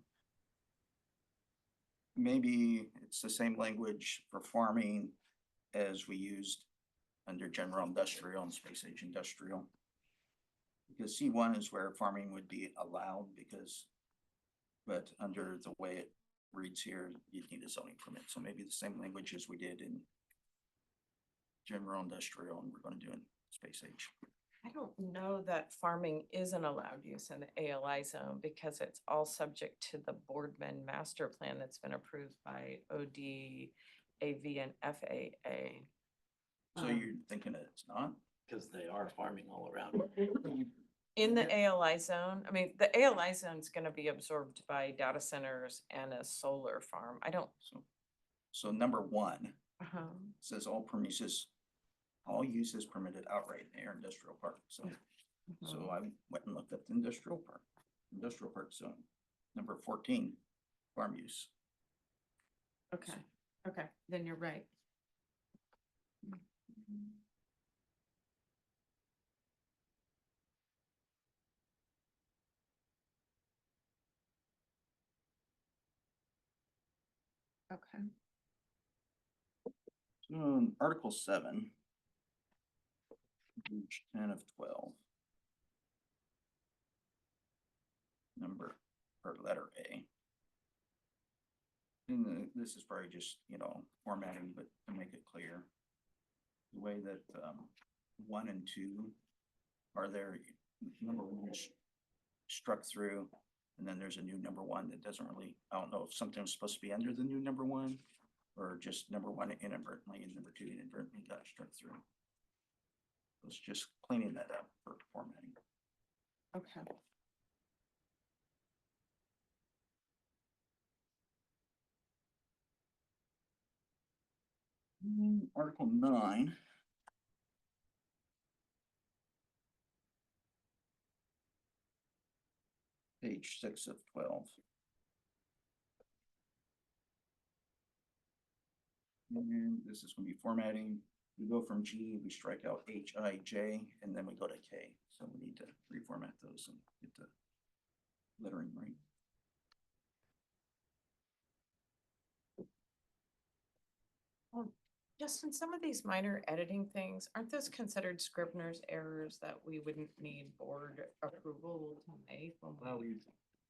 Maybe it's the same language for farming as we used under general industrial and space age industrial. Because C1 is where farming would be allowed but under the way it reads here, you'd need a zoning permit. So maybe the same language as we did in general industrial and we're gonna do in space age. I don't know that farming isn't allowed use in the ALI zone because it's all subject to the Boardman master plan that's been approved by OD, AV and FAA. So you're thinking that it's not? Cause they are farming all around. In the ALI zone, I mean, the ALI zone is gonna be absorbed by data centers and a solar farm. I don't. So number 1 uh says all use is permitted outright in air industrial park. So I went and looked up the industrial park zone. Number 14, farm use. Okay, then you're right. Okay. So Article 7. Page 10 of 12. Letter A. And this is probably just, formatting, but to make it clear. The way that 1 and 2 are there, number 1 is struck through, and then there's a new number 1 that doesn't really, I don't know if something's supposed to be under the new number 1, or just number 1 inadvertently and number 2 inadvertently got struck through. It's just cleaning that up for formatting. Okay. Article 9. Page 6 of 12. And this is gonna be formatting. We go from G, we strike out H, I, J, and then we go to K. So we need to reformat those and get the lettering right. Justin, some of these minor editing things, aren't those considered Scrivener's errors that we wouldn't need board approval to make when we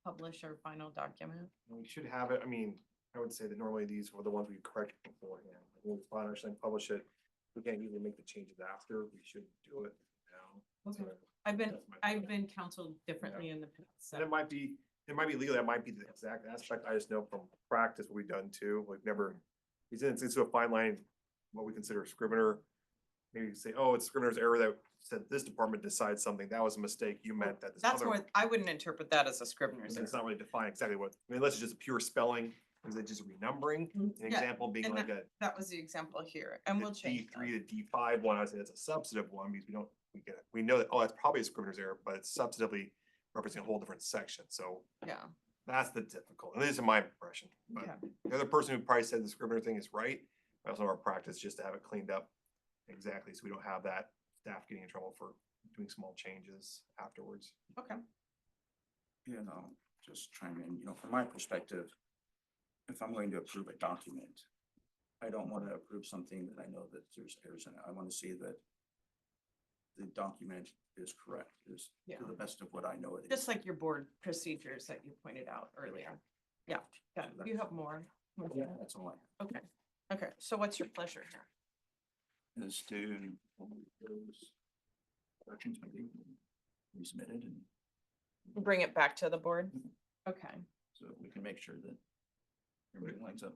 publish our final document? We should have it. I mean, I would say that normally these were the ones we correct beforehand. When we file and publish it, we can't usually make the changes after. We should do it now. Okay. So I've that's my been counseled differently in the past. And it might be legal, that might be the exact aspect. I just know from practice what we've done too. We've never, it's a fine line, what we consider Scrivener. Maybe say, oh, it's Scrivener's error that said this department decides something. That was a mistake. You meant that. This That's other- more, I wouldn't interpret that as a Scrivener's It's error. not really defined exactly what, unless it's just pure spelling. Is it just renumbering? An Yeah, example being and like a That was the example here, and we'll change D3 that. to D5 one. I would say that's a substantive one because we know that, oh, that's probably a Scrivener's error, but it's substantively representing a whole different section. So Yeah, that's the difficult, and this is my impression, but yeah. the other person who probably said the Scrivener thing is right. I also know our practice just to have it cleaned up exactly, so we don't have that staff getting in trouble for doing small changes afterwards. Okay. Just chime in, from my perspective, if I'm going to approve a document, I don't want to approve something that I know that there's errors in it. I want to see that the document is correct, is to the best of what I know it is. Just like your board procedures that you pointed out earlier. Yeah, got it. You have more. Yeah, that's all I Okay, okay. So what's your pleasure here? have. Is to those corrections maybe resubmitted and Bring it back to the board? Okay. so we can make sure that everything lines up.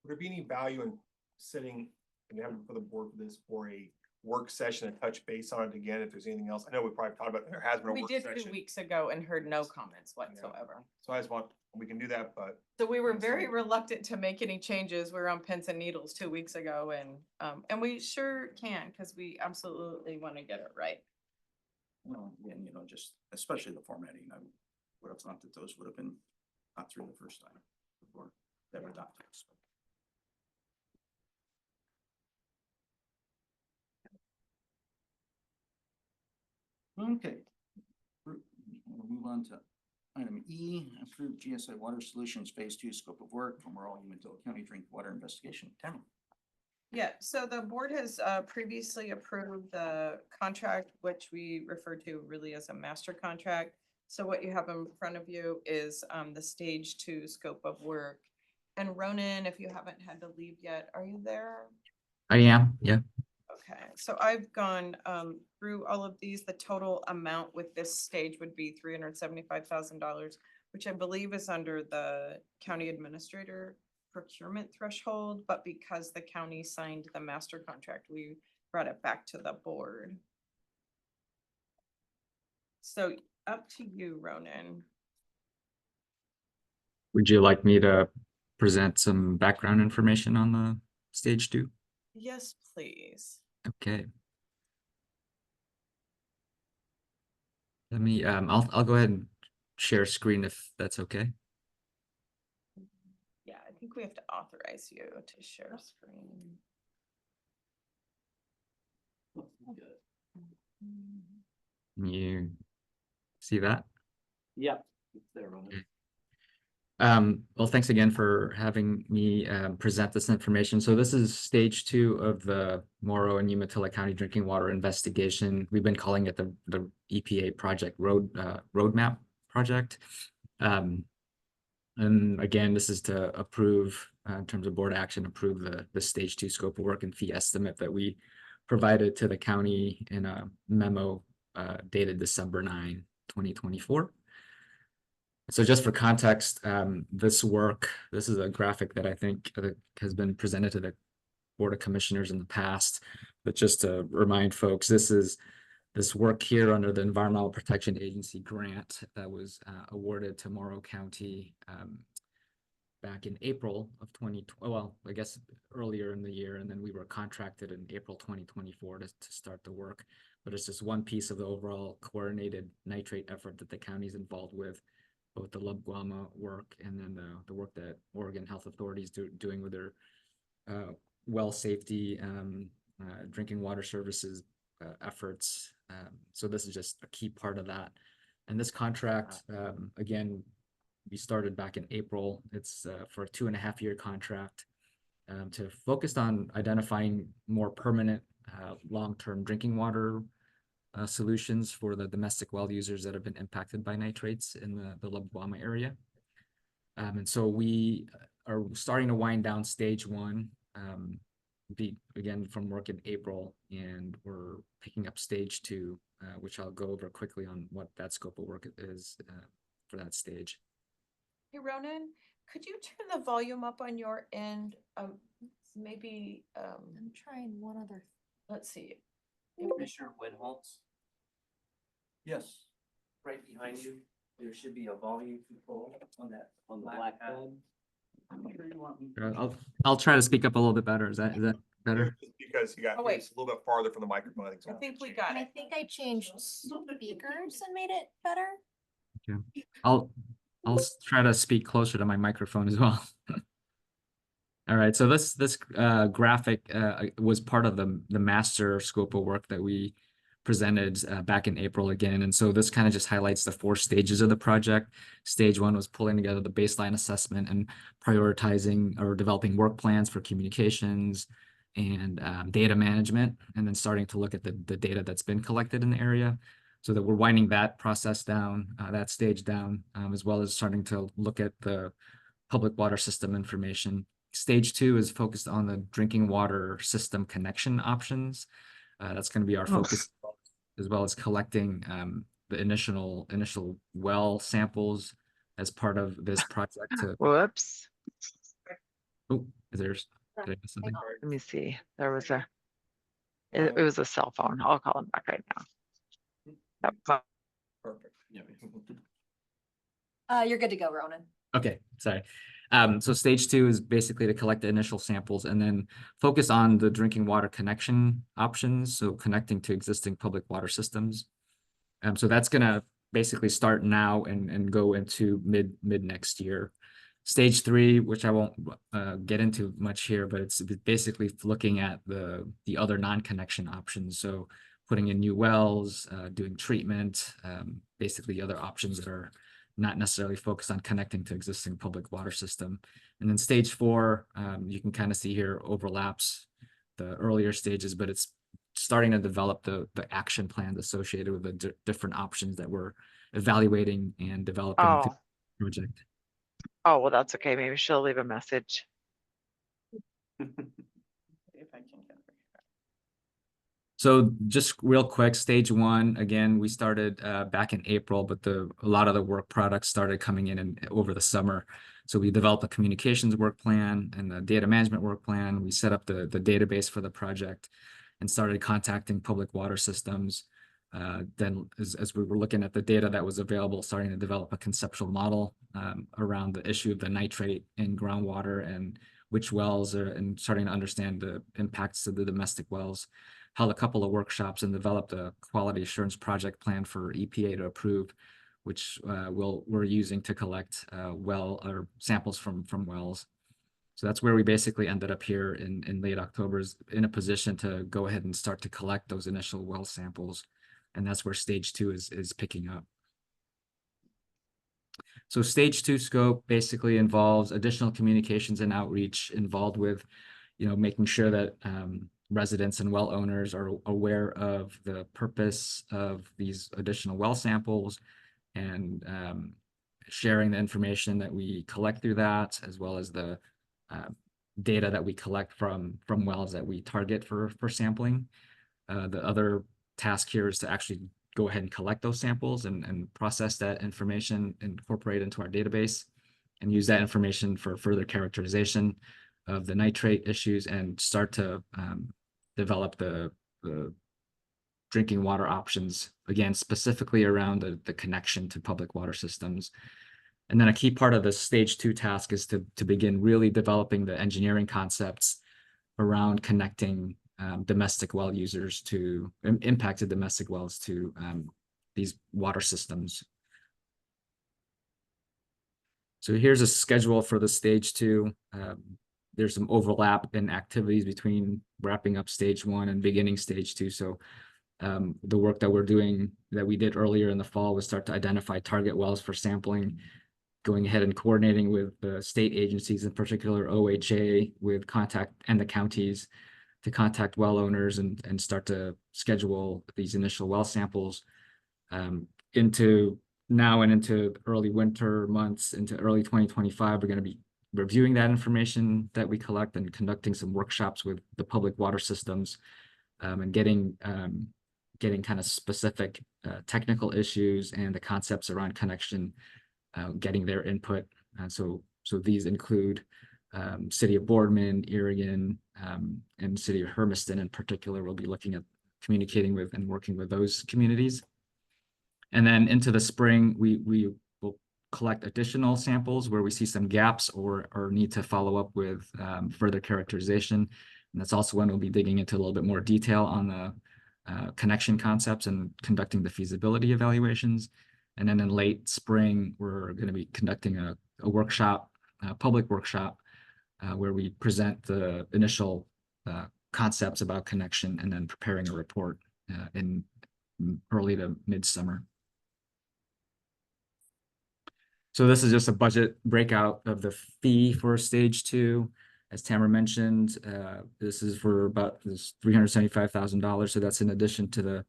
Would there be any value in sitting and having for the board for this for a work session and touch base on it again if there's anything else? I know we probably talked about, there has been a We work did session. 2 weeks ago and heard no comments whatsoever. So I just want, we can do that, but So we were Yes, very sir. reluctant to make any changes. We were on pins and needles 2 weeks ago and we sure can, because we absolutely want to get it right. Well, again, just especially the formatting, I would have thought that those would have been not through the first time before they were adopted. Okay. We'll move on to item E, approved GSI Water Solutions Phase 2 scope of work for Morrow Umatilla County Drink Water Investigation. Tamara. Yeah, so the board has previously approved the contract, which we refer to really as a master contract. So what you have in front of you is the stage 2 scope of work. And Ronan, if you haven't had to leave yet, are you there? I am, yeah. Okay, so I've gone through all of these. The total amount with this stage would be $375,000, which I believe is under the county administrator procurement threshold, but because the county signed the master contract, we brought it back to the board. So up to you, Ronan. Would you like me to present some background information on the stage 2? Yes, please. Okay. Let me, I'll go ahead and share screen if that's okay. Yeah, I think we have to authorize you to share screen. Can you see that? Yep. It's there, Ronan. Well, thanks again for having me present this information. So this is stage 2 of the Morrow and Umatilla County Drinking Water Investigation. We've been calling it the EPA project roadmap project. And again, this is to approve, in terms of board action, approve the stage 2 scope of work and fee estimate that we provided to the county in a memo dated December 9, 2024. So just for context, this is a graphic that I think has been presented to the Board of Commissioners in the past. But just to remind folks, this work here under the Environmental Protection Agency grant that was awarded to Morrow County back in April of I guess earlier in the year, and then we were contracted in April 2024 to start the work. But it's just one piece of the overall coordinated nitrate effort that the county is involved with, both the Lubguama work and then the work that Oregon Health Authority is doing with their well safety, drinking water services efforts. So this is just a key part of that. And this contract, again, we started back in April. It's for a 2.5-year contract to focus on identifying more permanent long-term drinking water solutions for the domestic well users that have been impacted by nitrates in the Lubguama area. And so we are starting to wind down stage 1, again from work in April, and we're picking up stage 2, which I'll go over quickly on what that scope of work is for that stage. Hey, Ronan, could you turn the volume up on your end? Maybe, I'm trying one other. let's see. Commissioner Winholtz, Yes. right behind you, there should be a volume control on the black pad. I'm sure you want me. I'll try to speak up a little bit better. Is that better? just because you got, Oh, wait. it's a little bit farther from the microphone. I think we got it. think I changed speakers and made it better. Okay. I'll try to speak closer to my microphone as well. All right, so this graphic was part of the master scope of work that we presented back in April again. And so this kind of just highlights the 4 stages of the project. Stage 1 was pulling together the baseline assessment and prioritizing or developing work plans for communications and data management, and then starting to look at the data that's been collected in the area, so that we're winding that process down, that stage down, as well as starting to look at the public water system information. Stage 2 is focused on the drinking water system connection options. That's going to be our focus, as well as collecting the initial well samples as part of this project. Whoops. Oh, did I miss something? Let me see. There was it was a cell phone. I'll call him back right now. Yep. Perfect. You're good to go, Ronan. Okay, sorry. So stage 2 is basically to collect the initial samples and then focus on the drinking water connection options, so connecting to existing public water systems. So that's gonna basically start now and go into mid next year. Stage 3, which I won't get into much here, but it's basically looking at the other non-connection options. So putting in new wells, doing treatment, basically other options that are not necessarily focused on connecting to existing public water system. And then stage 4, you can kind of see here overlaps the earlier stages, but it's starting to develop the action plans associated with the different options that we're evaluating and developing through the project. Oh, well, that's okay. Maybe she'll leave a message. So just real quick, stage 1, again, we started back in April, but a lot of the work products started coming in over the summer. So we developed a communications work plan and the data management work plan. We set up the database for the project and started contacting public water systems. Then as we were looking at the data that was available, starting to develop a conceptual model around the issue of the nitrate in groundwater and which wells are, and starting to understand the impacts of the domestic wells. Held a couple of workshops and developed a quality assurance project plan for EPA to approve, which we're using to collect well or samples from wells. So that's where we basically ended up here in late October, is in a position to go ahead and start to collect those initial well samples. And that's where stage 2 is picking up. So stage 2 scope basically involves additional communications and outreach involved with, making sure that residents and well owners are aware of the purpose of these additional well samples and sharing the information that we collect through that, as well as the data that we collect from wells that we target for sampling. The other task here is to actually go ahead and collect those samples and process that information, incorporate into our database, and use that information for further characterization of the nitrate issues and start to develop the drinking water options, again, specifically around the connection to public water systems. And then a key part of the stage 2 task is to begin really developing the engineering concepts around connecting domestic well users to impacted domestic wells to these water systems. So here's a schedule for the stage 2. There's some overlap in activities between wrapping up stage 1 and beginning stage 2. So the work that we did earlier in the fall was start to identify target wells for sampling, going ahead and coordinating with the state agencies, in particular OHA, with contact and the counties to contact well owners and start to schedule these initial well samples into now and into early winter months, into early 2025. We're going to be reviewing that information that we collect and conducting some workshops with the public water systems and getting kind of specific technical issues and the concepts around connection, getting their input. So these include City of Boardman, Irrigon, and City of Hermiston in particular. We'll be looking at communicating with and working with those communities. And then into the spring, we will collect additional samples where we see some gaps or need to follow up with further characterization. And that's also when we'll be digging into a little bit more detail on the connection concepts and conducting the feasibility evaluations. And then in late spring, we're going to be conducting a workshop, a public workshop, where we present the initial concepts about connection and then preparing a report in early to midsummer. So this is just a budget breakout of the fee for stage 2. As Tamara mentioned, this is for about $375,000. So that's in addition to the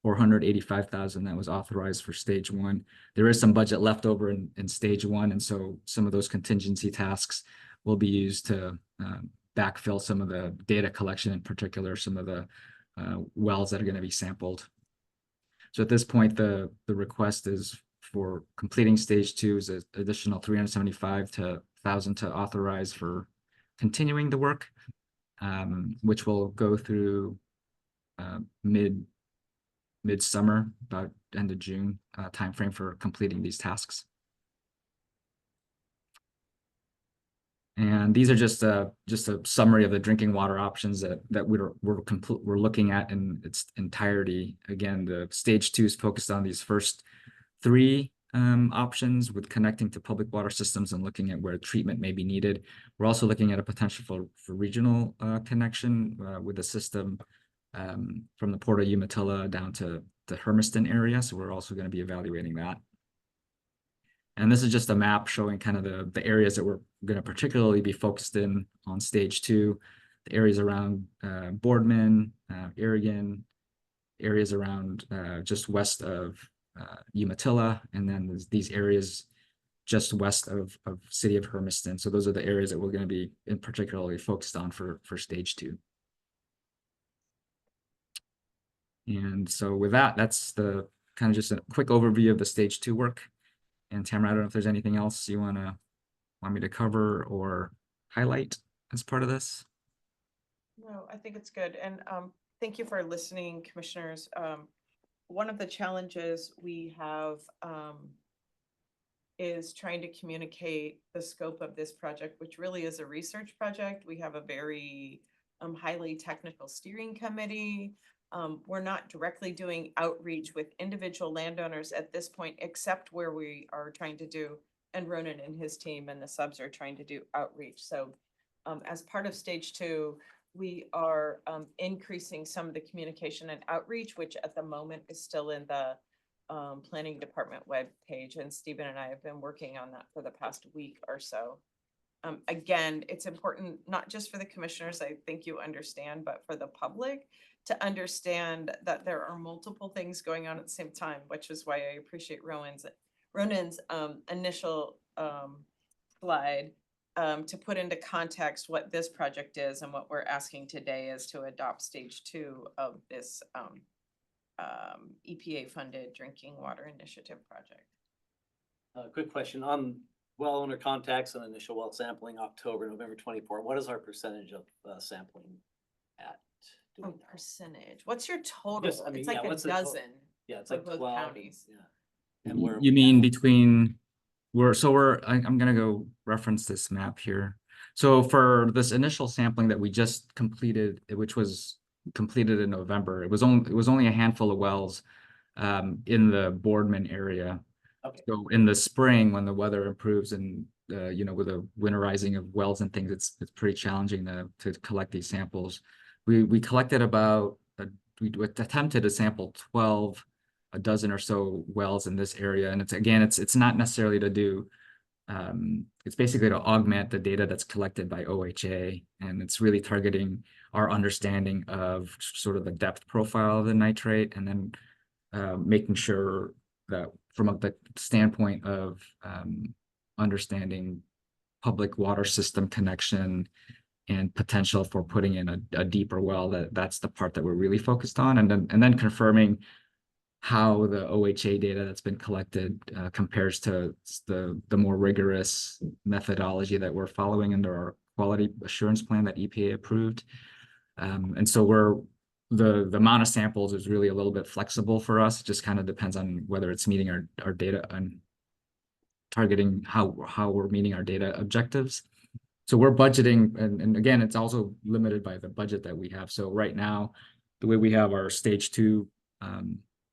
$485,000 that was authorized for stage 1. There is some budget left over in stage 1, and so some of those contingency tasks will be used to backfill some of the data collection, in particular, some of the wells that are going to be sampled. So at this point, the request is for completing stage 2 is an additional $375,000 to authorize for continuing the work, which will go through midsummer, about end of June timeframe for completing these tasks. And these are just a summary of the drinking water options that we're looking at in its entirety. Again, the stage 2 is focused on these first 3 options with connecting to public water systems and looking at where treatment may be needed. We're also looking at a potential for regional connection with the system from the Port of Umatilla down to the Hermiston area. So we're also going to be evaluating that. And this is just a map showing kind of the areas that we're going to particularly be focused in on stage 2, the areas around Boardman, Irrigon, areas around just west of Umatilla, and then these areas just west of city of Hermiston. So those are the areas that we're going to be particularly focused on for stage 2. And so with that, that's the kind of just a quick overview of the stage 2 work. And Tamara, I don't know if there's anything else you want me to cover or highlight as part of this. No, I think it's good. And thank you for listening, commissioners. One of the challenges we have is trying to communicate the scope of this project, which really is a research project. We have a very highly technical steering committee. We're not directly doing outreach with individual landowners at this point, except where we are trying to do, and Ronan and his team and the subs are trying to do outreach. So as part of stage 2, we are increasing some of the communication and outreach, which at the moment is still in the planning department webpage. And Stephen and I have been working on that for the past week or so. Again, it's important, not just for the commissioners, I think you understand, but for the public to understand that there are multiple things going on at the same time, which is why I appreciate Ronan's initial slide to put into context what this project is, and what we're asking today is to adopt stage 2 of this EPA-funded drinking water initiative project. Quick question on well owner contacts and initial well sampling November 24. What is our percentage of sampling at? Oh, percentage. What's your total? Just, I mean, It's like yeah, a what's the total? dozen. Yeah, it's for like both 12 counties. Yeah. And we're You mean between I'm gonna go reference this map here. So for this initial sampling that we just completed, which was completed in November, it was only a handful of wells in the Boardman area. Okay. So in the spring, when the weather improves and with the winterizing of wells and things, it's pretty challenging to collect these samples. We collected we attempted to sample 12, a dozen or so wells in this area, and it's not necessarily to do. It's basically to augment the data that's collected by OHA, and it's really targeting our understanding of sort of the depth profile of the nitrate, and then making sure that from the standpoint of understanding public water system connection and potential for putting in a deeper well, that's the part that we're really focused on, and then confirming how the OHA data that's been collected compares to the more rigorous methodology that we're following under our quality assurance plan that EPA approved. And so the amount of samples is really a little bit flexible for us. It just kind of depends on whether it's meeting our data and targeting how we're meeting our data objectives. So we're budgeting, and again, it's also limited by the budget that we have. So right now, the way we have our stage 2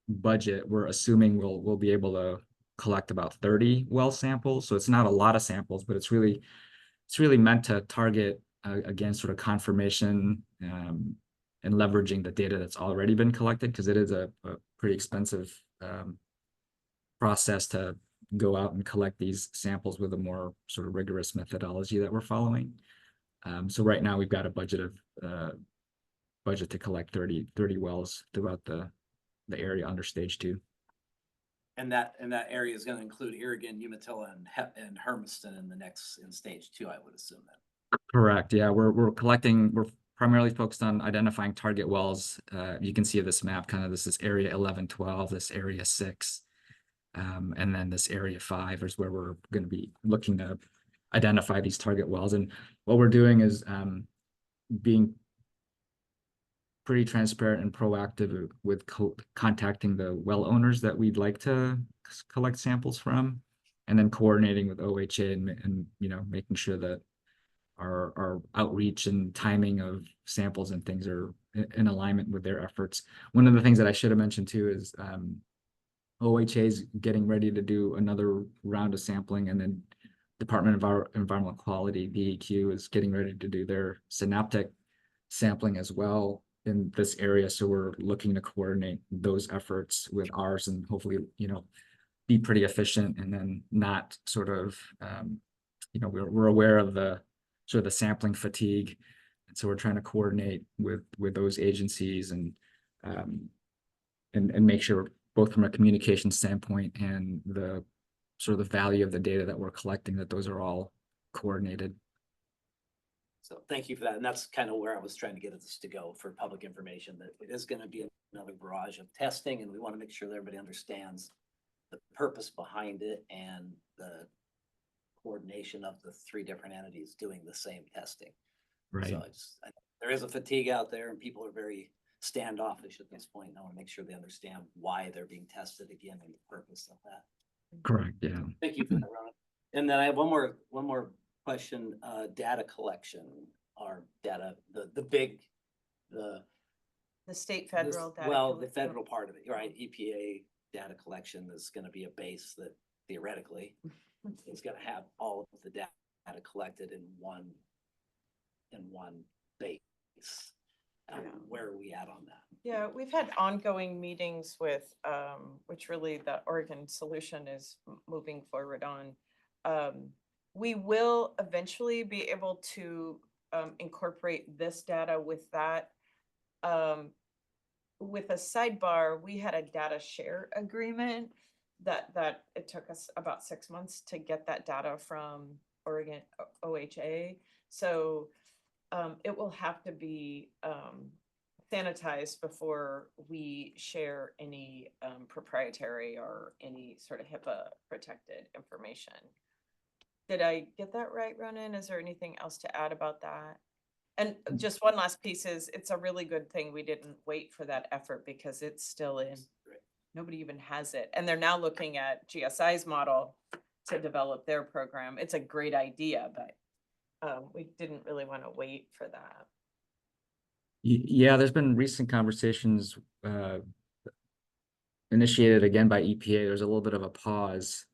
budget, we're assuming we'll be able to collect about 30 well samples. So it's not a lot of samples, but it's really meant to target again sort of confirmation and leveraging the data that's already been collected, because it is a pretty expensive process to go out and collect these samples with a more sort of rigorous methodology that we're following. So right now we've got a budget to collect 30 wells throughout the area under stage 2. And that area is gonna include Irrigon, Umatilla, and Hermiston in stage 2, I would assume that. Correct. Yeah, we're primarily focused on identifying target wells. You can see this map, kind of this is area 11, 12, this area 6. And then this area 5 is where we're going to be looking to identify these target wells. And what we're doing is being pretty transparent and proactive with contacting the well owners that we'd like to collect samples from, and then coordinating with OHA and making sure that our outreach and timing of samples and things are in alignment with their efforts. One of the things that I should have mentioned too is OHA is getting ready to do another round of sampling, and then Department of Environmental Quality, DEQ, is getting ready to do their synaptic sampling as well in this area. So we're looking to coordinate those efforts with ours and hopefully, be pretty efficient, and then not sort of, we're aware of the sort of the sampling fatigue. And so we're trying to coordinate with those agencies and make sure, both from a communication standpoint and the sort of the value of the data that we're collecting, that those are all coordinated. So thank you for that. And that's kind of where I was trying to get us to go for public information, that it is going to be another barrage of testing, and we want to make sure that everybody understands the purpose behind it and the coordination of the 3 different entities doing the same testing. Right. So there is a fatigue out there, and people are very standoffish at this point. I want to make sure they understand why they're being tested again and the purpose of that. Correct. Yeah. Thank you for that, Ron. And then I have one more question. Data collection, or data, the state federal data. Well, the federal part of it, right? EPA data collection is going to be a base that theoretically is going to have all of the data collected in one base. Where are we at on that? Yeah, we've had ongoing meetings with, which really the Oregon solution is moving forward on. We will eventually be able to incorporate this data with that. With a sidebar, we had a data share agreement that it took us about 6 months to get that data from Oregon OHA. So it will have to be sanitized before we share any proprietary or any sort of HIPAA protected information. Did I get that right, Ronan? Is there anything else to add about that? And just one last piece is, it's a really good thing we didn't wait for that effort, because it's still in, nobody even has it. And they're now looking at GSI's model to develop their program. It's a great idea, but we didn't really want to wait for that. Yeah, there's been recent conversations initiated again by EPA. There's a little bit of a pause,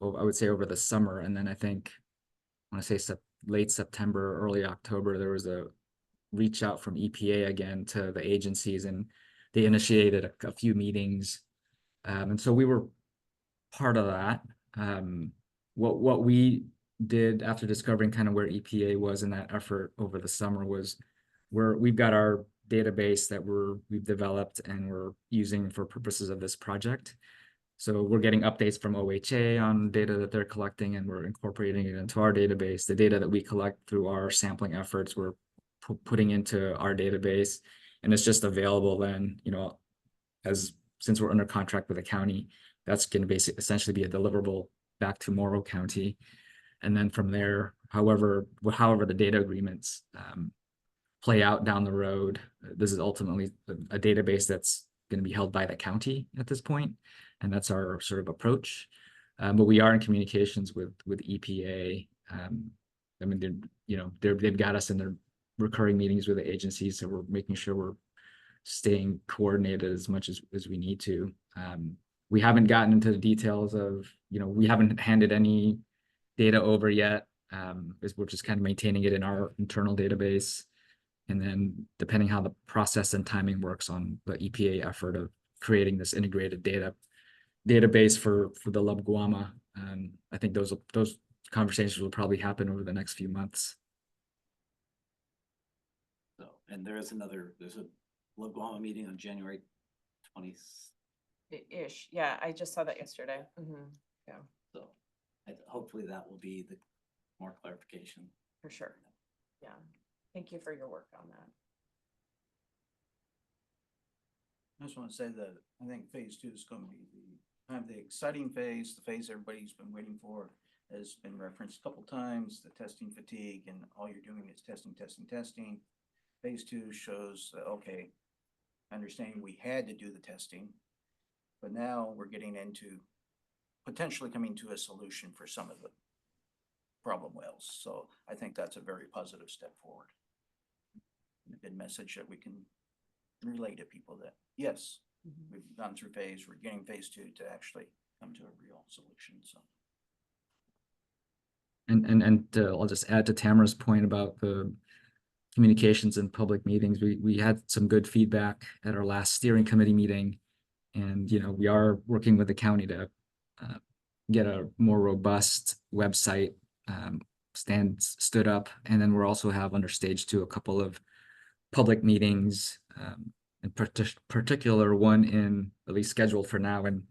I would say, over the summer. And then I think, I want to say late September, early October, there was a reach out from EPA again to the agencies, and they initiated a few meetings. And so we were part of that. What we did after discovering kind of where EPA was in that effort over the summer was we've got our database that we've developed and we're using for purposes of this project. So we're getting updates from OHA on data that they're collecting, and we're incorporating it into our database. The data that we collect through our sampling efforts, we're putting into our database, and it's just available then, since we're under contract with the county, that's going to essentially be a deliverable back to Morrow County. And then from there, however the data agreements play out down the road, this is ultimately a database that's going to be held by the county at this point. And that's our sort of approach. But we are in communications with EPA. I mean, they've got us in their recurring meetings with the agencies, so we're making sure we're staying coordinated as much as we need to. We haven't gotten into the details of, we haven't handed any data over yet. We're just kind of maintaining it in our internal database. And then depending how the process and timing works on the EPA effort of creating this integrated database for the Lub Guama. I think those conversations will probably happen over the next few months. So, and there's a Lub Guama meeting on January 20th. Ish, yeah, I just saw that yesterday. Yeah, So hopefully that will be the more clarification. for sure. Yeah, thank you for your work on that. I just want to say that I think phase 2 is going to be kind of the exciting phase, the phase everybody's been waiting for. Has been referenced a couple times, the testing fatigue, and all you're doing is testing, testing, testing. Phase 2 shows that, okay, understanding we had to do the testing, but now we're getting into potentially coming to a solution for some of the problem wells. So I think that's a very positive step forward. And a good message that we can relay to people that, yes, we've gone through phase, we're getting phase 2 to actually come to a real solution, so. And I'll just add to Tamara's point about the communications in public meetings. We had some good feedback at our last steering committee meeting. And, we are working with the county to get a more robust website stood up. And then we'll also have under stage 2 a couple of public meetings, in particular one in, at least scheduled for now, in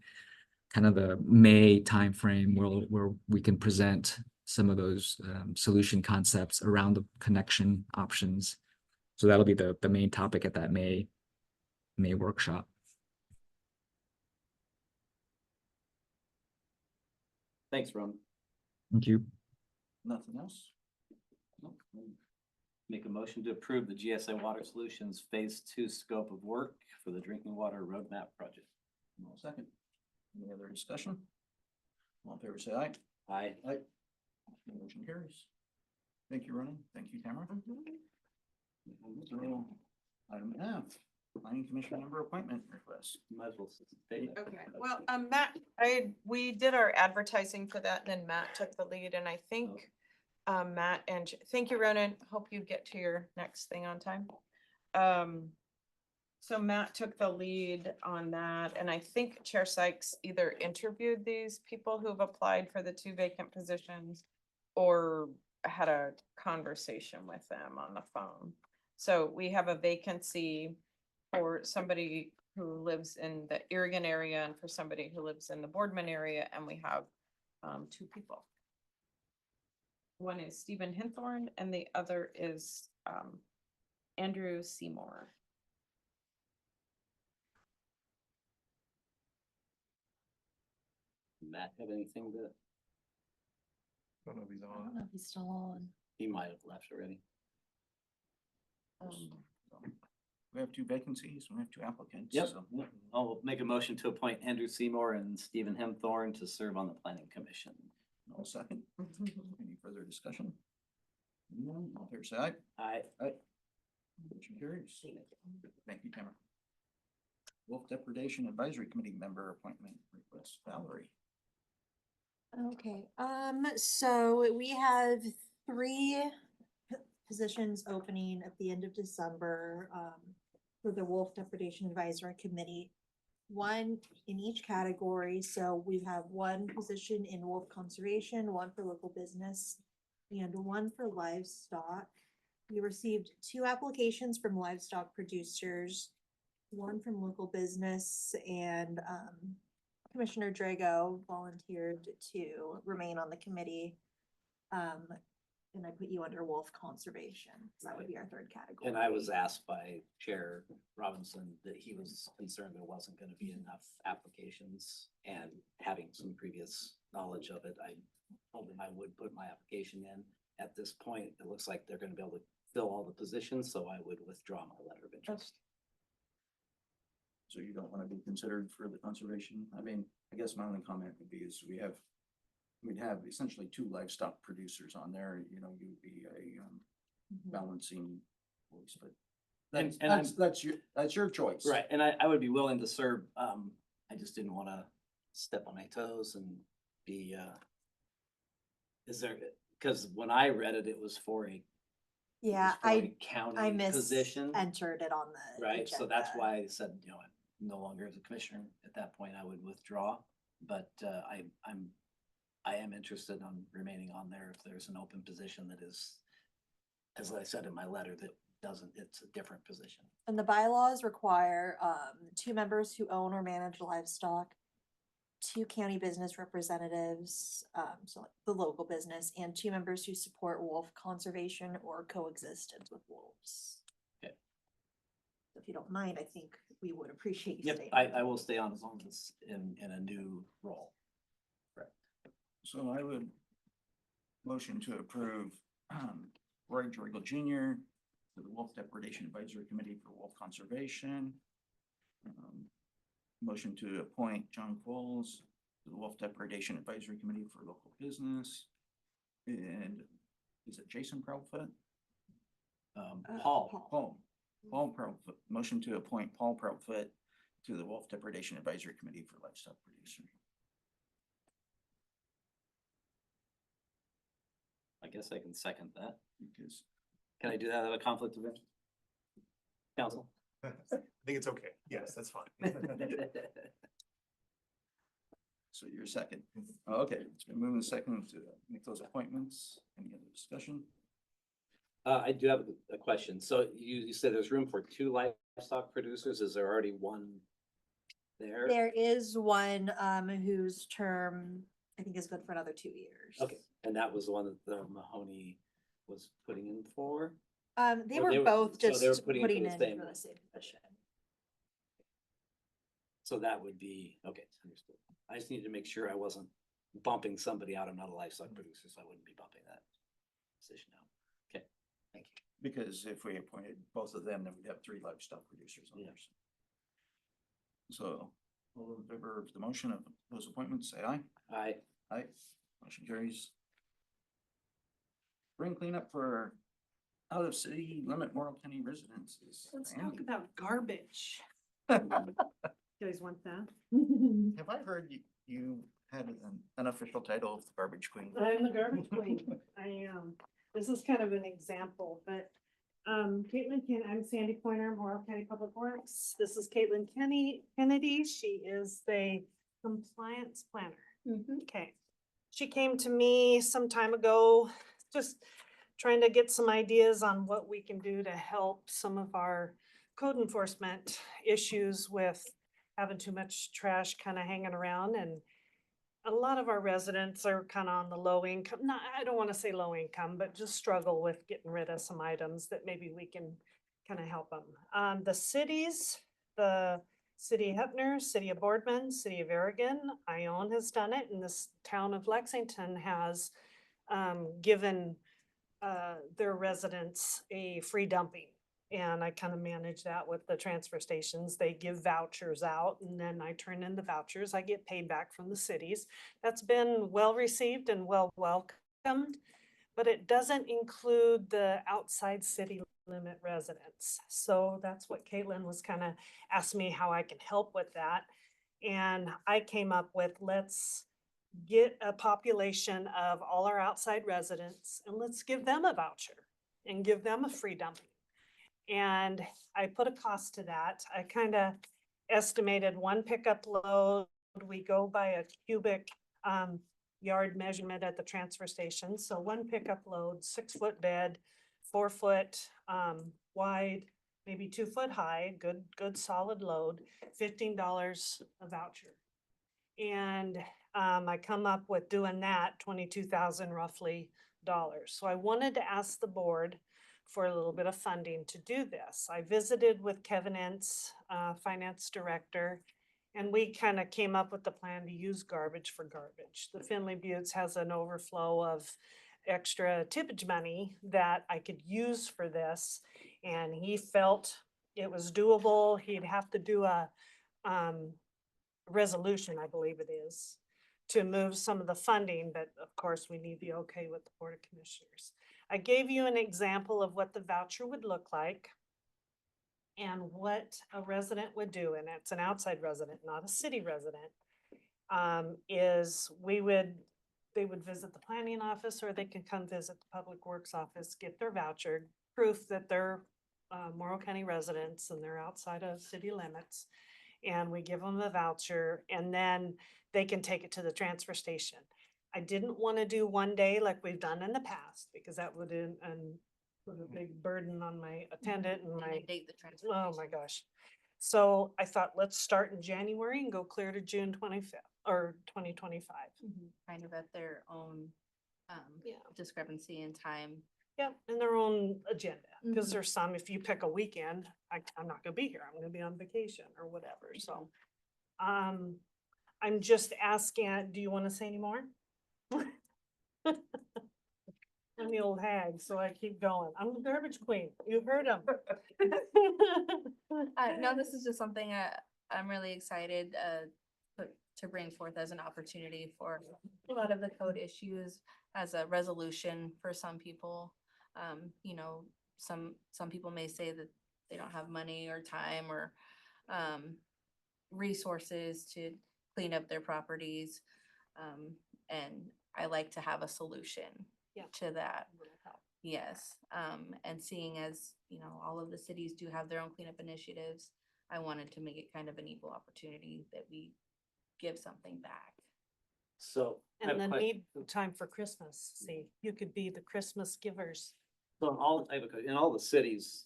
kind of the May timeframe where we can present some of those solution concepts around the connection options. So that'll be the main topic at that May workshop. Thanks, Ron. Thank you. Nothing else? Nope. Make a motion to approve the GSA Water Solutions Phase 2 scope of work for the drinking water roadmap project. I'll second. Any other discussion? All in favor, say aye. Aye. Aye. Motion carries. Thank you, Ronan. Thank you, Tamara. So, item F, planning commission member appointment request. Might as well state that. Okay, well, Matt, we did our advertising for that, and then Matt took the lead, and I think Matt and, thank you, Ronan, hope you get to your next thing on time. So Matt took the lead on that, and I think Chair Sykes either interviewed these people who've applied for the 2 vacant positions or had a conversation with them on the phone. So we have a vacancy for somebody who lives in the Irrigon area and for somebody who lives in the Boardman area, and we have 2 people. One is Stephen Hinthorn and the other is Andrew Seymour. Matt, have anything to? I don't know if he's I on. don't know if he's still on. He might have left already. We have 2 vacancies, we have 2 applicants. Yep. So. I'll make a motion to appoint Andrew Seymour and Stephen Hemthorne to serve on the planning commission. I'll second. Any further discussion? None. All in favor, say aye. Aye. Aye. Motion carries. Thank you, Tamara. Wolf Depredation Advisory Committee member appointment request, Valerie. Okay, so we have 3 positions opening at the end of December, for the Wolf Depredation Advisory Committee. 1 in each category, so we have 1 position in wolf conservation, 1 for local business, and 1 for livestock. We received 2 applications from livestock producers, 1 from local business, and Commissioner Drago volunteered to remain on the committee. And I put you under wolf conservation. So that would be our 3rd category. And I was asked by Chair Robinson that he was concerned there wasn't going to be enough applications, and having some previous knowledge of it, I told him I would put my application in. At this point, it looks like they're going to be able to fill all the positions, so I would withdraw my letter of interest. So you don't want to be considered for the conservation? I mean, I guess my only comment would be is we'd have essentially 2 livestock producers on there, you'd be a balancing voice, but that's your choice. Right, and I would be willing to serve, I just didn't want to step on my toes and be, because when I read it, it was for a Yeah, county I position. entered it on the Right, so that's agenda. why I said, no longer as a commissioner, at that point I would withdraw. But I am interested in remaining on there if there's an open position that is, as I said in my letter, that doesn't, it's a different position. And the bylaws require, 2 members who own or manage livestock, 2 county business representatives, so like the local business, and 2 members who support wolf conservation or coexistence with wolves. Okay. If you don't mind, I think we would appreciate you Yep, staying. I will stay on as long as it's in a new role. So I would motion to approve Roy Jorgel Jr. to the Wolf Depredation Advisory Committee for Wolf Conservation. Motion to appoint John Qualls to the Wolf Depredation Advisory Committee for Local Business. And is it Jason Proudfoot? Paul Proudfoot. Motion to appoint Paul Proudfoot to the Wolf Depredation Advisory Committee for Livestock Producer. I guess I can second that. Because Can I do that out of a conflict of interest? Council? I think it's okay. Yes, that's fine. so you're second. Okay, it's been moved and second to make those appointments. Any other discussion? I do have a question. So you said there's room for 2 livestock producers. Is there already one there? There is one, whose term I think is good for another 2 years. Okay, and that was the one that the Mahoney was putting in for? They Or were both so just they were putting putting for in the same for one. the same position. So that would be, okay, understood. I just needed to make sure I wasn't bumping somebody out. I'm not a livestock producer, so I wouldn't be bumping that position out. Okay, thank you. Because if we appointed both of them, then we'd have 3 livestock producers on there. So all in favor of the motion of those appointments, say aye. Aye. Aye. Motion carries. Spring cleanup for out of city limit Morrow County residences. Let's Randy, talk about garbage. You guys want that? have I heard you had an unofficial title of the garbage queen? I'm the garbage queen. I this is kind of an example, but Caitlin I'm Sandy Pointer, Morrow County Public Works. This is Caitlin Kennedy. She is the compliance planner. Okay. She came to me some time ago, just trying to get some ideas on what we can do to help some of our code enforcement issues with having too much trash kind of hanging around. And a lot of our residents are kind of on the low income, not, I don't want to say low income, but just struggle with getting rid of some items that maybe we can kind of help them. The cities, the City of Hepner, City of Boardman, City of Irrigon, Ione has done it, and this town of Lexington has given their residents a free dumping. And I kind of manage that with the transfer stations. They give vouchers out and then I turn in the vouchers. I get paid back from the cities. That's been well received and well welcomed, but it doesn't include the outside city limit residents. So that's what Caitlin was kind of asked me how I can help with that. And I came up with, let's get a population of all our outside residents and let's give them a voucher and give them a free dumping. And I put a cost to that. I kind of estimated 1 pickup load. We go by a cubic yard measurement at the transfer station. So 1 pickup load, 6-foot bed, 4 foot wide, maybe 2 foot high, good solid load, $15 a voucher. And I come up with doing that 22,000 roughly dollars. So I wanted to ask the board for a little bit of funding to do this. I visited with Kevin Entz, finance director, and we kind of came up with the plan to use garbage for garbage. The Findlay Buttes has an overflow of extra tippage money that I could use for this, and he felt it was doable. He'd have to do a resolution, I believe it is, to move some of the funding, but of course we need the okay with the Board of Commissioners. I gave you an example of what the voucher would look like and what a resident would do, and it's an outside resident, not a city resident, is they would visit the planning office or they can come visit the Public Works office, get their voucher, proof that they're Morrow County residents and they're outside of city limits. and we give them the voucher, and then they can take it to the transfer station. I didn't want to do one day like we've done in the past, because that would put a big burden on my attendant and my, Inundate the transfer oh my station. gosh. So I thought, let's start in January and go clear to June 25th or 2025. Kind of at their own Yeah. discrepancy in time. Yep, and their own agenda, because Mhm. there's some, if you pick a weekend, I'm not gonna be here, I'm gonna be on vacation or whatever, so. I'm just asking, do you wanna say any more? I'm the old hag, so I keep going. I'm the garbage queen, you heard him. No, this is just something I'm really excited to bring forth as an opportunity for a lot of the code issues as a resolution for some people. You know, some people may say that they don't have money or time or resources to clean up their properties. And I like to have a solution Yeah. to that. Will help. Yes, and seeing as, you know, all of the cities do have their own cleanup initiatives, I wanted to make it kind of an equal opportunity that we give something back. So. I have And a then question. need time for Christmas, see, you could be the Christmas givers. So in all the cities,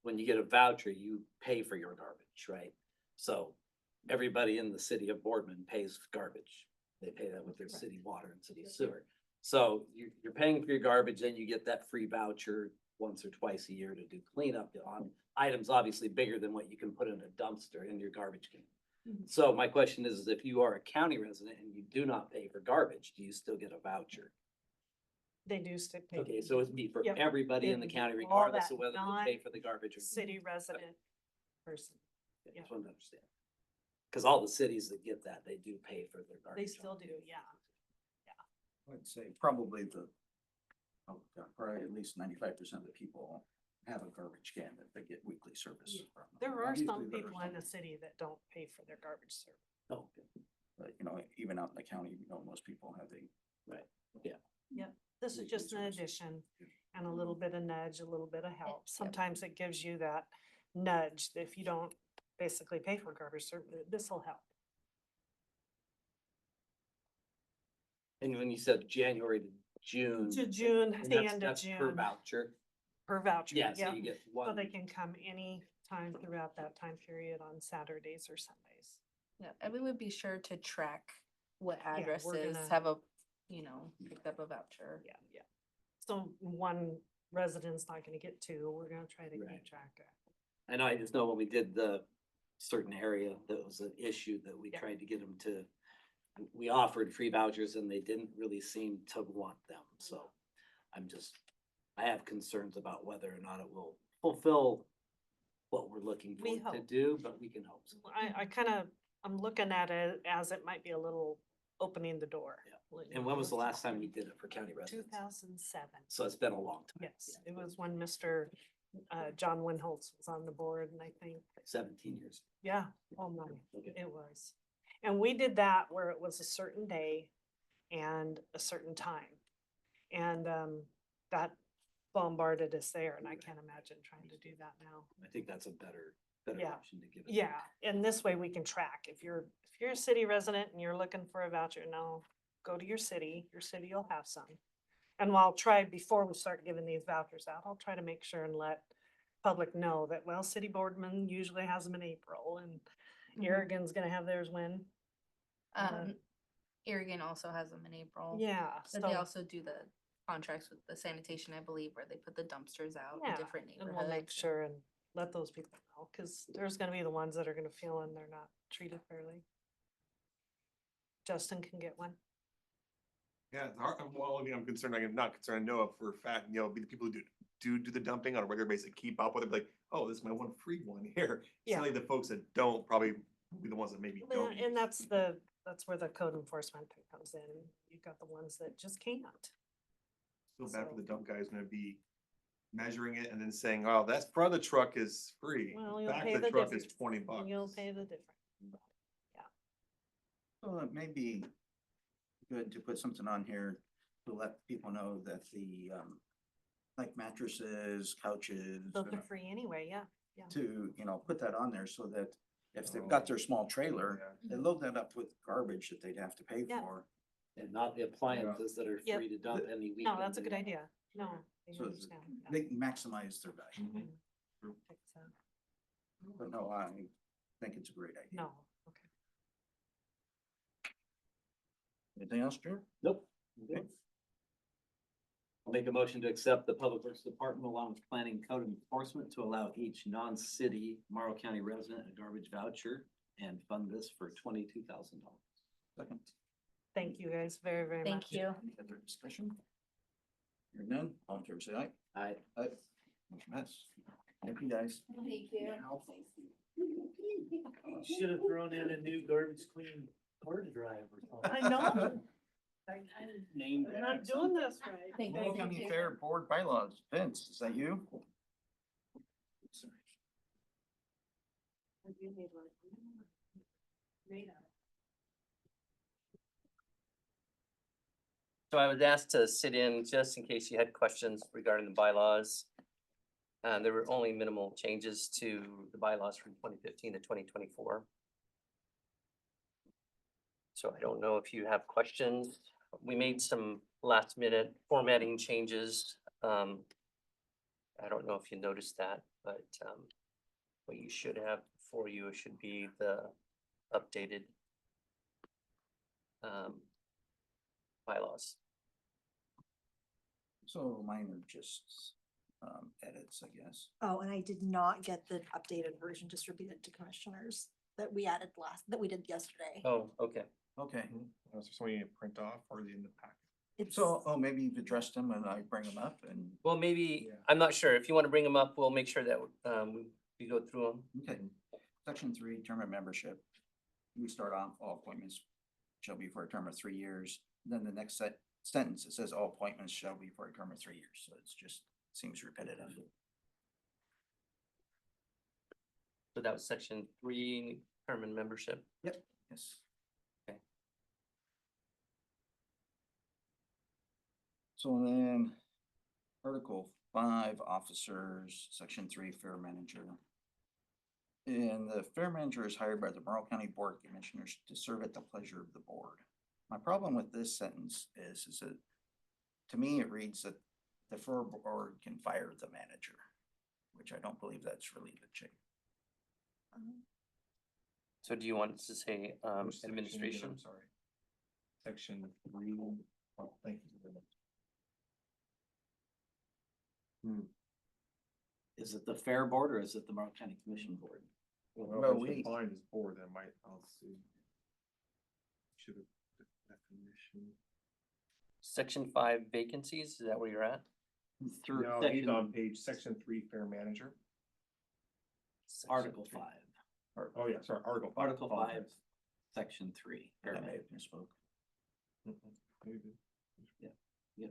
when you get a voucher, you pay for your garbage, right? So everybody in the city of Boardman pays garbage. They pay that with their city water and city sewer. So you're paying for your garbage, then you get that free voucher once or twice a year to do cleanup on items obviously bigger than what you can put in a dumpster in your garbage can. So my question is, if you are a county resident and you do not pay for garbage, do you still get a voucher? They do still pay. Okay, so it'd be for Yep. everybody in the It'd be county all regardless that of whether they pay for the garbage or. City resident person. I just wanted to understand. Cause all the cities that get that, they do pay for their garbage. They still do, yeah. I'd say probably probably at least 95% of the people have a garbage can that they get weekly service from. There are Usually some there are people in some, the city that don't pay for their garbage service. Oh, but you know, even out in the county, you know, most people have right, yeah. Yep, this is just an addition and a little bit of nudge, a little bit of help. Sometimes it gives you that nudge that if you don't basically pay for garbage service, this will help. And when you said January to June. To June, and the that's- end of that's June. Per voucher. Per voucher, Yeah, so yeah. you get So one. they can come any time throughout that time period on Saturdays or Sundays. Yeah, and we would be sure to track what we're addresses gonna- have picked up a voucher. Yeah, yeah. So one resident's not gonna get two, we're gonna try to Right. keep track of. I know, I just know when we did the certain area, that was an issue that we Yeah. tried to get them to. We offered free vouchers and they didn't really seem to want them, so I have concerns about whether or not it will fulfill what we're looking We for to hope. do, but we can hope so. I'm looking at it as it might be a little opening the door. And when was the last time we did it for county residents? 2007. So it's been a long time. Yes, it was when Mr. John Winholtz was on the board, and I think, 17 years. yeah, oh my, Okay. it was. And we did that where it was a certain day and a certain time. And that bombarded us there, and I can't imagine trying to do that now. I think that's a better Yeah. option to give it. Yeah, and this way we can track. If you're a city resident and you're looking for a voucher, no, go to your city will have some. And I'll try, before we start giving these vouchers out, I'll try to make sure and let public know that, well, City Boardman usually has them in April, and Irrigon's gonna have theirs when? Irrigon also has them in April. Yeah, But they so- also do the contracts with the sanitation, I believe, where they put the dumpsters out in Yeah, different and we'll make neighborhoods. sure and let those people know, cause there's gonna be the ones that are gonna feel and they're not treated fairly. Justin can get one. Yeah, well, I mean, I'm concerned, I'm not concerned, I know of for a fact, you know, be the people who do the dumping on a regular basis, keep up with it, like, oh, this is my one free one here. Yeah. Certainly the folks that don't probably be the ones that maybe Well, don't. and that's where the code enforcement comes in. You've got the ones that just can't. Feel bad for the dump guy who's gonna be measuring it and then saying, oh, that's front of the truck is free. Well, you'll Back pay of the the truck is difference. $20. You'll pay the difference. Well, it may be good to put something on here to let people know that the, like mattresses, couches. Those are free anyway, yeah, yeah. To, you know, put that on there so that If they've got their small trailer, they load that up with garbage that they'd have to pay Yeah. for. And not the appliances that are Yep. free to dump any weekend. No, that's a good idea. No. I So understand. Yeah. they can maximize their value. It's, But no, I think it's a great idea. No, okay. Anything else, Drew? Nope. I'll make a motion to accept the Public Works Department along with Planning Code Enforcement to allow each non-city Morrow County resident a garbage voucher and fund this for $22,000. Second. Thank you guys very, very much. Thank you. Any other discussion? Hearing none, all in favor, say aye. Aye. Aye. Motion passed. Thank you, guys. Thank you. Should have thrown in a new garbage clean hard drive or something. I know. Named. We're not doing this right. Thank Morrow you. County Fair Board Bylaws. Vince, is that you? Sorry. So I was asked to sit in just in case you had questions regarding the bylaws. There were only minimal changes to the bylaws from 2015 to 2024. So I don't know if you have questions. We made some last minute formatting changes. I don't know if you noticed that, but what you should have for you should be the updated bylaws. So mine are just edits, I guess. Oh, and I did not get the updated version distributed to commissioners that we added that we did yesterday. Oh, okay. Okay. Was there something you need to print off or in the packet? It's, So, oh, maybe you've addressed them and I bring them up and, Well, maybe, Yeah. I'm not sure. If you want to bring them up, we'll make sure that we go through them. okay. Section 3, term of membership. We start off, all appointments shall be for a term of 3 years. Then the next sentence, it says all appointments shall be for a term of 3 years. So it's just, seems repetitive. So that was section 3, term and membership. Yep. Yes. Okay. So then, Article 5, officers, Section 3, fair manager. And the fair manager is hired by the Morrow County Board of Commissioners to serve at the pleasure of the board. My problem with this sentence is that, to me, it reads that the fair board can fire the manager, which I don't believe that's really the change. So do you want us to say Which section again? administration? I'm sorry. Section 3. Oh, thank you very much. Is it the Fair Board or is it the Morrow County Commission Board? Well, we defined as board, that might, I'll see. Should have definition. Section 5 vacancies, is that where you're at? Through No, he's section- on page section 3, fair manager. Article Section 5. Oh, yeah, sorry, Article 5. Article 5, Section 3. fair I may have manager. misspoke. Maybe. Yeah.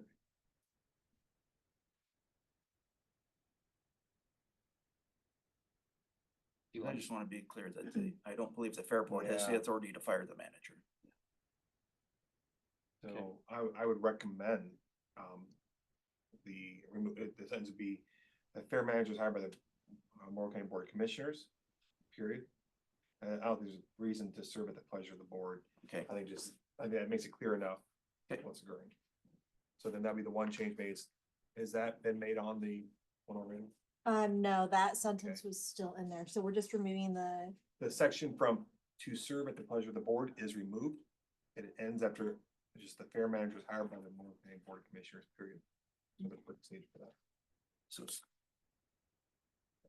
You I want- just want to be clear that I don't believe the fair board has the Yeah. authority to fire the manager. So I would recommend, the sentence would be, the fair manager is hired by the Morrow County Board of Commissioners, period. And I don't think there's a reason to serve at the pleasure of the board. Okay. I think that makes it clear enough what's occurring. So then that'd be the one change made. Has that been made on the one already? no, that sentence was still in there. So we're just removing The section from to serve at the pleasure of the board is removed. And it ends after just the fair manager is hired by the Morrow County Board of Commissioners, period. So the purpose needed for that. So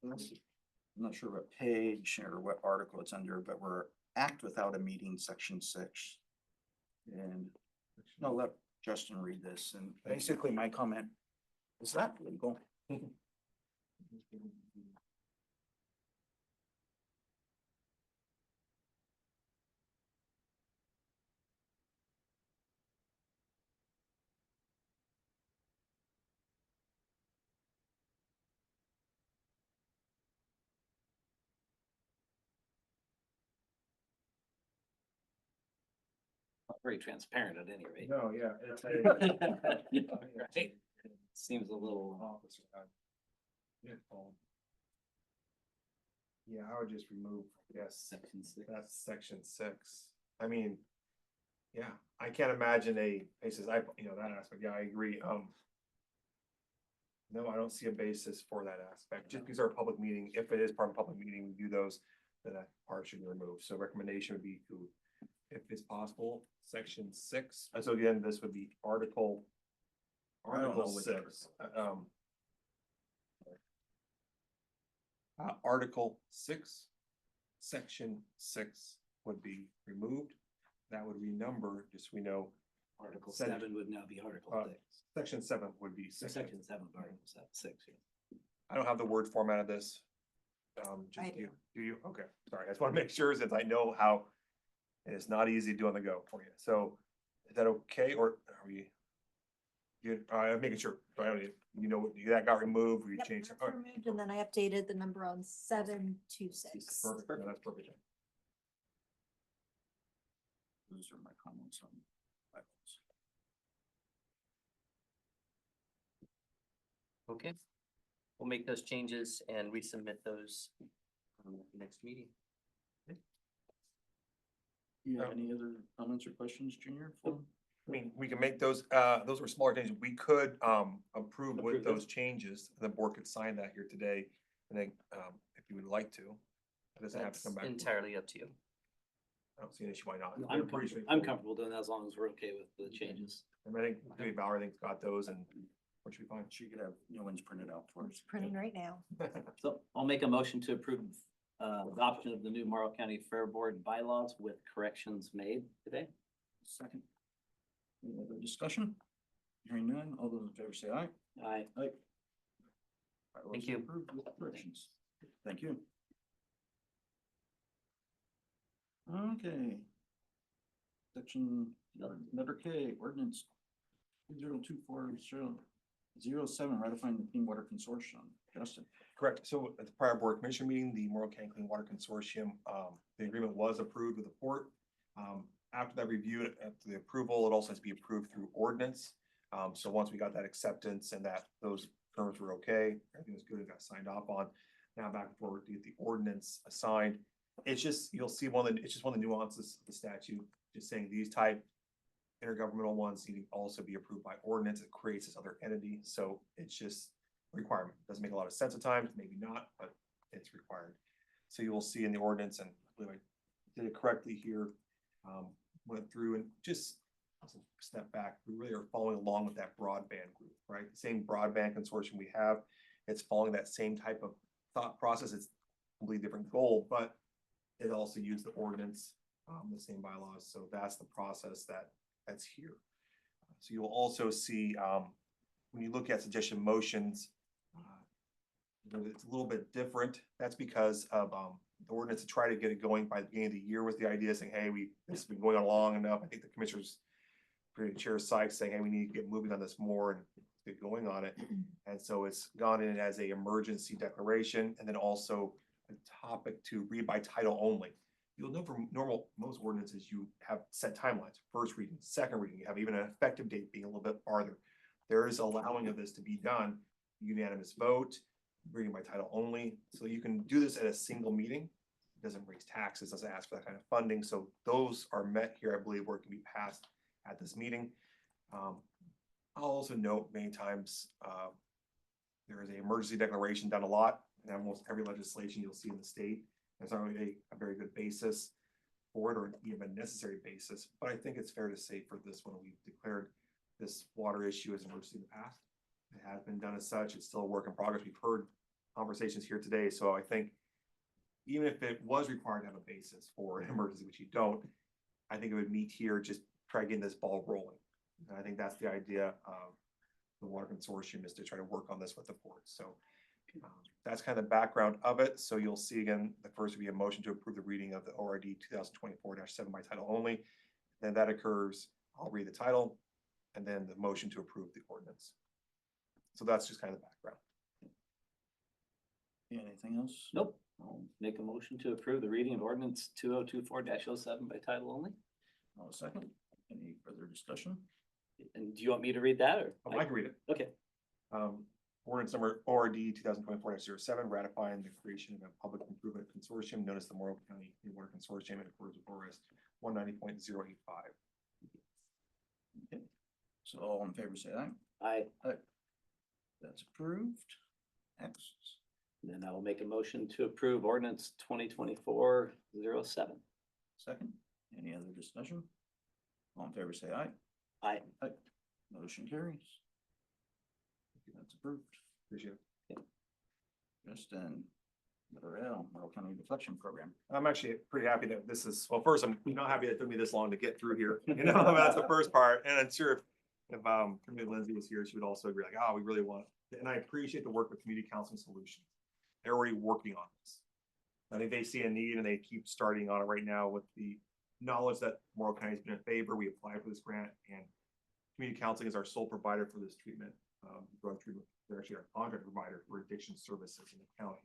I'm not sure what page or what article it's under, but we're act without a meeting, section 6. And no, let Justin read this. And basically my comment, is that legal? Not very transparent at any rate. No, yeah. Right. Seems a little. Officer. Yeah. Yeah, I would just remove, yes, Section 6. that's section 6. I mean, yeah, I can't imagine a basis, that aspect, yeah, I agree, no, I don't see a basis for that aspect, just because our public meeting, if it is part of a public meeting, we do those, then that part should be removed, so recommendation would be to, if it's possible, section 6, so again, this would be Article I don't know which 6. Article 6, section 6 would be removed. That would renumber, just so we know. Article Sen- 7 would now be Article 6. Section 7 would be Section 7 of Article 6, yeah. I don't have the word format of this. I Just you, do you? Okay, sorry, I just want to make sure since I know how it's not easy to do on the go for you. So is that okay, or are we? I'm making sure, I don't need, that got removed, we Yep, changed it. that's removed, and then I updated the number on 726. Perfect, no, that's perfect. Those are my comments on bylaws. Okay. We'll make those changes and resubmit those at the next meeting. You have any other comments or questions, Junior? I mean, we can make those were smaller changes. We could approve with Approve them. those changes. The board could sign that here today. And then if you would like to, it doesn't have to That's come back. entirely up to you. I don't see an issue why not. I'm They're pretty comfortable, straightforward. doing that as long as we're okay with the changes. And I think maybe Valerie think's got those and what should be fine. She could have new ones printed out for us. It's printing right now. So I'll make a motion to approve adoption of the new Morrow County Fair Board bylaws with corrections made today. Second. Any other discussion? Hearing none, all those in favor say aye. Aye. Aye. Thank you. Approved with corrections. Thank you. Okay. Section letter K, ordinance 2024-07, ratifying the Clean Water Consortium. Justin. Correct. So at the prior board commission meeting, the Morrow County Clean Water Consortium, the agreement was approved with the port. After that review, after the approval, it also has to be approved through ordinance. So once we got that acceptance and that those terms were okay, everything was good and got signed off on. Now back and forward to get the ordinance assigned. It's just, you'll see it's just one of the nuances of the statute, just saying these type intergovernmental ones need to also be approved by ordinance. It creates this other entity. So it's just a requirement. Doesn't make a lot of sense at times, maybe not, but it's required. So you will see in the ordinance, and I believe I did it correctly here, went through and just step back. We really are following along with that broadband group, right? The same broadband consortium we have, it's following that same type of thought process. It's a completely different goal, but it also used the ordinance, the same bylaws. So that's the process that's here. So you'll also see, when you look at suggestion motions, it's a little bit different. That's because of the ordinance to try to get it going by the beginning of the year was the idea saying, hey, this has been going on long enough. I think the commissioners, Chair Sykes saying, hey, we need to get moving on this more and get going on it. And so it's gone in as a emergency declaration and then also a topic to read by title only. You'll know from most ordinances, you have set timelines, first reading, second reading, you have even an effective date being a little bit farther. There is allowing of this to be done, unanimous vote, reading by title only. So you can do this at a single meeting. It doesn't raise taxes, doesn't ask for that kind of funding. So those are met here, I believe, where it can be passed at this meeting. I'll also note many times there is an emergency declaration done a lot in almost every legislation you'll see in the state. There's already a very good basis for it, or even a necessary basis. But I think it's fair to say for this one, we've declared this water issue as an emergency in the past. It has been done as such. It's still a work in progress. We've heard conversations here today. So I think even if it was required to have a basis for an emergency, which you don't, I think it would meet here, just try getting this ball rolling. And I think that's the idea of the Water Consortium, is to try to work on this with the port. So that's kind of the background of it. So you'll see again, the first would be a motion to approve the reading of the ORD 2024-7 by title only. Then that occurs, I'll read the title, and then the motion to approve the ordinance. So that's just kind of the background. Anything else? Nope. I'll make a motion to approve the reading of ordinance 2024-07 by title only. I'll second. Any further discussion? And do you want me to read that or? I can read it. Okay. Ordinance number ORD 2024-07, ratifying the creation of a public improvement consortium known as the Morrow County Clean Water Consortium in accordance with ORS 190.085. Okay. So all in favor, say aye. I, That's approved. Next. then I will make a motion to approve ordinance 2024-07. Second, any other discussion? All in favor, say aye. Aye. Motion carries. That's approved. Appreciate it. Justin, Morrow County Deflection Program. I'm actually pretty happy that this is, well, first, I'm not happy it took me this long to get through here. You know, that's the first part. And I'm sure if Community Lindsay was here, she would also agree, like, oh, we really want, and I appreciate the work with Community Council Solutions. They're already working on this. I think they see a need and they keep starting on it right now with the knowledge that Morrow County has been in favor. We applied for this grant, and Community Counseling is our sole provider for this treatment, drug treatment. They're actually our contract provider for addiction services in the county.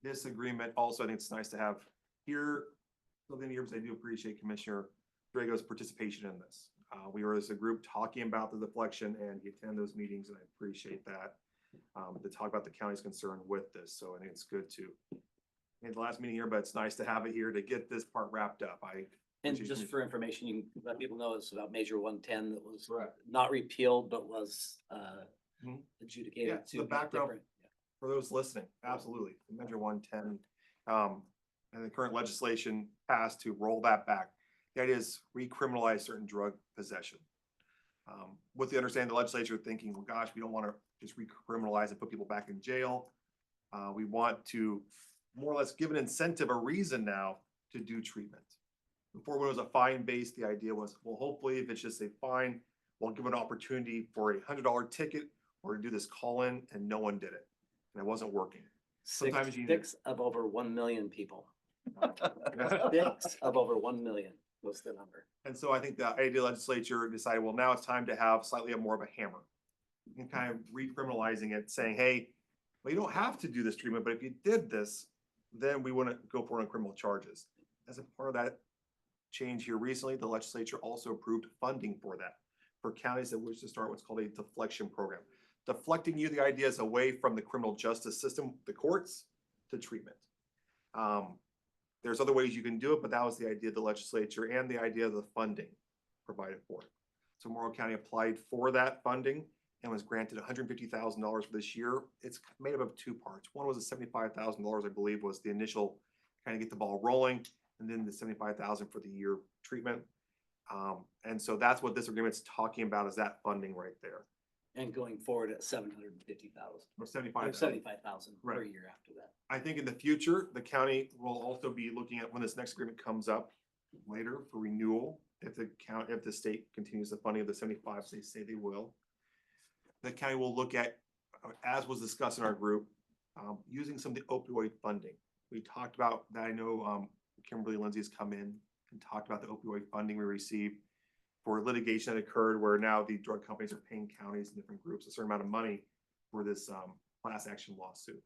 This agreement also, I think it's nice to have here. So many years, I do appreciate Commissioner Drago's participation in this. We were as a group talking about the deflection, and he attended those meetings, and I appreciate that. To talk about the county's concern with this. So I think it's good to, in the last meeting here, but it's nice to have it here to get this part wrapped up. And just for information, you can let people know it's about Measure 110 that was not repealed, but was adjudicated Yeah, to the be background different. for those listening, absolutely. Measure 110, and the current legislation passed to roll that back. The idea is recriminalize certain drug possession. With the understanding the legislature thinking, well, gosh, we don't want to just recriminalize and put people back in jail. We want to more or less give an incentive, a reason now to do treatment. Before, when it was a fine based, the idea was, well, hopefully if it's just a fine, we'll give an opportunity for $100 ticket or to do this call in, and no one did it. And it wasn't working. Sometimes you Six of over 1 million people. 6 of over 1 million was the number. And so I think the idea legislature decided, well, now it's time to have slightly more of a hammer. And kind of recriminalizing it, saying, hey, well, you don't have to do this treatment, but if you did this, then we wouldn't go for it on criminal charges. As a part of that change here recently, the legislature also approved funding for that, for counties that wish to start what's called a deflection program. Deflecting you, the idea is away from the criminal justice system, the courts, to treatment. There's other ways you can do it, but that was the idea of the legislature and the idea of the funding provided for it. So Morrow County applied for that funding and was granted $150,000 for this year. It's made up of two parts. One was a $75,000, I believe, was the initial kind of get the ball rolling, and then the $75,000 for the year treatment. And so that's what this agreement's talking about, is that funding right there. And going forward at 750,000. Or 75,000. 75,000 per Right. year after that. I think in the future, the county will also be looking at when this next agreement comes up later for renewal. If the state continues the funding of the 75, they say they will. The county will look at, as was discussed in our group, using some of the opioid funding. We talked about that. I know Kimberly Lindsay has come in and talked about the opioid funding we received for litigation that occurred, where now the drug companies are paying counties and different groups a certain amount of money for this class action lawsuit.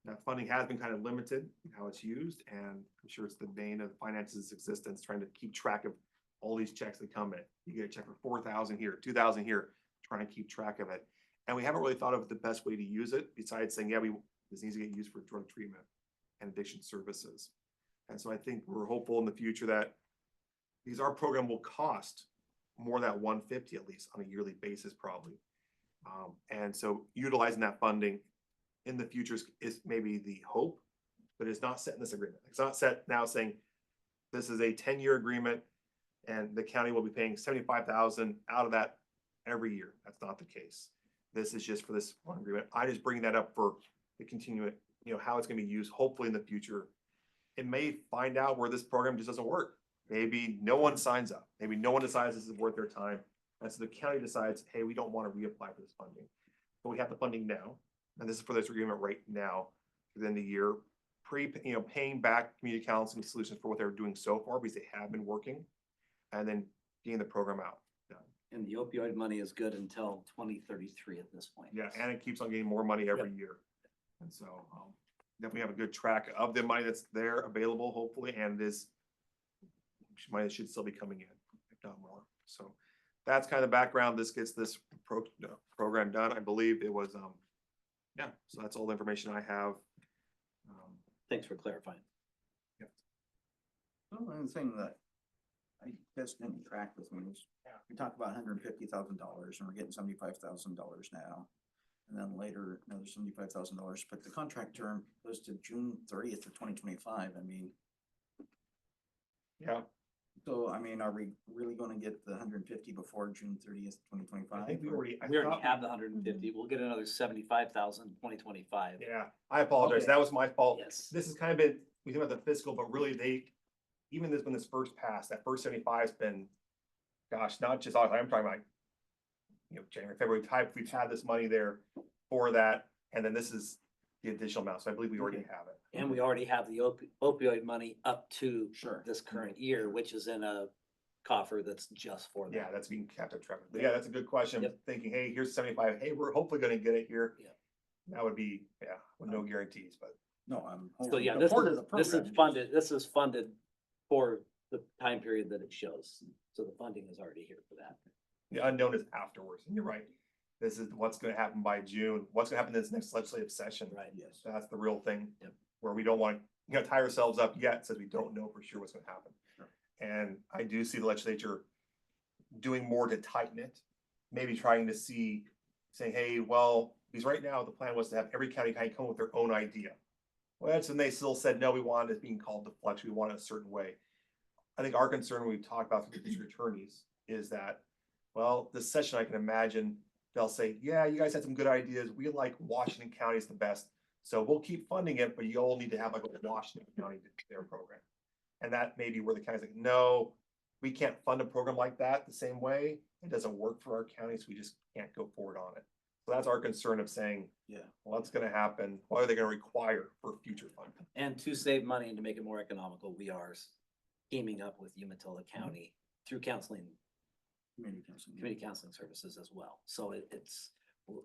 That funding has been kind of limited in how it's used, and I'm sure it's the bane of finances' existence, trying to keep track of all these checks that come in. You get a check for 4,000 here, 2,000 here, trying to keep track of it. And we haven't really thought of the best way to use it, besides saying, yeah, this needs to get used for drug treatment and addiction services. And so I think we're hopeful in the future that our program will cost more than that 150 at least on a yearly basis, probably. And so utilizing that funding in the future is maybe the hope, but it's not set in this agreement. It's not set now saying this is a 10-year agreement and the county will be paying $75,000 out of that every year. That's not the case. This is just for this one agreement. I just bring that up for the continuing, how it's going to be used, hopefully in the future. It may find out where this program just doesn't work. Maybe no one signs up. Maybe no one decides this is worth their time. And so the county decides, hey, we don't want to reapply for this funding. But we have the funding now. And this is for this agreement right now, within the year, paying back Community Counseling Solutions for what they're doing so far, because they have been working, and then getting the program out. And the opioid money is good until 2033 at this point. Yeah, and it keeps on getting more money every year. And so definitely have a good track of the money that's there available, hopefully, and this money should still be coming in, if not more. So that's kind of the background. This gets this program done. I believe it was, yeah, so that's all the information I have. Thanks for clarifying. One thing that I just didn't track with me is, we talked about $150,000 and we're getting $75,000 now. And then later, another $75,000, but the contract term goes to June 30th of 2025. I mean, Yeah, so, I mean, are we really gonna get the 150 before June 30th, 2025? I think we already. I We already thought- have the 150. We'll get another 75,000 in 2025. Yeah, I apologize. Okay. That was my fault. Yes. This has kind of been, we think about the fiscal, but really even this, when this first passed, that first 75's been, gosh, not just, I'm talking about, January, February type, we've had this money there for that. And then this is the additional amount. So I believe we already have it. And we already have the opioid money up to Sure. this current year, which is in a coffer that's just for that. Yeah, that's being kept at track. But yeah, that's a good question. Yep. Thinking, hey, here's 75. Hey, we're hopefully gonna get it here. Yeah. That would be, yeah, with no guarantees, but. No, I'm. So yeah, this is funded for the time period that it shows. So the funding is already here for that. The unknown is afterwards, and you're right. This is what's gonna happen by June, what's gonna happen in this next legislative session. Right. Yes. That's the real thing. Yep. Where we don't want, tie ourselves up yet, since we don't know for sure what's gonna happen. Sure. And I do see the legislature doing more to tighten it, maybe trying to see, saying, hey, well, because right now the plan was to have every county kind of come with their own idea. Well, that's when they still said, no, we want it being called the flex, we want it a certain way. I think our concern we've talked about through the district attorneys is that, well, this session, I can imagine they'll say, yeah, you guys had some good ideas. We like Washington County is the best. So we'll keep funding it, but you all need to have like a Washington County their program. And that may be where the county's like, no, we can't fund a program like that the same way. It doesn't work for our county, so we just can't go forward on it. So that's our concern of saying, Yeah. what's gonna happen? What are they gonna require for future funding? And to save money and to make it more economical, we are teaming up with Umatilla County through counseling, community counseling services as well. So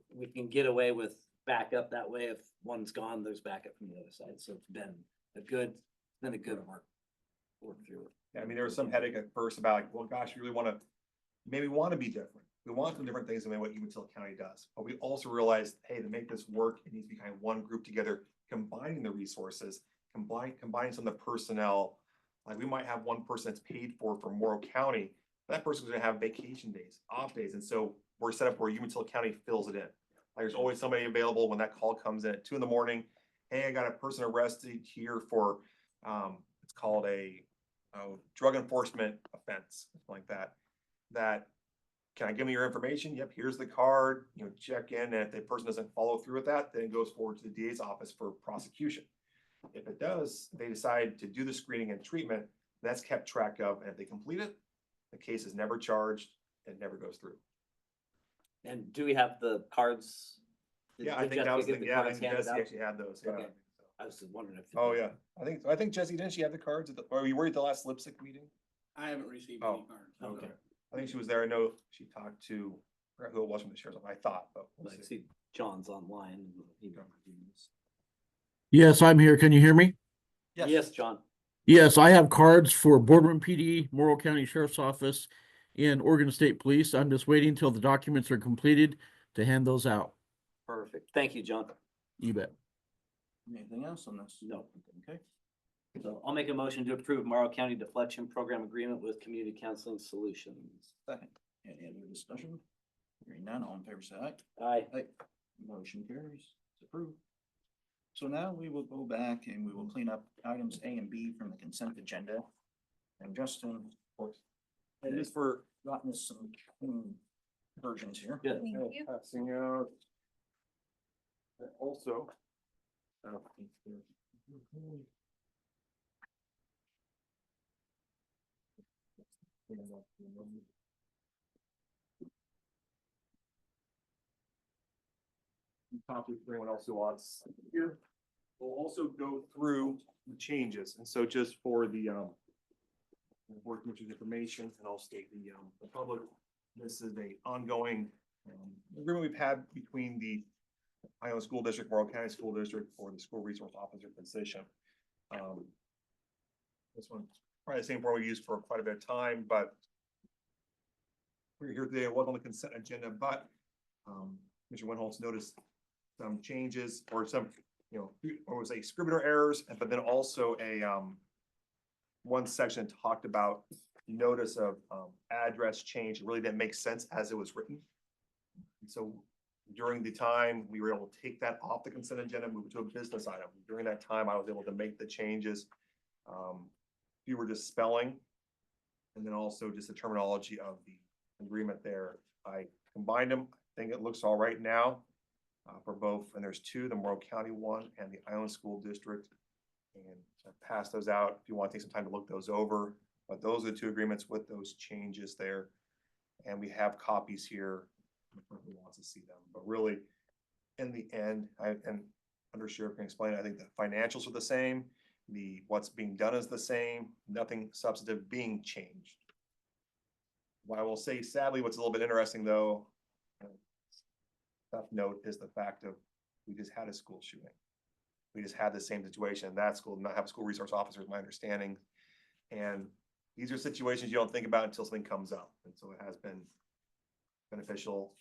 we can get away with backup that way. If one's gone, there's backup from the other side. So it's been a good work through it. Yeah, I mean, there was some headache at first about like, well, gosh, we really wanna, maybe wanna be different. We want some different things than what Umatilla County does. But we also realized, hey, to make this work, it needs to be kind of one group together, combining the resources, combining some of the personnel. Like we might have one person that's paid for Morrow County. That person's gonna have vacation days, off days. And so we're set up where Umatilla County fills it in. Like there's always somebody available when that call comes in at 2 a.m. Hey, I got a person arrested here for, it's called a drug enforcement offense, something like that. That, can I give me your information? Yep, here's the card, check in. And if the person doesn't follow through with that, then it goes forward to the DA's office for prosecution. If it does, they decide to do the screening and treatment, that's kept track of. And if they complete it, the case is never charged, it never goes through. And do we have the cards? Yeah, I think that was, yeah, I think Jesse actually had those, yeah. Okay. I was just wondering if. Oh, yeah, I think Jesse, didn't she have the cards or were you at the last lipstick meeting? I haven't received Oh, any cards. okay. I think she was there. I know she talked to, I forgot who it was from the sheriff's office, I thought, but we'll I see. see John's online. Yes, I'm here. Can you hear me? Yes, John. Yes, I have cards for Boardman PD, Morrow County Sheriff's Office, and Oregon State Police. I'm just waiting until the documents are completed to hand those out. Perfect. Thank you, John. You bet. Anything else on this? No. Okay. So I'll make a motion to approve Morrow County Deflection Program Agreement with Community Counseling Solutions. Second. Any other discussion? Hearing none, all in favor say aye. Aye. Aye. Motion carries. It's approved. So now we will go back and we will clean up items A and B from the consent agenda. And Justin, of course, And just for gotten us some clean versions here. Yeah. Thank you. passing out. Also. Copy for anyone else who wants here. We'll also go through the changes, and so just for the board commission's information, and I'll state the public, this is a ongoing agreement we've had between the Iowa School District, Morrow County School District for the school resource officer position. This one's probably the same form we used for quite a bit of time, but we're here today, it was on the consent agenda, but, Mr. Winholtz noticed some changes or some, or was a scrivener errors, but then also a, one section talked about notice of, address change. It really didn't make sense as it was written. And so during the time, we were able to take that off the consent agenda, move it to a business item. During that time, I was able to make the changes. Fewer just spelling, and then also just the terminology of the agreement there. I combined them. I think it looks all right now for both, and there's two, the Morrow County one and the Ione School District. And I passed those out if you want to take some time to look those over. But those are the two agreements with those changes there. And we have copies here if anyone wants to see them. But really, in the end, and Under Sheriff can explain, I think the financials are the same. The what's being done is the same. Nothing substantive being changed. What I will say, sadly, what's a little bit interesting though, tough note, is the fact of we just had a school shooting. We just had the same situation in that school, not have a school resource officer, is my understanding. And these are situations you don't think about until something comes up. And so it has been beneficial.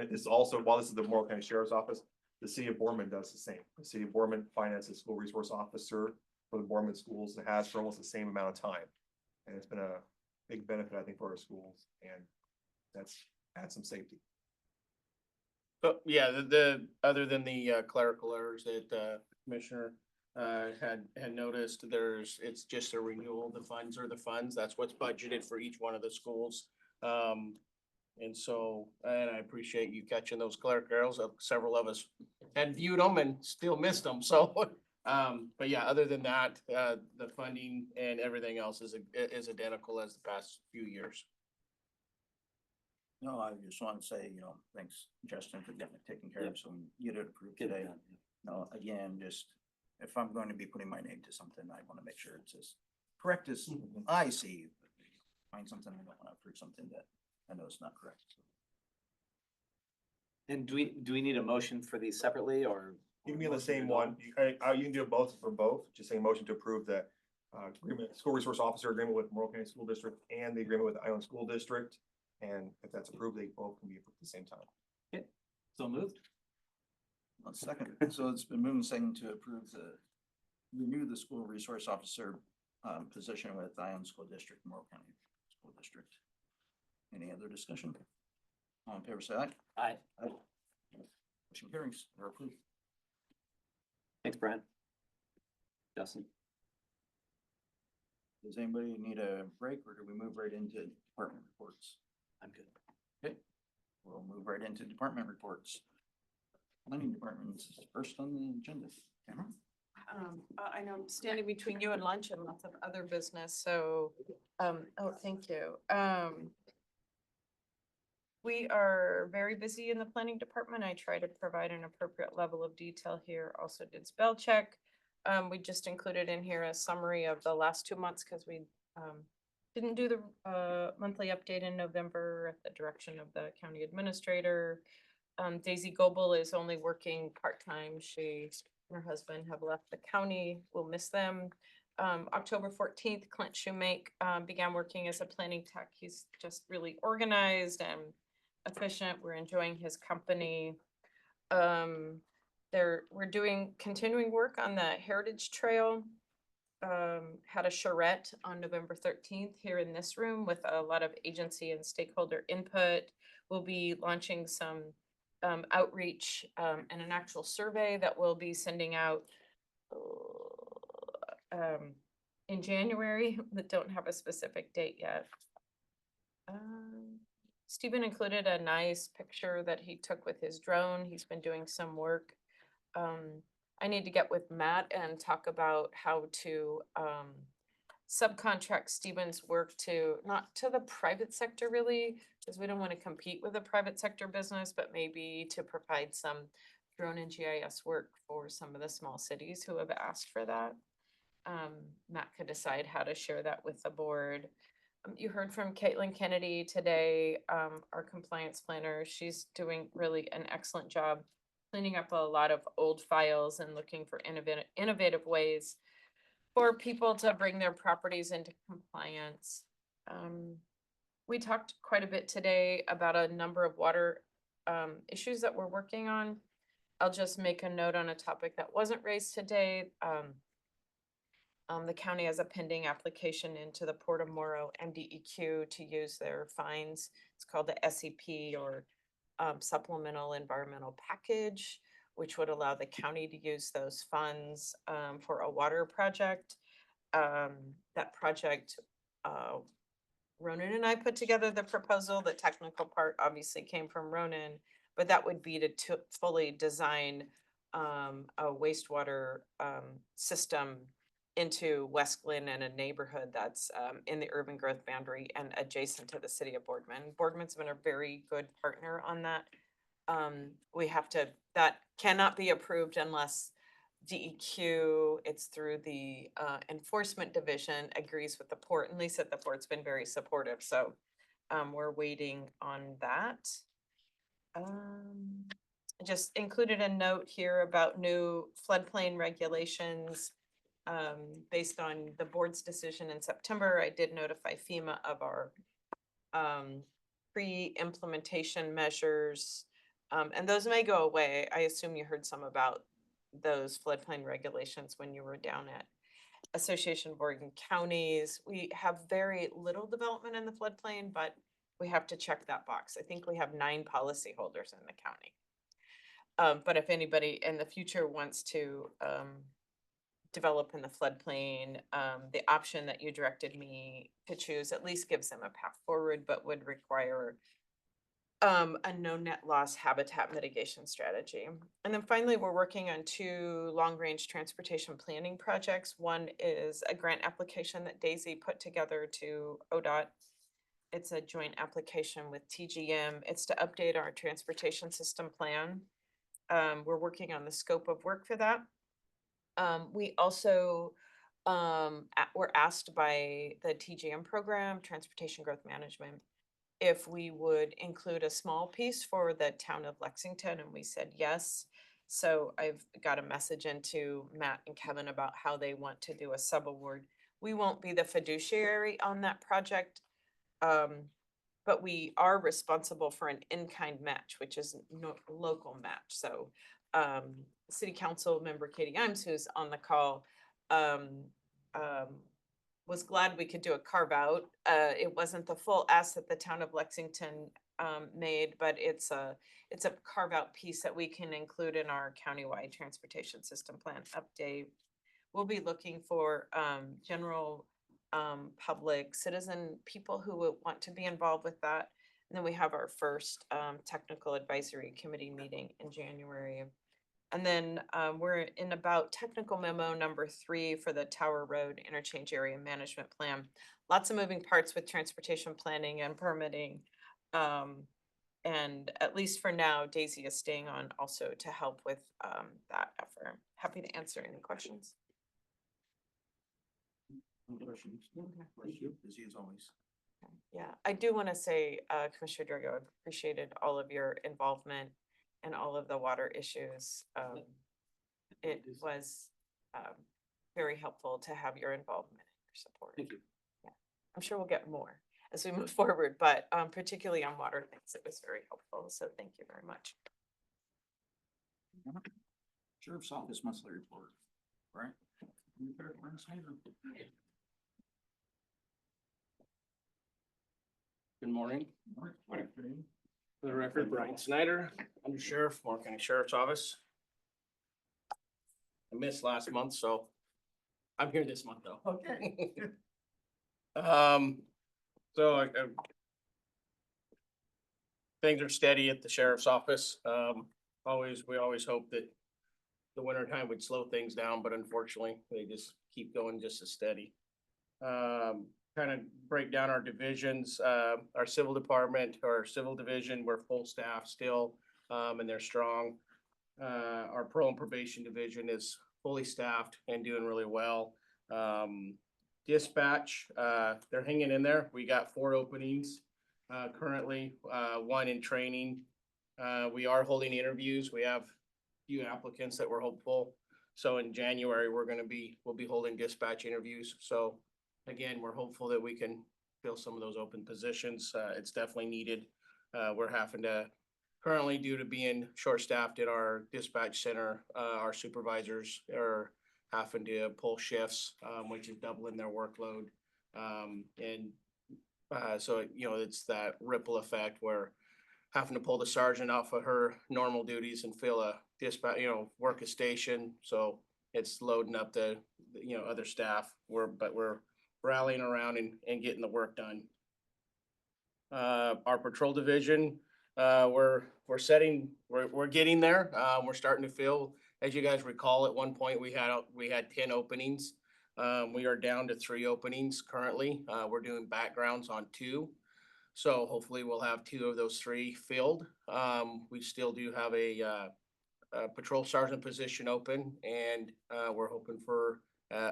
This also, while this is the Morrow County Sheriff's Office, the city of Boardman does the same. The city of Boardman finances school resource officer for the Boardman schools and has for almost the same amount of time. And it's been a big benefit, I think, for our schools, and that's add some safety. But yeah, the other than the clerical errors that Commissioner had noticed, it's just a renewal. The funds are the funds. That's what's budgeted for each one of the schools. And I appreciate you catching those clerical errors. Several of us had viewed them and still missed them. So, but yeah, other than that, the funding and everything else is identical as the past few years. No, I just want to say, thanks, Justin, for getting it taken care of, so you did approve today. No, again, just if I'm going to be putting my name to something, I want to make sure it's as correct as I see. Find something, I don't want to approve something that I know is not correct. And do we need a motion for these separately, or? You can be on the same one. You can do both for both. Just say motion to approve the agreement, school resource officer agreement with Morrow County School District and the agreement with the Ione School District. And if that's approved, they both can be approved at the same time. Okay, so moved. 1 second. So it's been moved and seconded to approve renew the school resource officer position with Ione School District, Morrow County School District. Any other discussion? All in favor, say aye. Aye. Aye. Motion carries or approved. Thanks, Brian. Justin. Does anybody need a break, or do we move right into department reports? I'm good. Okay, we'll move right into department reports. Planning department is first on the agenda. Cameron? I know I'm standing between you and lunch and lots of other business, so, thank you. We are very busy in the planning department. I try to provide an appropriate level of detail here. Also did spell check. We just included in here a summary of the last 2 months because we didn't do the monthly update in November at the direction of the county administrator. Daisy Goebel is only working part-time. She and her husband have left the county. We'll miss them. October 14th, Clint Shoemake began working as a planning tech. He's just really organized and efficient. We're enjoying his company. We're doing continuing work on the Heritage Trail. Had a charrette on November 13th here in this room with a lot of agency and stakeholder input. We'll be launching some outreach and an actual survey that we'll be sending out in January, but don't have a specific date yet. Stephen included a nice picture that he took with his drone. He's been doing some work. I need to get with Matt and talk about how to subcontract Stephen's work not to the private sector really, because we don't want to compete with the private sector business, but maybe to provide some drone and GIS work for some of the small cities who have asked for that. Matt could decide how to share that with the board. You heard from Caitlin Kennedy today, our compliance planner. She's doing really an excellent job cleaning up a lot of old files and looking for innovative ways for people to bring their properties into compliance. We talked quite a bit today about a number of water issues that we're working on. I'll just make a note on a topic that wasn't raised today. The county has a pending application into the Port of Morrow MDEQ to use their fines. It's called the SEP, or Supplemental Environmental Package, which would allow the county to use those funds for a water project. That project, Ronan and I put together the proposal. The technical part obviously came from Ronan, but that would be to fully design a wastewater system into West Glen and a neighborhood that's in the urban growth boundary and adjacent to the city of Boardman. Boardman's been a very good partner on that. That cannot be approved unless DEQ, it's through the enforcement division, agrees with the port, and Lisa at the port's been very supportive, so we're waiting on that. I just included a note here about new floodplain regulations. Based on the board's decision in September, I did notify FEMA of our pre-implementation measures, and those may go away. I assume you heard some about those floodplain regulations when you were down at Association of Oregon Counties. We have very little development in the floodplain, but we have to check that box. I think we have 9 policyholders in the county. But if anybody in the future wants to develop in the floodplain, the option that you directed me to choose at least gives them a path forward, but would require a no net loss habitat mitigation strategy. And then finally, we're working on 2 long-range transportation planning projects. One is a grant application that Daisy put together to ODOT. It's a joint application with TGM. It's to update our transportation system plan. We're working on the scope of work for that. We also were asked by the TGM program, Transportation Growth Management, if we would include a small piece for the town of Lexington, and we said yes. So I've got a message into Matt and Kevin about how they want to do a subaward. We won't be the fiduciary on that project, but we are responsible for an in-kind match, which is no local match. So City Council member Katie Imes, who's on the call, was glad we could do a carve out. It wasn't the full ask that the town of Lexington made, but it's a carve out piece that we can include in our countywide transportation system plan update. We'll be looking for general public citizen people who would want to be involved with that. And then we have our first technical advisory committee meeting in January. And then we're in about technical memo number 3 for the Tower Road Interchange Area Management Plan. Lots of moving parts with transportation planning and permitting. And at least for now, Daisy is staying on also to help with that effort. Happy to answer any questions. Questions? Busy as always. Yeah, I do want to say, Commissioner Drago, I've appreciated all of your involvement and all of the water issues. It was very helpful to have your involvement and your support. Thank you. Yeah, I'm sure we'll get more as we move forward, but particularly on water things, it was very helpful. So thank you very much. Sheriff's Office monthly report, right? Good morning. Morning. For the record, Brian Snyder, Under Sheriff, Morrow County Sheriff's Office. I missed last month, so I'm here this month though. Okay. So things are steady at the sheriff's office. We always hope that the winter time would slow things down, but unfortunately they just keep going just as steady. Kind of break down our divisions, our civil department, our civil division, we're full staff still, and they're strong. Our parole and probation division is fully staffed and doing really well. Dispatch, they're hanging in there. We got 4 openings currently, 1 in training. We are holding interviews. We have a few applicants that we're hopeful. So in January, we'll be holding dispatch interviews. So again, we're hopeful that we can fill some of those open positions. It's definitely needed. We're having to, currently due to being short-staffed at our dispatch center, our supervisors are having to pull shifts, which is doubling their workload. So, you know, it's that ripple effect where having to pull the sergeant off of her normal duties and fill a dispatch, you know, work a station. So it's loading up the, you know, other staff. But we're rallying around and getting the work done. Our patrol division, we're getting there. We're starting to fill, as you guys recall, at one point we had 10 openings. We are down to 3 openings currently. We're doing backgrounds on 2. So hopefully we'll have 2 of those 3 filled. We still do have a patrol sergeant position open, and we're hoping for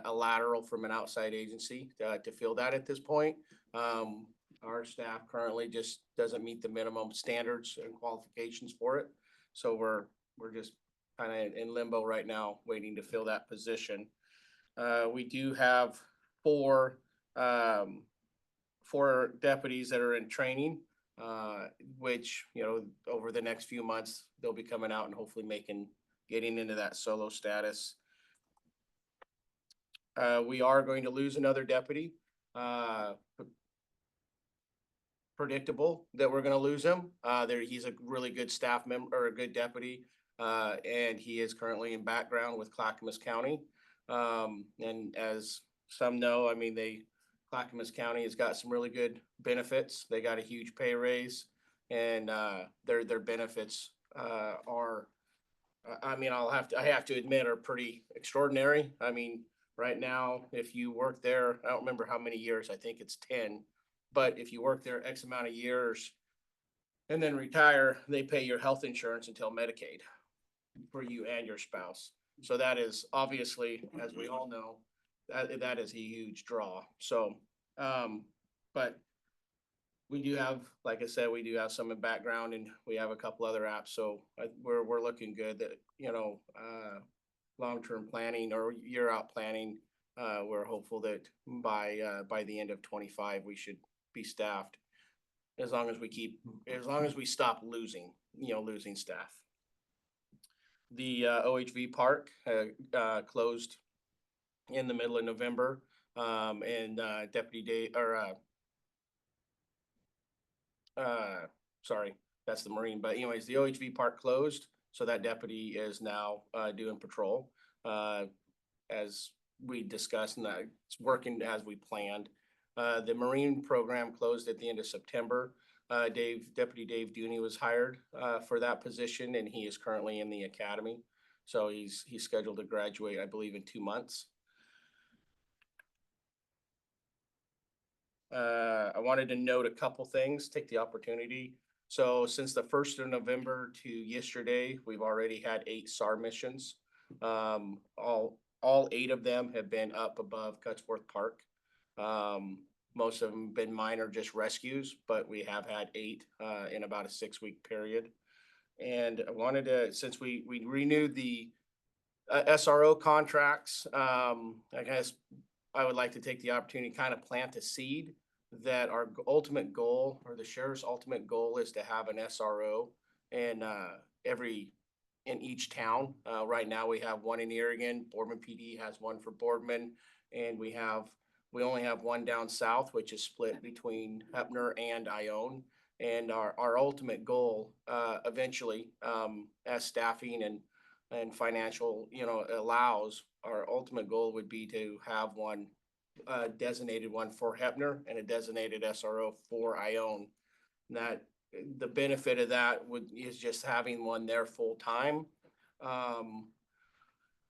a lateral from an outside agency to fill that at this point. Our staff currently just doesn't meet the minimum standards and qualifications for it. So we're just kind of in limbo right now, waiting to fill that position. We do have 4 deputies that are in training, which, you know, over the next few months, they'll be coming out and hopefully getting into that solo status. We are going to lose another deputy. Predictable that we're going to lose him. He's a really good staff member or a good deputy, and he is currently in background with Clackamas County. And as some know, I mean, Clackamas County has got some really good benefits. They got a huge pay raise, and their benefits are, I mean, I have to admit, are pretty extraordinary. I mean, right now, if you work there, I don't remember how many years, I think it's 10. But if you work there X amount of years and then retire, they pay your health insurance until Medicaid for you and your spouse. So that is obviously, as we all know, that is a huge draw. So, but we do have, like I said, we do have some in background, and we have a couple other apps. So we're looking good that, you know, long-term planning or year-out planning, we're hopeful that by the end of 25, we should be staffed, as long as we stop losing staff. The OHV park closed in the middle of November, and Deputy Dave, or sorry, that's the Marine. But anyways, the OHV park closed, so that deputy is now doing patrol, as we discussed, and it's working as we planned. The Marine program closed at the end of September. Deputy Dave Dooney was hired for that position, and he is currently in the academy. So he's scheduled to graduate, I believe, in 2 months. I wanted to note a couple things, take the opportunity. So since the 1st of November to yesterday, we've already had 8 SAR missions. All 8 of them have been up above Cutsworth Park. Most of them have been minor, just rescues, but we have had 8 in about a 6-week period. And I wanted to, since we renewed the SRO contracts, I guess I would like to take the opportunity to kind of plant a seed that our ultimate goal, or the sheriff's ultimate goal, is to have an SRO in each town. Right now we have one in Irrigon. Boardman PD has one for Boardman, and we only have one down south, which is split between Hepner and Ione. And our ultimate goal, eventually, as staffing and financial, you know, allows, our ultimate goal would be to have one designated one for Hepner and a designated SRO for Ione. That the benefit of that is just having one there full time.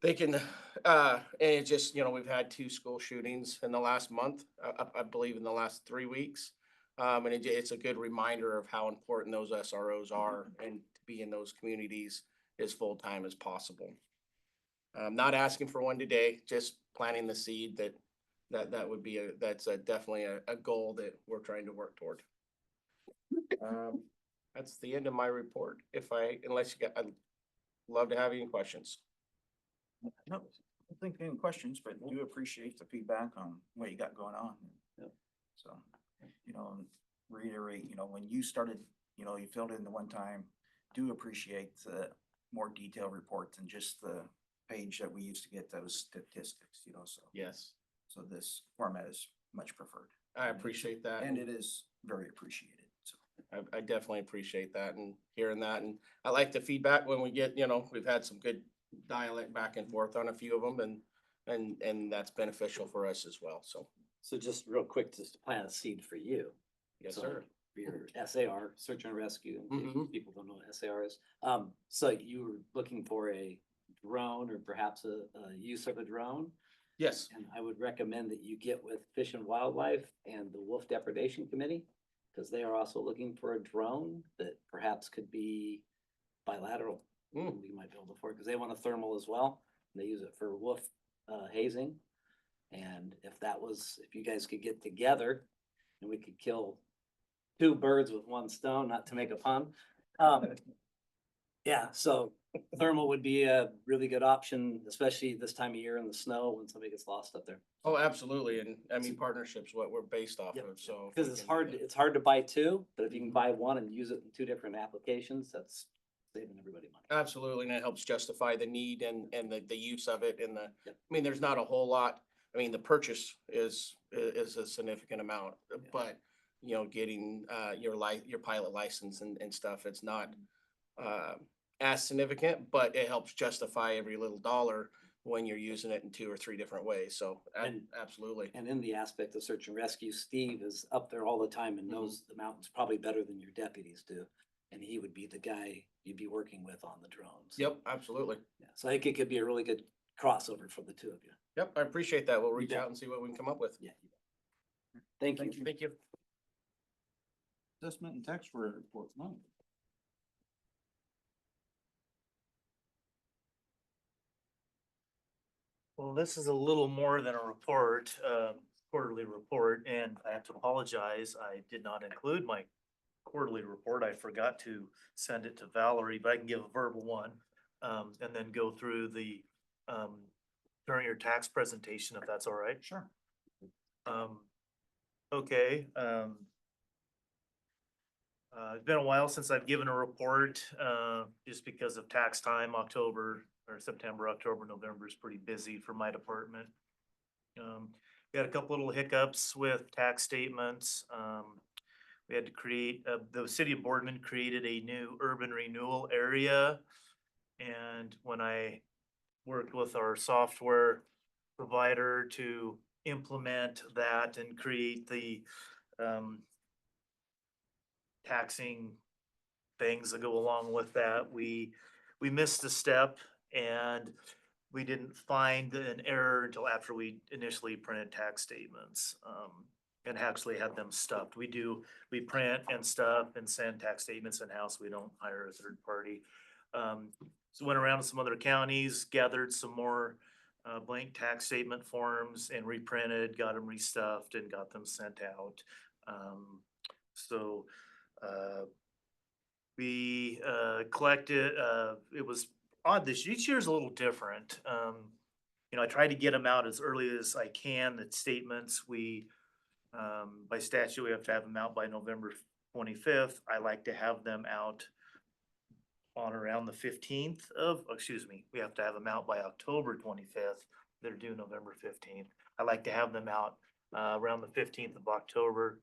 They can, and it's just, you know, we've had 2 school shootings in the last month, I believe in the last 3 weeks. And it's a good reminder of how important those SROs are, and to be in those communities as full time as possible. I'm not asking for one today, just planting the seed that would be that's definitely a goal that we're trying to work toward. That's the end of my report. Unless you got, I'd love to have any questions. No, I don't think any questions, but do appreciate the feedback on what you got going on. Yep. So you know, and reiterate, you know, when you started, you know, you filled in the one time, do appreciate the more detailed report than just the page that we used to get those statistics, you know, so. Yes, So this format is much preferred. I appreciate that. And it is very appreciated, so. I definitely appreciate that and hearing that. And I like the feedback when we get, you know, we've had some good dialect back and forth on a few of them and that's beneficial for us as well. So, So just real quick, just to plant a seed for you. yes, So, sir. For your SAR, search and rescue, in case Mhm. people don't know what SAR is. So you were looking for a drone or perhaps a use of a drone? Yes. And I would recommend that you get with Fish and Wildlife and the Wolf Depredation Committee, because they are also looking for a drone that perhaps could be bilateral. We might be able to afford, because they want a thermal as well. And they use it for wolf hazing. And if you guys could get together and we could kill two birds with one stone, not to make a pun. Yeah, so thermal would be a really good option, especially this time of year in the snow when somebody gets lost up there. Oh, absolutely. And I mean, partnership's what we're based off Yep. of, so. Because it's hard to buy two, but if you can buy one and use it in two different applications, that's saving everybody money. Absolutely, and it helps justify the need and the use of it and Yep. I mean, there's not a whole lot. I mean, the purchase is a significant amount, but you know, getting your pilot license and stuff, it's not as significant, but it helps justify every little dollar when you're using it in 2 or 3 different ways. So absolutely. And in the aspect of search and rescue, Steve is up there all the time and knows the mountains probably better than your deputies do. And he would be the guy you'd be working with on the drones. Yep, absolutely. Yeah, so I think it could be a really good crossover for the two of you. Yep, I appreciate that. We'll reach bet. out and see what we can come up with. Yeah. Thank you. Thank you. Assessment and tax report, no. Well, this is a little more than a report, quarterly report, and I have to apologize. I did not include my quarterly report. I forgot to send it to Valerie, but I can give a verbal one. And then go through during your tax presentation, if that's all right. Sure. Okay. It's been a while since I've given a report, just because of tax time. September, October, November is pretty busy for my department. We had a couple little hiccups with tax statements. We had to create, the city of Boardman created a new urban renewal area. And when I worked with our software provider to implement that and create the taxing things that go along with that, we missed a step and we didn't find an error until after we initially printed tax statements, and actually had them stuffed. We print and stuff and send tax statements in-house. We don't hire a third party. So went around to some other counties, gathered some more blank tax statement forms and reprinted, got them restuffed and got them sent out. We collected, it was odd, each year's a little different. I try to get them out as early as I can, the statements. By statute, we have to have them out by November 25th. I like to have them out on around the 15th we have to have them out by October 25th. They're due November 15th. I like to have them out around the 15th of October.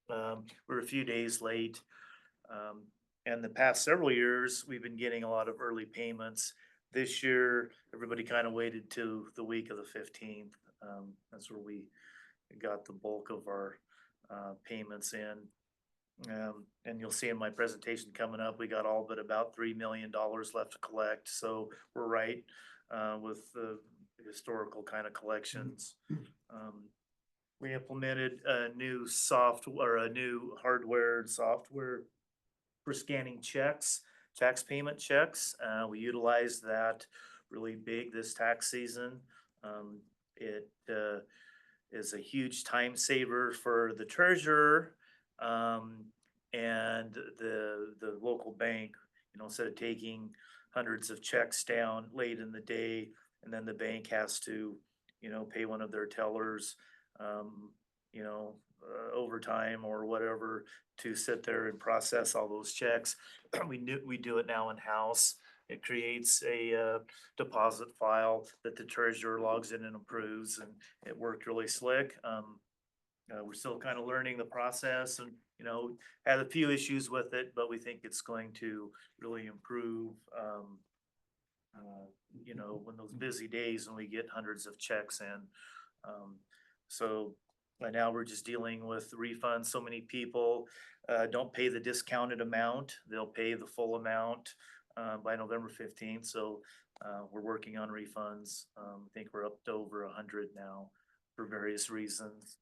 We're a few days late. And the past several years, we've been getting a lot of early payments. This year, everybody kind of waited to the week of the 15th. That's where we got the bulk of our payments in. And you'll see in my presentation coming up, we got all but about $3 million left to collect. So we're right with the historical kind of collections. We implemented a new software, a new hardware and software for scanning checks, tax payment checks. We utilized that really big this tax season. It is a huge time saver for the treasurer and the local bank. Instead of taking hundreds of checks down late in the day, and then the bank has to, pay one of their tellers. overtime or whatever to sit there and process all those checks. We do it now in-house. It creates a deposit file that the treasurer logs in and approves, and it worked really slick. We're still kind of learning the process and, had a few issues with it, but we think it's going to really improve, when those busy days when we get hundreds of checks in. So right now we're just dealing with refunds. So many people don't pay the discounted amount. They'll pay the full amount by November 15th. So we're working on refunds. I think we're up to over 100 now for various reasons.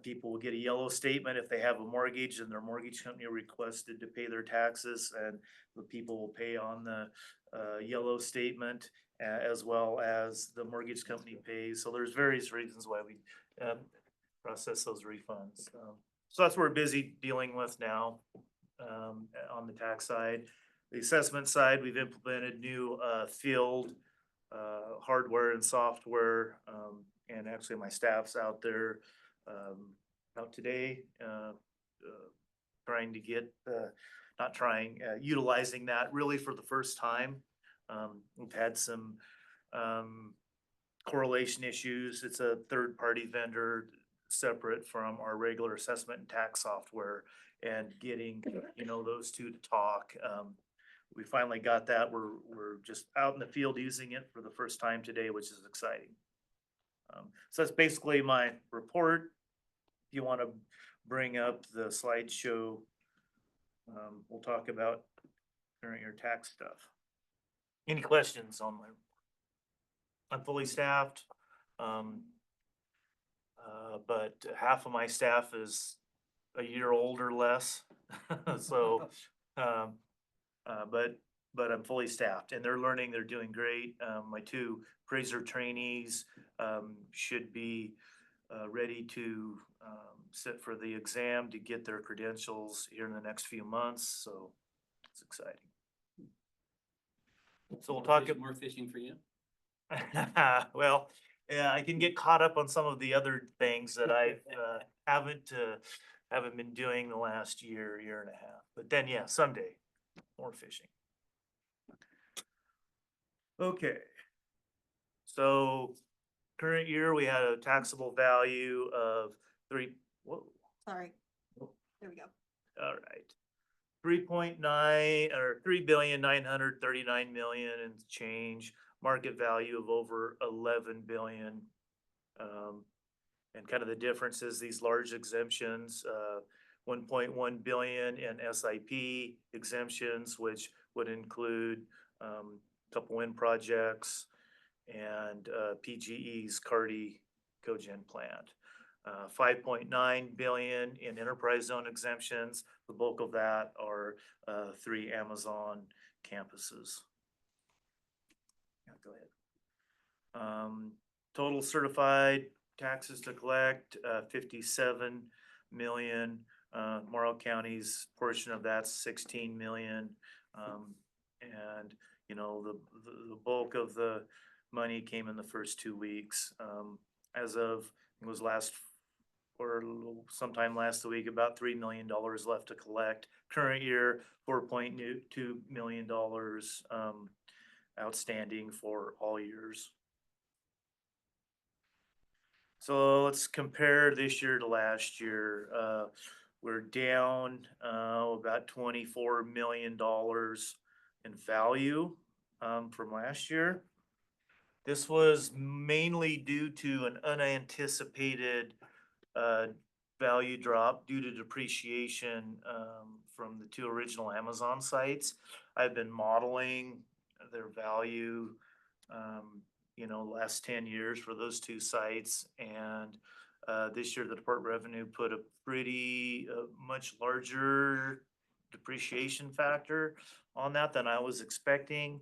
People will get a yellow statement if they have a mortgage and their mortgage company requested to pay their taxes, and the people will pay on the yellow statement as well as the mortgage company pays. So there's various reasons why we process those refunds. So that's what we're busy dealing with now on the tax side. The assessment side, we've implemented new field hardware and software, and actually my staff's out there out today, trying to get, not trying, utilizing that really for the first time. We've had some correlation issues. It's a third-party vendor separate from our regular assessment and tax software, and getting, those two to talk. We finally got that. We're just out in the field using it for the first time today, which is exciting. So that's basically my report. If you want to bring up the slideshow, we'll talk about current year tax stuff. Any questions on my report? I'm fully staffed, but half of my staff is a year old or less. So, but I'm fully staffed and they're learning, they're doing great. My two appraiser trainees should be ready to sit for the exam to get their credentials here in the next few months. So it's exciting. So we'll talk. More fishing for you? Well, yeah, I can get caught up on some of the other things that I haven't been doing the last year and a half. But then, yeah, someday more fishing. Okay. So current year, we had a taxable value of Sorry. There we go. All right. 3.9 or 3,939,000,000 and change, market value of over 11 billion. And kind of the difference is these large exemptions, 1.1 billion in SIP exemptions, which would include a couple wind projects and PGE's Cardi cogen plant. 5.9 billion in enterprise zone exemptions. The bulk of that are 3 Amazon campuses. Yeah, go ahead. Total certified taxes to collect, 57 million. Morrow County's portion of that's 16 million. And the bulk of the money came in the first 2 weeks. As of, it was sometime last week, about $3 million left to collect. Current year, $4.2 million outstanding for all years. So let's compare this year to last year. We're down about $24 million in value from last year. This was mainly due to an unanticipated value drop due to depreciation from the 2 original Amazon sites. I've been modeling their value, last 10 years for those 2 sites. And this year the Department of Revenue put a pretty much larger depreciation factor on that than I was expecting.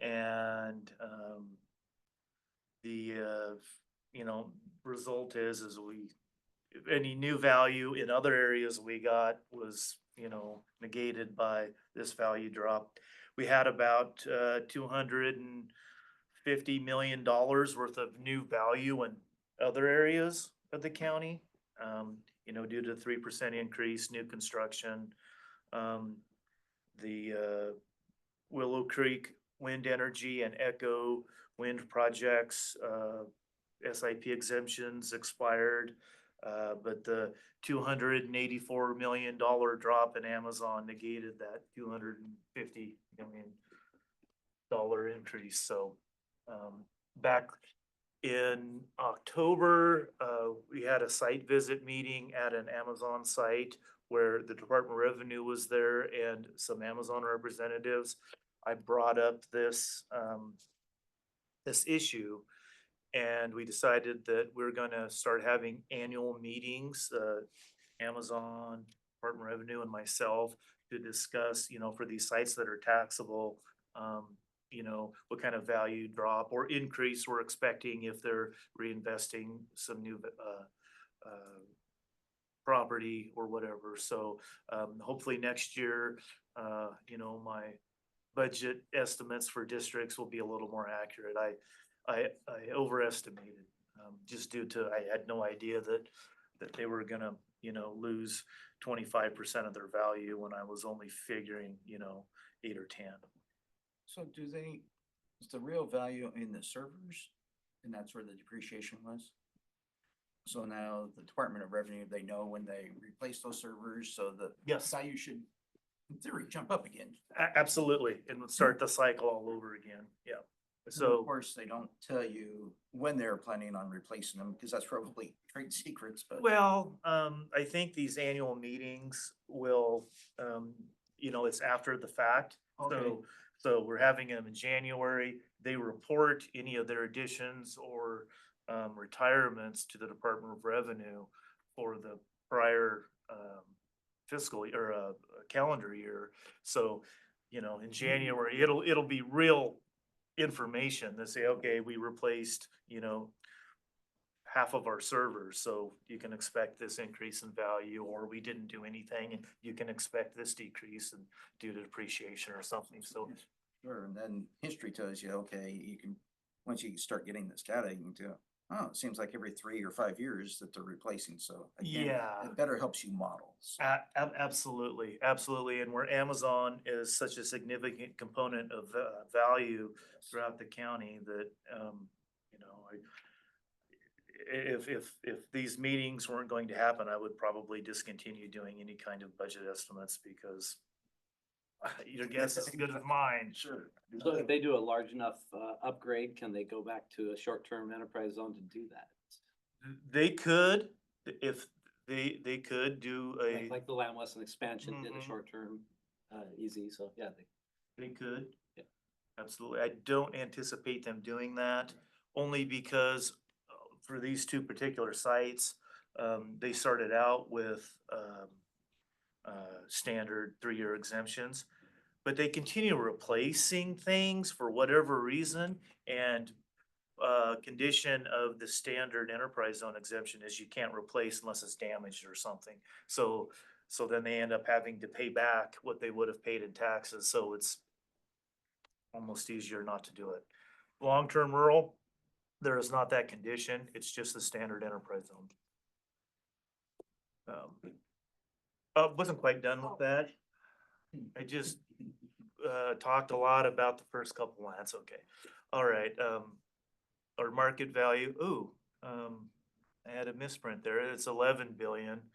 And the result is any new value in other areas we got was negated by this value drop. We had about $250 million worth of new value in other areas of the county. Due to 3% increase, new construction. The Willow Creek Wind Energy and Echo Wind projects, SIP exemptions expired. But the $284 million drop in Amazon negated that $250 million increase. So, back in October, we had a site visit meeting at an Amazon site where the Department of Revenue was there and some Amazon representatives. I brought up this issue, and we decided that we're gonna start having annual meetings, Amazon, Department of Revenue, and myself, to discuss, for these sites that are taxable, what kind of value drop or increase we're expecting if they're reinvesting some new property or whatever. So hopefully next year, my budget estimates for districts will be a little more accurate. I overestimated, just due to, I had no idea that they were gonna, lose 25% of their value when I was only figuring, 8 or 10. So is the real value in the servers? And that's where the depreciation was? So now the Department of Revenue, they know when they replace those servers, so the Yes. value should, in theory, jump up again. Absolutely, and we'll start the cycle all over again, yeah. So of So, course, they don't tell you when they're planning on replacing them, because that's probably trade secrets, but. well, I think these annual meetings will, it's after the fact. Okay. So we're having them in January. They report any of their additions or retirements to the Department of Revenue for the prior fiscal year, or calendar year. So, in January, it'll be real information that say, okay, we replaced, half of our servers, so you can expect this increase in value, or we didn't do anything and you can expect this decrease and due to depreciation or something. So Sure, and then history tells you, okay, you can, once you start getting this data, you can do, oh, it seems like every 3 or 5 years that they're replacing, so. Again, yeah. it better helps you model. So. Absolutely, absolutely. And where Amazon is such a significant component of value throughout the county that, if these meetings weren't going to happen, I would probably discontinue doing any kind of budget estimates because your guess is as good as mine. Sure. So if they do a large enough upgrade, can they go back to a short-term enterprise zone to do that? They could, if they could do a. Like the Lamb Weston expansion did a Mhm. short-term easy, so yeah, They could. Yeah. Absolutely. I don't anticipate them doing that, only because for these two particular sites, they started out with standard 3-year exemptions, but they continue replacing things for whatever reason. And condition of the standard enterprise zone exemption is you can't replace unless it's damaged or something. So then they end up having to pay back what they would have paid in taxes. So it's almost easier not to do it. Long-term rural, there is not that condition. It's just the standard enterprise zone. Wasn't quite done with that. I just talked a lot about the first couple lines. Okay. All right. Our market value. I had a misprint there. It's 11 billion.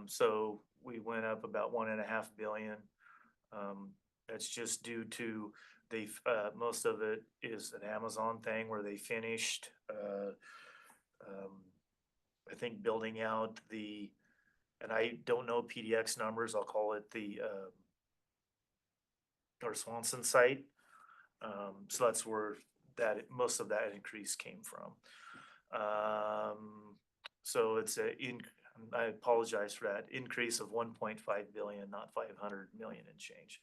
So we went up about 1.5 billion. That's just due to most of it is an Amazon thing where they finished, I think, building out and I don't know PDX numbers, I'll call it the North Swanson site. So that's where most of that increase came from. So it's I apologize for that, increase of 1.5 billion, not 500 million and change.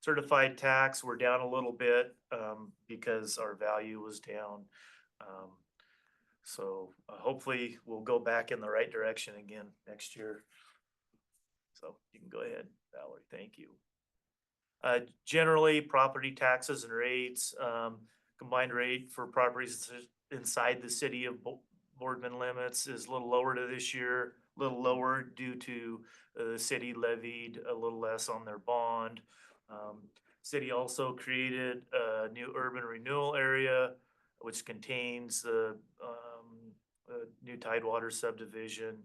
Certified tax, we're down a little bit because our value was down. So hopefully we'll go back in the right direction again next year. So you can go ahead, Valerie, thank you. Generally, property taxes and rates, combined rate for properties inside the city of Boardman limits is a little lower to this year, a little lower due to the city levied a little less on their bond. City also created a new urban renewal area, which contains the new Tidewater subdivision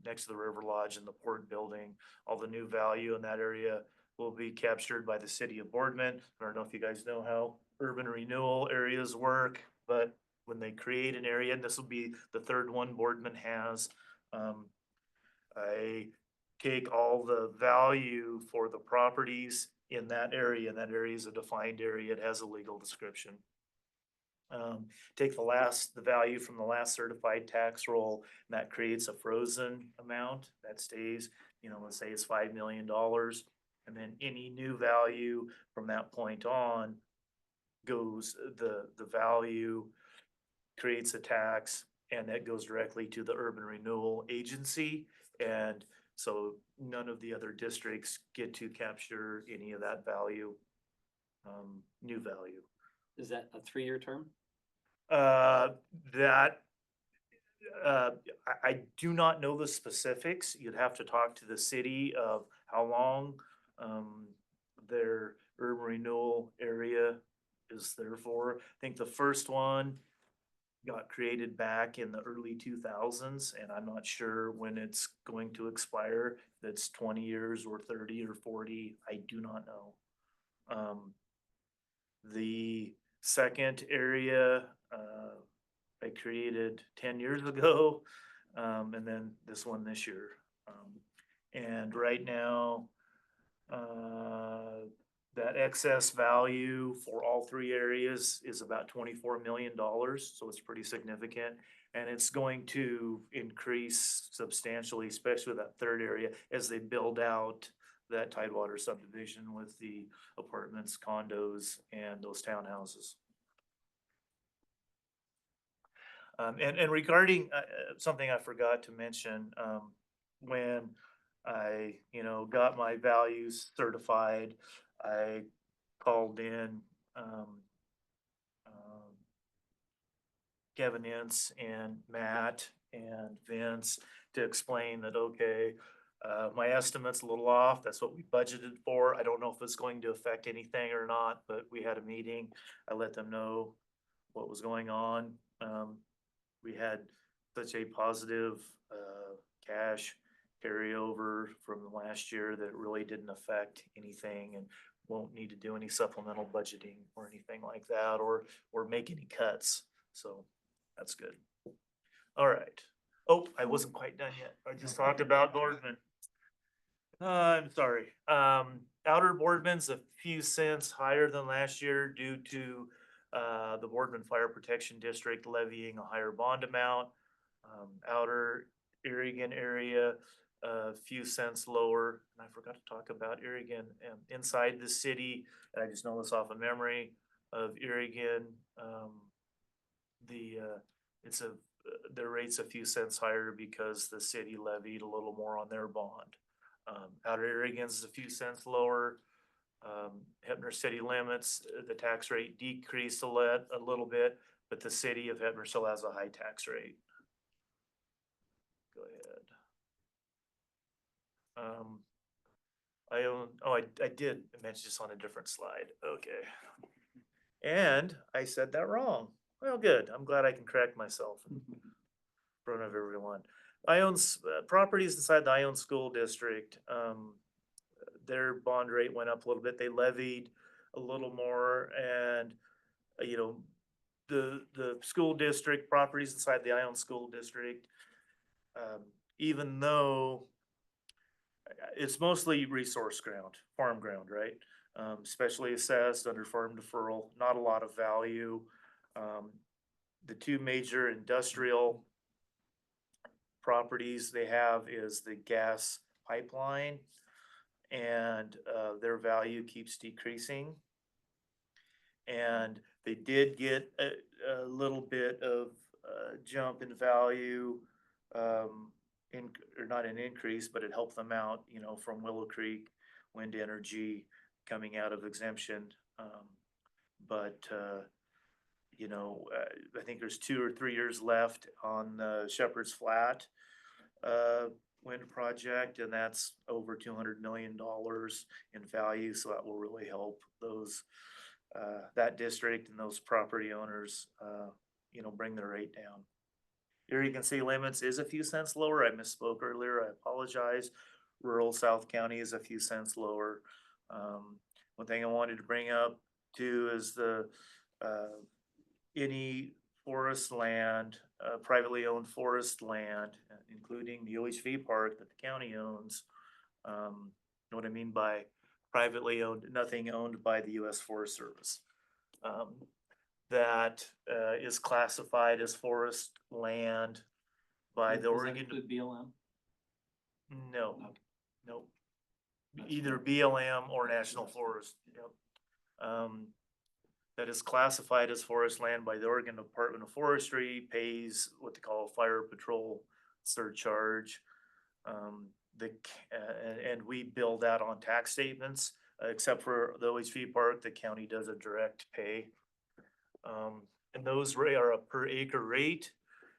next to the River Lodge and the Port Building. All the new value in that area will be captured by the city of Boardman. I don't know if you guys know how urban renewal areas work, but when they create an area, and this will be the third one Boardman has, I take all the value for the properties in that area, and that area is a defined area. It has a legal description. Take the value from the last certified tax roll, and that creates a frozen amount that stays, let's say it's $5 million. And then any new value from that point on goes, the value creates a tax, and that goes directly to the urban renewal agency. And so none of the other districts get to capture any of that value, new value. Is that a 3-year term? I do not know the specifics. You'd have to talk to the city of how long, their urban renewal area is there for. I think the first one got created back in the early 2000s, and I'm not sure when it's going to expire. That's 20 years or 30 or 40. I do not know. The second area, I created 10 years ago, and then this one this year. And right now, that excess value for all three areas is about $24 million, so it's pretty significant. And it's going to increase substantially, especially with that third area, as they build out that Tidewater subdivision with the apartments, condos, and those townhouses. And regarding something I forgot to mention, when I, got my values certified, I called in Kevin Ince and Matt and Vince to explain that, okay, my estimate's a little off. That's what we budgeted for. I don't know if it's going to affect anything or not, but we had a meeting. I let them know what was going on. We had such a positive cash carryover from the last year that it really didn't affect anything, and won't need to do any supplemental budgeting or anything like that, or make any cuts. So that's good. All right. Oh, I wasn't quite done yet. I just talked about Boardman. I'm sorry. Outer Boardman's a few cents higher than last year due to the Boardman Fire Protection District levying a higher bond amount. Outer Irrigon area, a few cents lower. And I forgot to talk about Irrigon inside the city. And I just know this off of memory of Irrigon. Their rate's a few cents higher because the city levied a little more on their bond. Outer Irrigon's a few cents lower. Hebner city limits, the tax rate decreased a little bit, but the city of Hebner still has a high tax rate. Go ahead. I did mention this on a different slide. Okay. And I said that wrong. Well, good. I'm glad I can correct myself in front of everyone. I own properties inside the Ione School District. Their bond rate went up a little bit. They levied a little more, and the school district properties inside the Ione School District, even though it's mostly resource ground, farm ground, right? Especially assessed under farm deferral, not a lot of value. The two major industrial properties they have is the gas pipeline, and their value keeps decreasing. And they did get a little bit of jump in value, or not an increase, but it helped them out, from Willow Creek Wind Energy coming out of exemption. But I think there's 2 or 3 years left on the Shepherd's Flat wind project, and that's over $200 million in value, so that will really help those that district and those property owners, bring their rate down. Irrigon city limits is a few cents lower. I misspoke earlier. I apologize. Rural South County is a few cents lower. One thing I wanted to bring up too is any forest land, privately owned forest land, including the OHV Park that the county owns. Know what I mean by privately owned, nothing owned by the U.S. Forest Service. That is classified as forest land by the Oregon. BLM? No, no. Either BLM or National Forest. Yep. That is classified as forest land by the Oregon Department of Forestry, pays what they call a fire patrol surcharge. And we bill that on tax statements, except for the OHV Park, the county does a direct pay. And those are a per acre rate,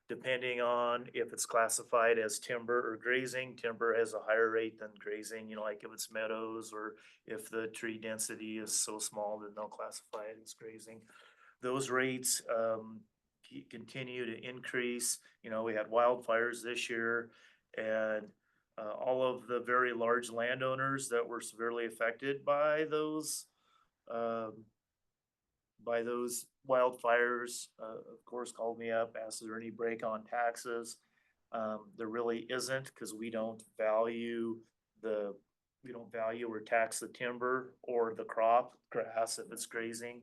depending on if it's classified as timber or grazing. Timber has a higher rate than grazing, like if it's meadows or if the tree density is so small that they'll classify it as grazing. Those rates continue to increase. We had wildfires this year, and all of the very large landowners that were severely affected by those wildfires, of course, called me up, asked, is there any break on taxes? There really isn't, because we don't value or tax the timber or the crop grass if it's grazing.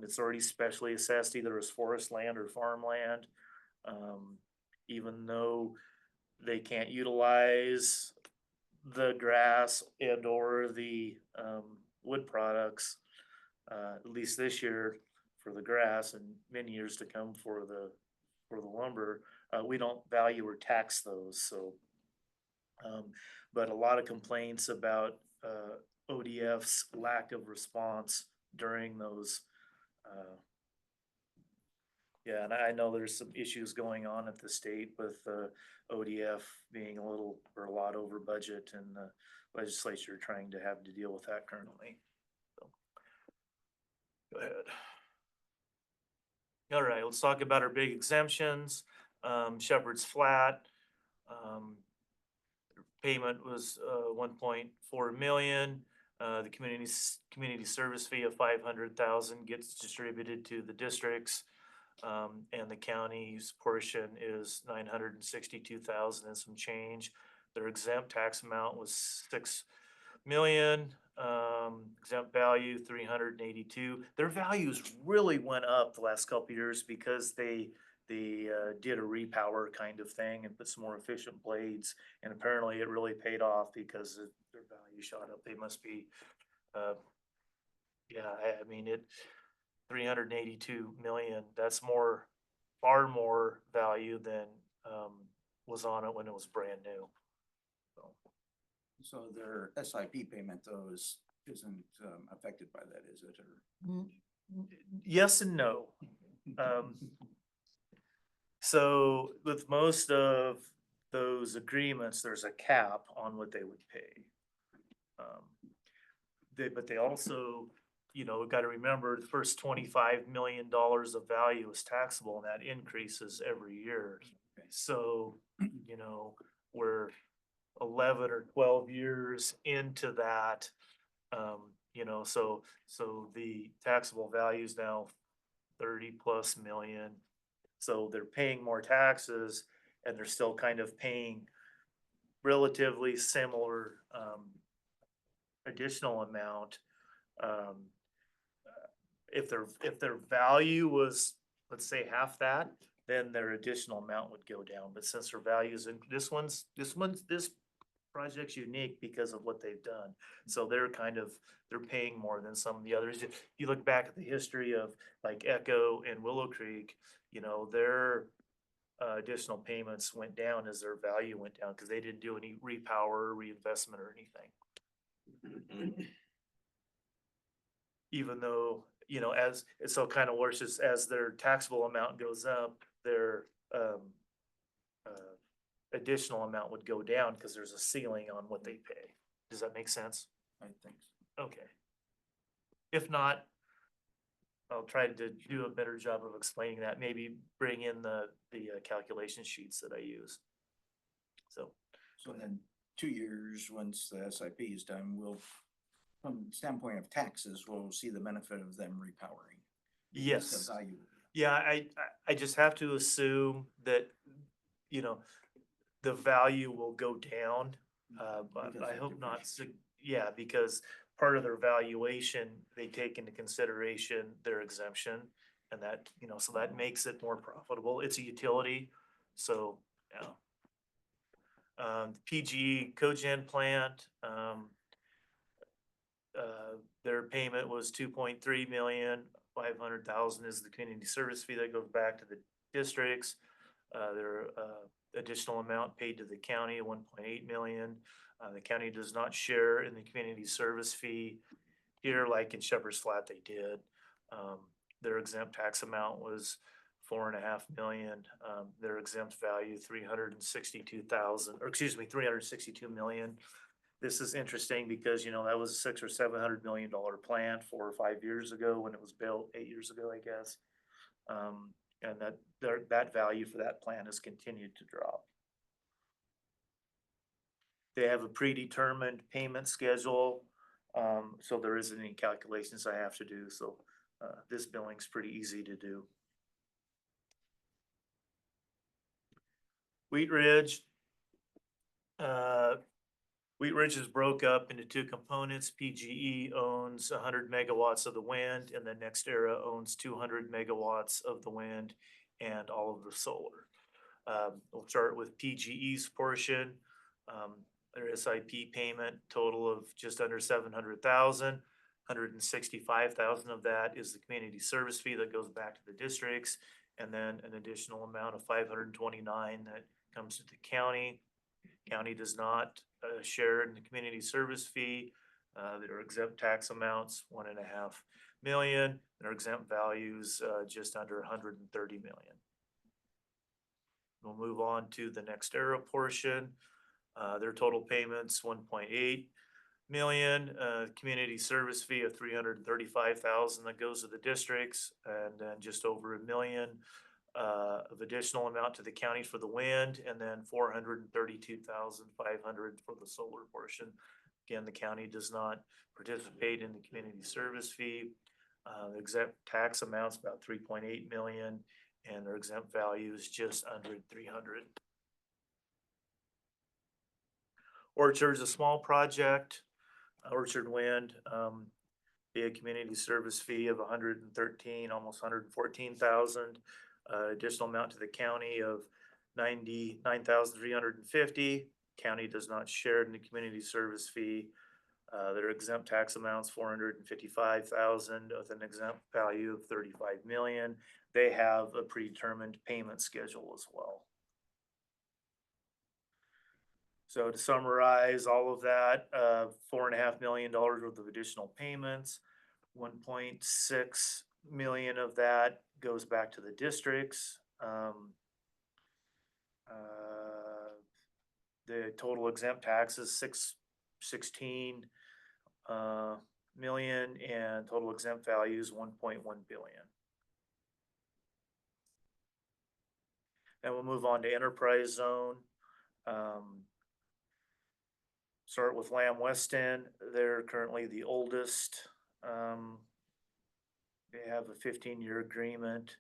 It's already specially assessed either as forest land or farmland. Even though they can't utilize the grass and or the wood products, at least this year for the grass and many years to come for the lumber, we don't value or tax those. So, but a lot of complaints about ODF's lack of response during those. Yeah, and I know there's some issues going on at the state with ODF being a lot over budget, and the legislature trying to have to deal with that currently. So, go ahead. All right, let's talk about our big exemptions. Shepherd's Flat, payment was 1.4 million. The community service fee of 500,000 gets distributed to the districts, and the county's portion is 962,000 and some change. Their exempt tax amount was 6 million. Exempt value 382. Their values really went up the last couple of years because they did a repower kind of thing and put some more efficient blades, and apparently it really paid off because their value shot up. They must be, yeah, I mean it. 382 million. That's far more value than was on it when it was brand new. So their SIP payment though isn't affected by that, is it? Or? Yes and no. So with most of those agreements, there's a cap on what they would pay. But they also, got to remember the first $25 million of value is taxable, and that increases every year. So, we're 11 or 12 years into that, so the taxable value is now 30+ million. So they're paying more taxes, and they're still kind of paying relatively similar additional amount. If their value was, let's say, half that, then their additional amount would go down. But since their values, and this project's unique because of what they've done. So they're paying more than some of the others. If you look back at the history of like Echo and Willow Creek, their additional payments went down as their value went down because they didn't do any repower or reinvestment or anything. Even though you know, as, so kind of works as their taxable amount goes up, their, additional amount would go down because there's a ceiling on what they pay. Does that make sense? I think so. Okay. If not, I'll try to do a better job of explaining that, maybe bring in the calculation sheets that I use. So, So then 2 years, once the SIP is done, we'll, from the standpoint of taxes, we'll see the benefit of them repowering. Because yes. the value. Yeah, I just have to assume that, you know, the value will go down, but Because I of hope not. depreciation. Yeah, because part of their valuation, they take into consideration their exemption, and that, you know, so that makes it more profitable. It's a utility, so, yeah. PGE cogen plant, their payment was 2.3 million. 500,000 is the community service fee that goes back to the districts. Their additional amount paid to the county, 1.8 million. The county does not share in the community service fee here, like in Shepherd's Flat they did. Their exempt tax amount was 4.5 million. Their exempt value 362,000, or excuse me, 362 million. This is interesting because, you know, that was a $600 or $700 million plant 4 or 5 years ago when it was built, 8 years ago, I guess. And that value for that plant has continued to drop. They have a predetermined payment schedule, so there isn't any calculations I have to do. So this billing's pretty easy to do. Wheat Ridge. Wheat Ridge is broke up into 2 components. PGE owns 100 megawatts of the wind, and then NextEra owns 200 megawatts of the wind and all of the solar. We'll start with PGE's portion. Their SIP payment total of just under 700,000. 165,000 of that is the community service fee that goes back to the districts, and then an additional amount of 529 that comes to the county. County does not share in the community service fee. Their exempt tax amounts, 1.5 million. Their exempt values, just under 130 million. We'll move on to the NextEra portion. Their total payments, 1.8 million. Community service fee of 335,000 that goes to the districts, and then just over $1 million of additional amount to the county for the wind, and then 432,500 for the solar portion. Again, the county does not participate in the community service fee. The exempt tax amounts about 3.8 million, and their exempt value is just under 300. Orchard's a small project. Orchard Wind, a community service fee of 113, almost 114,000. Additional amount to the county of 99,350. County does not share in the community service fee. Their exempt tax amounts 455,000 with an exempt value of 35 million. They have a predetermined payment schedule as well. So to summarize all of that, $4.5 million worth of additional payments, 1.6 million of that goes back to the districts. The total exempt tax is 16 million, and total exempt value is 1.1 billion. And we'll move on to enterprise zone. Start with Lamb Weston. They're currently the oldest. They have a 15-year agreement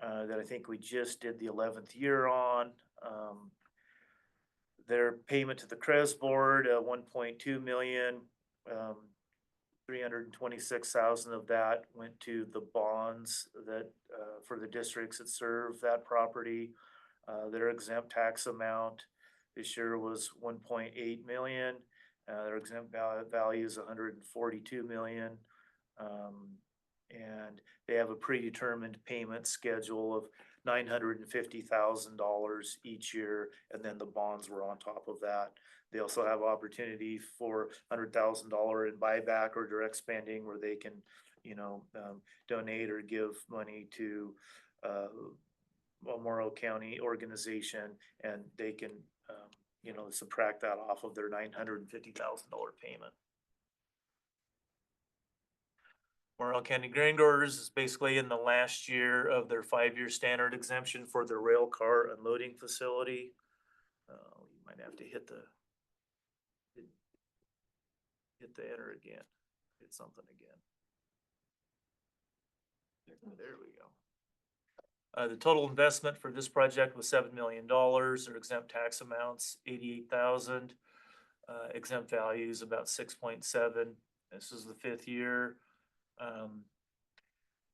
that I think we just did the 11th year on. Their payment to the CREZ board, 1.2 million, 326,000 of that went to the bonds that for the districts that serve that property. Their exempt tax amount this year was 1.8 million. Their exempt value is 142 million. And they have a predetermined payment schedule of $950,000 each year, and then the bonds were on top of that. They also have opportunity for $100,000 in buyback or direct spending where they can, donate or give money to a Morrow County organization, and they can, subtract that off of their $950,000 payment. Morrow County Grain Growers is basically in the last year of their 5-year standard exemption for their rail car unloading facility. You might have to hit the enter again, hit something again. There we go. The total investment for this project was $7 million. Their exempt tax amounts, 88,000. Exempt values about 6.7. This is the 5th year.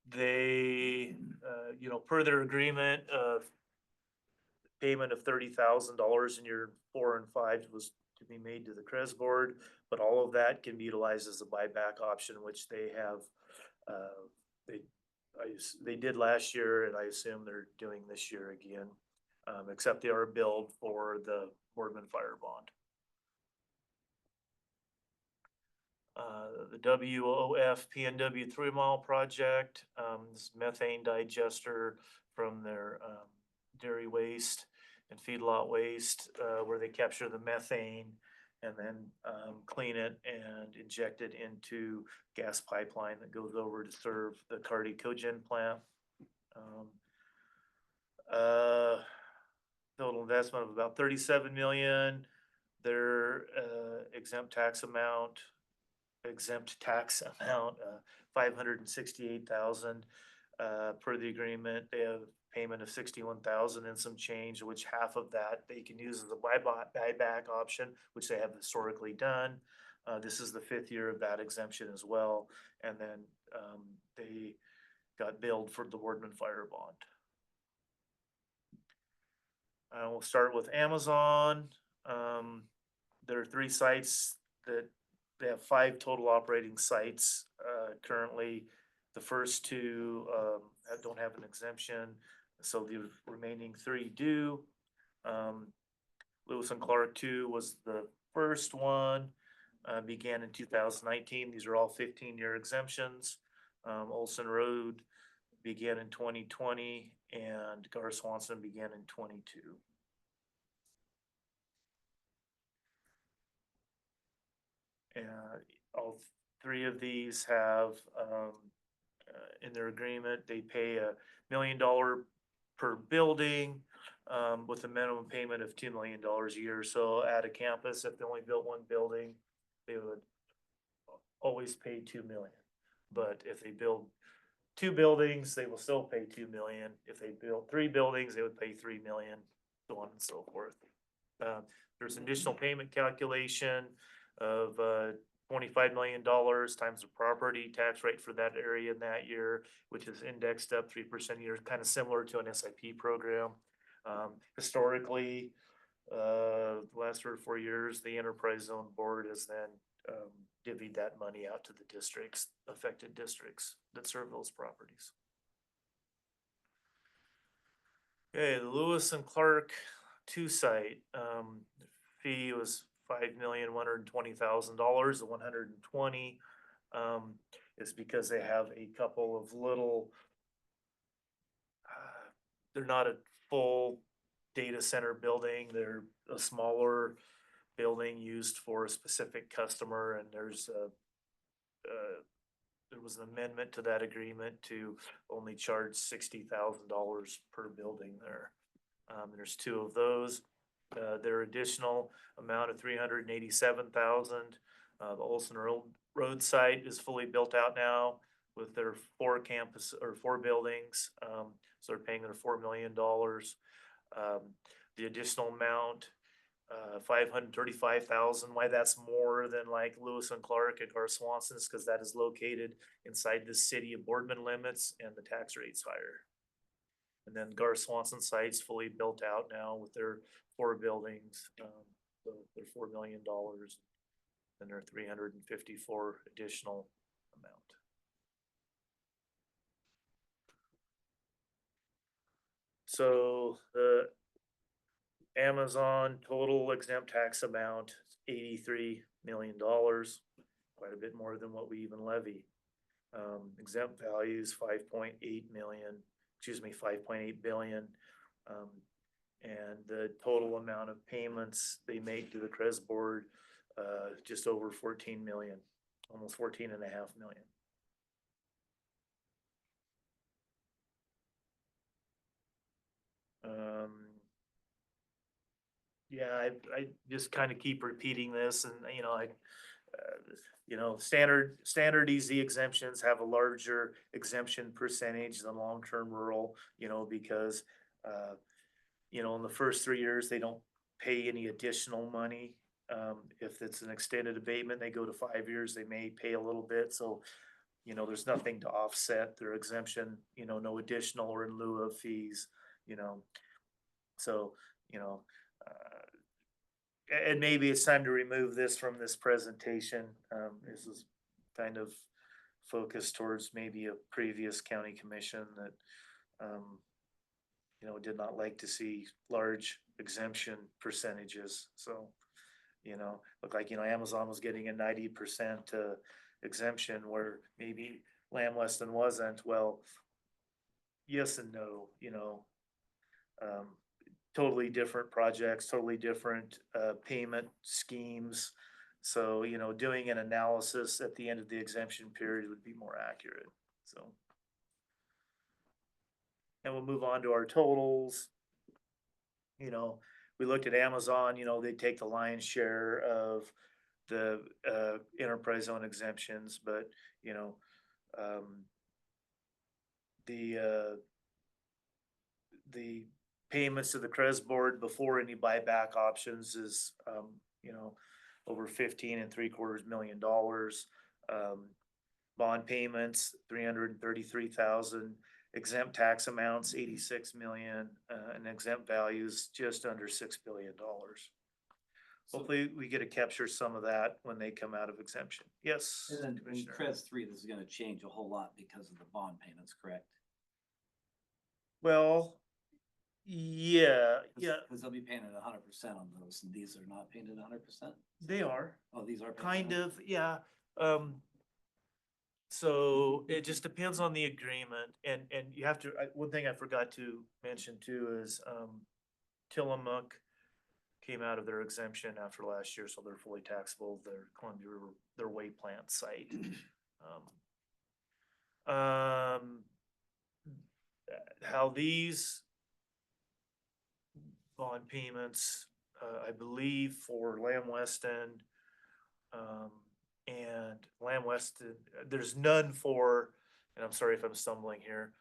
They, per their agreement of payment of $30,000 in year 4 and 5 was to be made to the CREZ board, but all of that can be utilized as a buyback option, which they have, they did last year, and I assume they're doing this year again, except they are billed for the Boardman Fire Bond. The WOF PNW 3 Mile project, this methane digester from their dairy waste and feedlot waste, where they capture the methane and then clean it and inject it into gas pipeline that goes over to serve the Cardi Cogen plant. Total investment of about 37 million. Their exempt tax amount, 568,000 per the agreement. They have payment of 61,000 and some change, which half of that they can use as a buyback option, which they have historically done. This is the 5th year of that exemption as well. And then they got billed for the Boardman Fire Bond. We'll start with Amazon. There are 3 sites that they have 5 total operating sites currently. The first 2 don't have an exemption, so the remaining 3 do. Lewis and Clark 2 was the first one, began in 2019. These are all 15-year exemptions. Olson Road began in 2020, and Gar Swanson began in 22. All 3 of these have, in their agreement, they pay $1 million per building, with a minimum payment of $2 million a year. So at a campus, if they only built 1 building, they would always pay $2 million. But if they build 2 buildings, they will still pay $2 million. If they build 3 buildings, they would pay $3 million, so on and so forth. There's an additional payment calculation of $25 million times the property tax rate for that area in that year, which is indexed up 3% a year, kind of similar to an SIP program. Historically, the last 3 or 4 years, the enterprise zone board has then divvied that money out to the districts, affected districts that serve those properties. Okay, the Lewis and Clark 2 site, fee was $5,120,000. The 120 is because they have a couple of little, they're not a full data center building. They're a smaller building used for a specific customer, and there was an amendment to that agreement to only charge $60,000 per building there. There's 2 of those. Their additional amount of $387,000. The Olson Road site is fully built out now with their 4 buildings. So they're paying their $4 million. The additional amount, $535,000. Why that's more than like Lewis and Clark and Gar Swanson's, because that is located inside the city of Boardman limits and the tax rate's higher. And then Gar Swanson site's fully built out now with their 4 buildings. So they're $4 million, and their 354 additional amount. So the Amazon total exempt tax amount, $83 million, quite a bit more than what we even levy. Exempt values, 5.8 million, excuse me, 5.8 billion. And the total amount of payments they make to the CREZ board, just over 14 million, almost 14.5 million. Yeah, I just kind of keep repeating this, and standard easy exemptions have a larger exemption percentage than long-term rural, because in the first 3 years, they don't pay any additional money. If it's an extended abatement, they go to 5 years, they may pay a little bit, so there's nothing to offset their exemption, no additional or in lieu of fees, so, and maybe it's time to remove this from this presentation. This is kind of focused towards maybe a previous county commission that, did not like to see large exemption percentages. So, looked like, Amazon was getting a 90% exemption where maybe Lamb Weston wasn't. Well, yes and no, totally different projects, totally different payment schemes. So, doing an analysis at the end of the exemption period would be more accurate. So, and we'll move on to our totals. We looked at Amazon, they take the lion's share of the enterprise zone exemptions, but the payments to the CREZ board before any buyback options is, over $15.75 million. Bond payments, 333,000, exempt tax amounts, 86 million, and exempt values just under $6 billion. Hopefully we get to capture some of that when they come out of exemption. Yes. And then in Commissioner. CREZ 3, this is gonna change a whole lot because of the bond payments, correct? Well, yeah. Because they'll be paying it 100% on those, and these are not paying it 100%? They are. Oh, these are. paying Kind 100%? of, yeah. So it just depends on the agreement, and you have to, one thing I forgot to mention too is, Tillamook came out of their exemption after last year, so they're fully taxable, their Columbia River, their Way Plant site. How these bond payments, I believe for Lamb Weston, and Lamb Weston, there's none for, and I'm sorry if I'm stumbling here,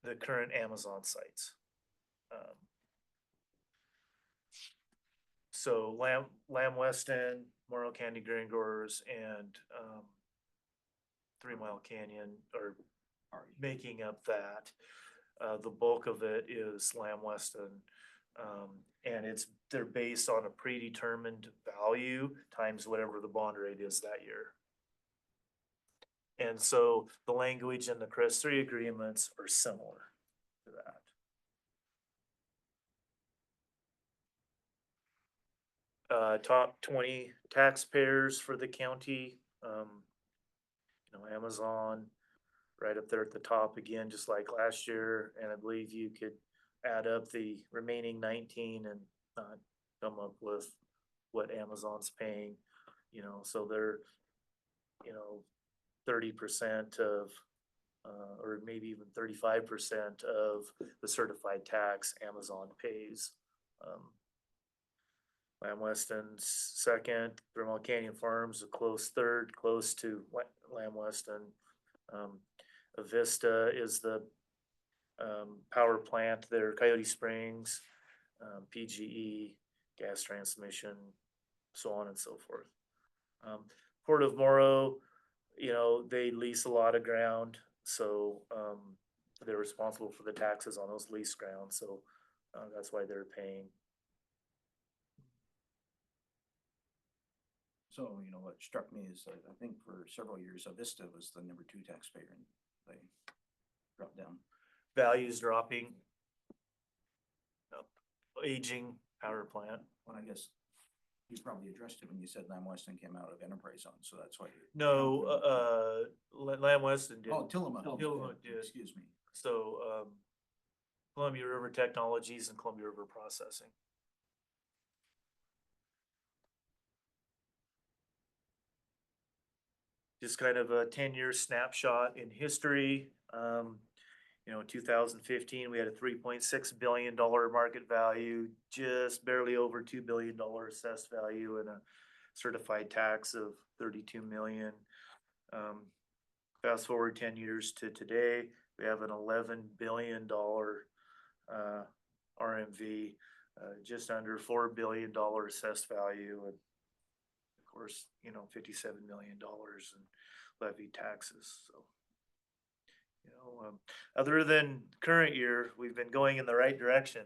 the current Amazon sites. So Lamb Weston, Morrow Candy Grain Growers, and 3 Mile Canyon are making up that. The bulk of it is Lamb Weston. And they're based on a predetermined value times whatever the bond rate is that year. And so the language in the CREZ 3 agreements are similar to that. Top 20 taxpayers for the county, Amazon, right up there at the top again, just like last year. And I believe you could add up the remaining 19 and come up with what Amazon's paying, so they're, 30% of, or maybe even 35% of the certified tax Amazon pays. Lamb Weston's second, Thermal Canyon Farms a close third, close to Lamb Weston. Avista is the power plant there, Coyote Springs, PGE, gas transmission, so on and so forth. Port of Morrow, they lease a lot of ground, so they're responsible for the taxes on those leased grounds, so that's why they're paying. So, what struck me is I think for several years, Avista was the number 2 taxpayer and they dropped down. Values dropping. aging power plant. Well, I guess you probably addressed it when you said Lamb Weston came out of enterprise zone, so that's why. No, Lamb Weston did. Oh, Tillamook. Tillamook did. Excuse me. So, Columbia River Technologies and Columbia River Processing. Just kind of a 10-year snapshot in history. You know, in 2015, we had a $3.6 billion market value, just barely over $2 billion assessed value, and a certified tax of 32 million. Fast forward 10 years to today, we have an $11 billion RMV, just under $4 billion assessed value, and of course, you know, $57 million in levied taxes. So, you know, other than current year, we've been going in the right direction.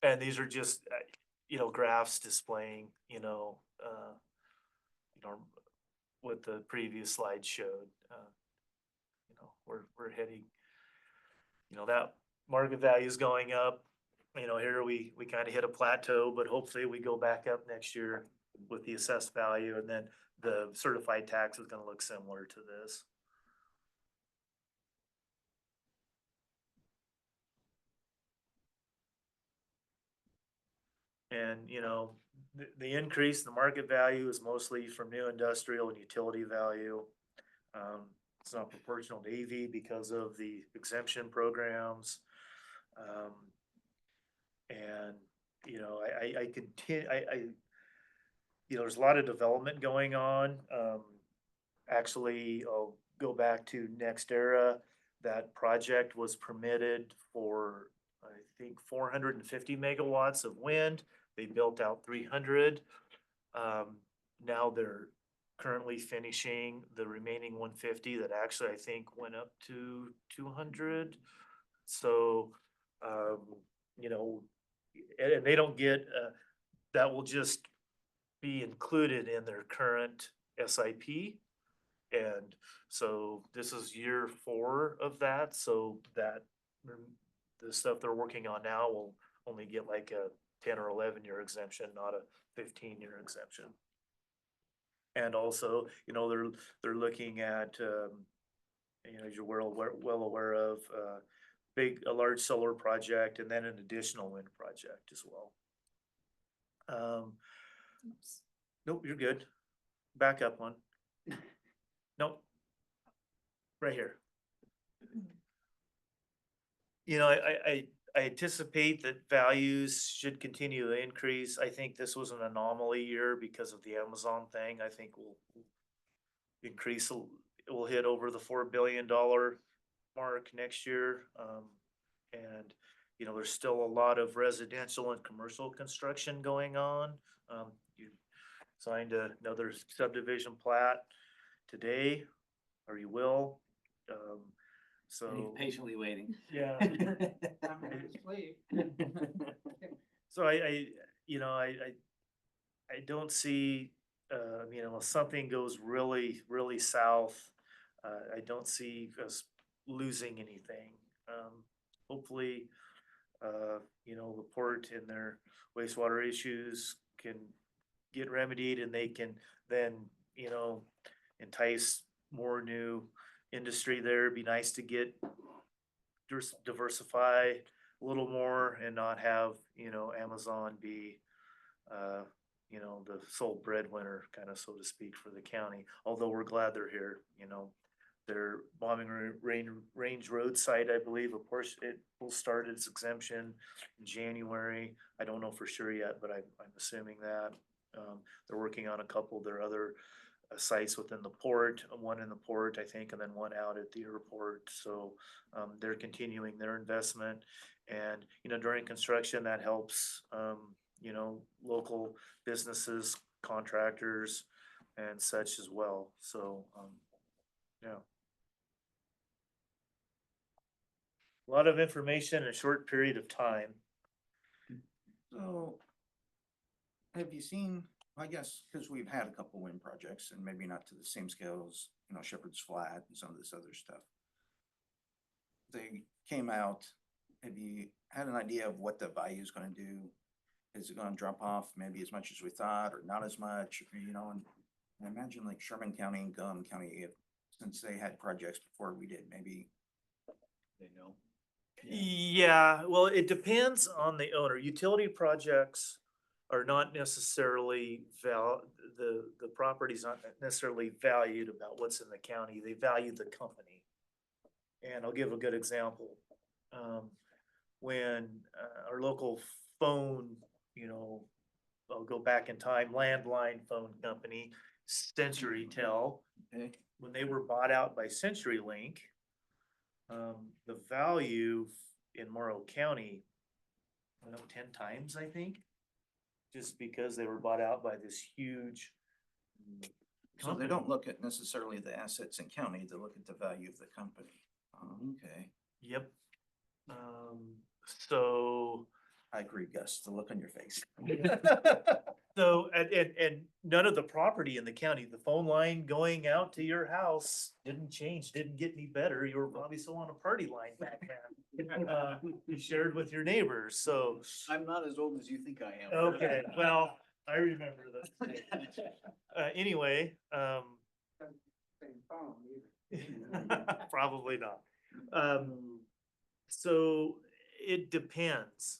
And these are just, you know, graphs displaying, you know, what the previous slide showed. You know, we're heading, you know, that market value is going up. You know, here we kind of hit a plateau, but hopefully we go back up next year with the assessed value, and then the certified tax is going to look similar to this. And, you know, the increase in the market value is mostly from new industrial and utility value. It's not proportional to AV because of the exemption programs. And, you know, I continue, you know, there's a lot of development going on. Actually, I'll go back to NextEra. That project was permitted for, I think, 450 megawatts of wind. They built out 300. Now they're currently finishing the remaining 150 that actually I think went up to 200. So, you know, and they don't get, that will just be included in their current SIP. And so this is year 4 of that. So that the stuff they're working on now will only get like a 10 or 11-year exemption, not a 15-year exemption. And also, you know, they're looking at, you know, as you're well aware of, a large solar project and then an additional wind project as well. Nope, you're good. Back up one. Nope. Right here. You know, I anticipate that values should continue to increase. I think this was an anomaly year because of the Amazon thing. I think we'll increase, we'll hit over the $4 billion mark next year. And, you know, there's still a lot of residential and commercial construction going on. You signed another subdivision plat today, or you will. So Patiently waiting. yeah. Wait. So you know, I don't see, you know, unless something goes really, really south, I don't see us losing anything. Hopefully, you know, the port and their wastewater issues can get remedied, and they can then, you know, entice more new industry there. It'd be nice to get diversify a little more and not have, you know, Amazon be, you know, the sole breadwinner, kind of, so to speak, for the county. Although we're glad they're here, you know. Their Bombing Range Road site, I believe, of course, it will start its exemption in January. I don't know for sure yet, but I'm assuming that. They're working on a couple of their other sites within the port, one in the port, I think, and then one out at the airport. So they're continuing their investment. And, you know, during construction, that helps, you know, local businesses, contractors, and such as well. So, yeah. A lot of information in a short period of time. So, have you seen, I guess, because we've had a couple wind projects and maybe not to the same scale as, you know, Shepherd's Flat and some of this other stuff. they came out, have you had an idea of what the value is gonna do? Is it gonna drop off maybe as much as we thought or not as much, you know, and I imagine like Sherman County and Gum County, since they had projects before we did, maybe. They know. Yeah, well, it depends on the owner. Utility projects are not necessarily the property's not necessarily valued about what's in the county. They value the company. And I'll give a good example. When our local phone, I'll go back in time, landline phone company, CenturyTel, when they were bought out by CenturyLink, the value in Morrow County went up 10 times, I think, just because they were bought out by this huge So they don't look at necessarily the assets in county, they look at the value of the company. Okay. Yep. So. I agree, Gus, the look on your face. So, and none of the property in the county, the phone line going out to your house didn't change, didn't get any better. You were probably still on a party line back then. You shared with your neighbors, so. I'm not as old as you think I am. Okay, well, I remember that. Anyway, probably not. So it depends.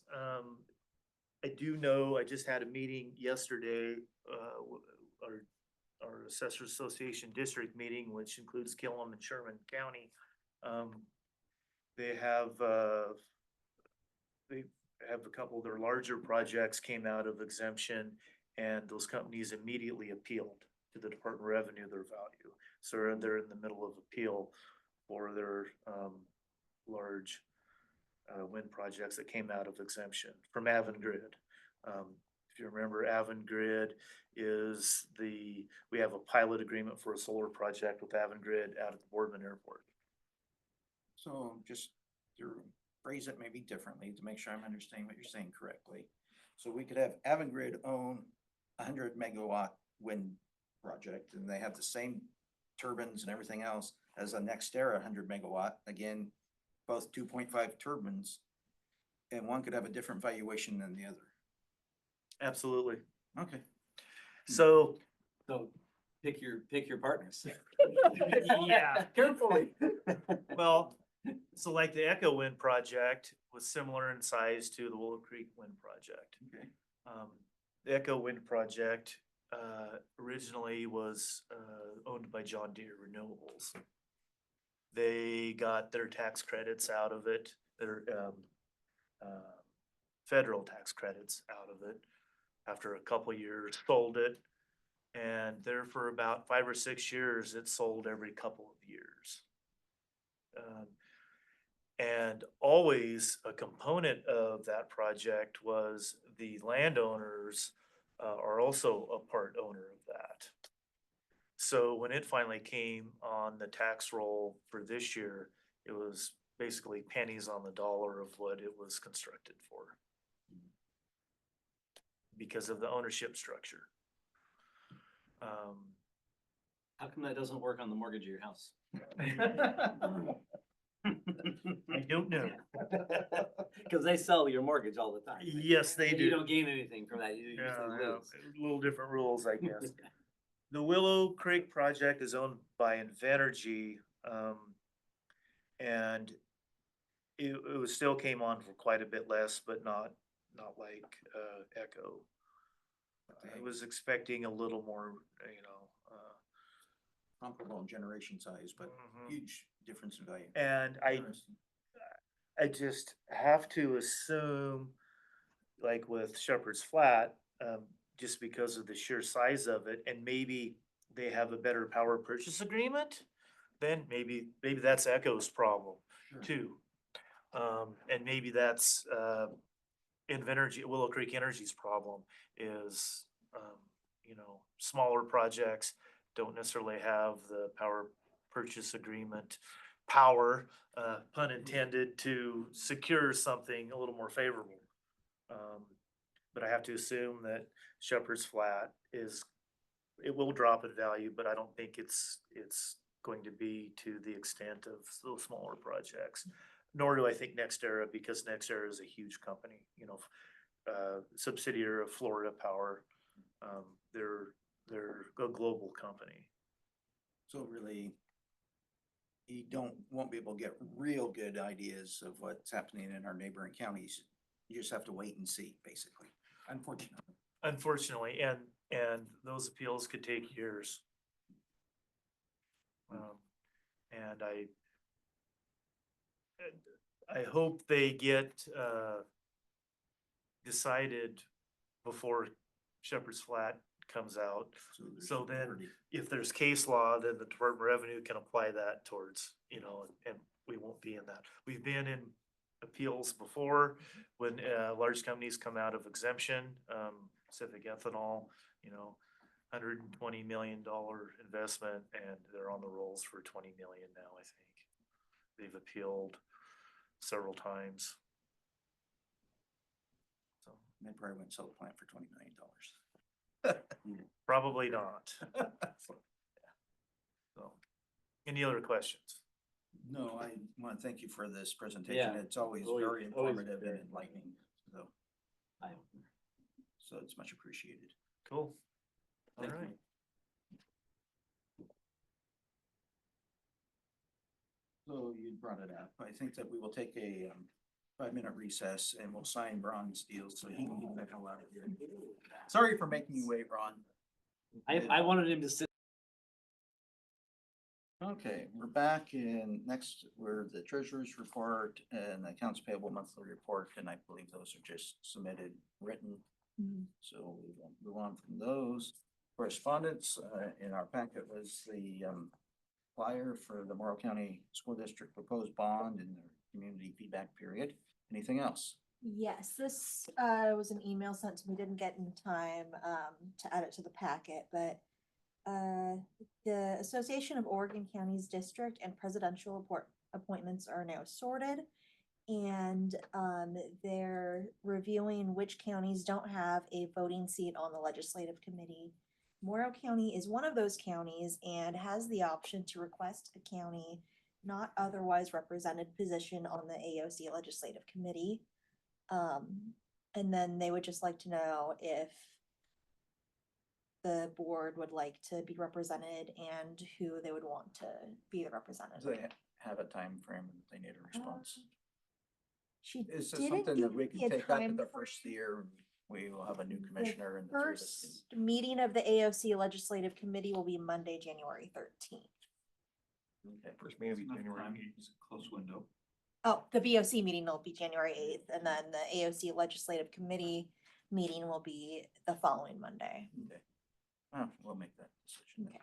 I do know, I just had a meeting yesterday, our Assessors Association District meeting, which includes Killam and Sherman County. They have a couple of their larger projects came out of exemption, and those companies immediately appealed to the Department of Revenue their value. So they're in the middle of appeal for their large wind projects that came out of exemption from Avangrid. If you remember, Avangrid is we have a pilot agreement for a solar project with Avangrid out at the Boardman Airport. So just to phrase it maybe differently to make sure I'm understanding what you're saying correctly. So we could have Avangrid own 100 megawatt wind project, and they have the same turbines and everything else as a NextEra 100 megawatt, again, both 2.5 turbines, and one could have a different valuation than the other. Absolutely. Okay. So pick your partners. Yeah. Carefully. Well, so like the Echo Wind project was similar in size to the Willow Creek Wind project. Okay. The Echo Wind project originally was owned by John Deere Renewables. They got their tax credits out of it, their federal tax credits out of it after a couple years, sold it. And there for about 5 or 6 years, it sold every couple of years. And always a component of that project was the landowners are also a part owner of that. So when it finally came on the tax roll for this year, it was basically pennies on the dollar of what it was constructed for because of the ownership structure. How come that doesn't work on the mortgage of your house? I don't know. Because they sell your mortgage all the time. Yes, they do. You don't gain anything from that. You usually Yeah, lose. a little different rules, I guess. The Willow Creek project is owned by Invenergy, and it was still came on for quite a bit less, but not like Echo. I was expecting a little more, Comparable in generation size, but huge difference in value. and I just have to assume, like with Shepherd's Flat, just because of the sheer size of it, and maybe they have a better power purchase agreement, then maybe that's Echo's problem too. And maybe that's Invenergy, Willow Creek Energy's problem is, smaller projects don't necessarily have the power purchase agreement power, pun intended, to secure something a little more favorable. But I have to assume that Shepherd's Flat it will drop in value, but I don't think it's going to be to the extent of those smaller projects. nor do I think NextEra, because NextEra is a huge company, you know, subsidiary of Florida Power. They're a global company. So really, you won't be able to get real good ideas of what's happening in our neighboring counties. You just have to wait and see, basically, unfortunately. Unfortunately, and those appeals could take years. And I hope they get decided before Shepherd's Flat comes out. So then, if there's case law, then the Department of Revenue can apply that towards, you know, and we won't be in that. We've been in appeals before when large companies come out of exemption, Pacific Ethanol, you know, $120 million investment, and they're on the rolls for 20 million now, I think. They've appealed several times. So They probably wouldn't sell the plant for $20 million. probably not. So, any other questions? No, I want to thank you for this presentation. Yeah, It's always always- very always informative very and enlightening, so it's much appreciated. Cool. All Thank right. you. So you brought it up. I think that we will take a 5-minute recess and we'll sign Ron's deal so he can get the hell out of here. Sorry for making you wait, Ron. I wanted him to sit. Okay, we're back and next we're the treasurer's report and the accounts payable monthly report, and I believe those are just submitted written. So we won't move on from those. Correspondence in our packet was the flyer for the Morrow County School District proposed bond and their community feedback period. Anything else? Yes, this was an email sent to me, didn't get in time to add it to the packet, but the Association of Oregon Counties District and presidential appointments are now sorted. And they're reviewing which counties don't have a voting seat on the legislative committee. Morrow County is one of those counties and has the option to request a county not otherwise represented position on the AOC legislative committee. And then they would just like to know if the board would like to be represented and who they would want to be the representative. Do they have a time frame if they need a response? She Is this didn't something that give we me can a take up time at the frame. first year? We will have a new The commissioner and the three of us can- first meeting of the AOC legislative committee will be Monday, January 13th. Okay. First maybe January is a close window. Oh, the VOC meeting will be January 8th, and then the AOC legislative committee meeting will be the following Monday. Okay. We'll make that decision. Okay.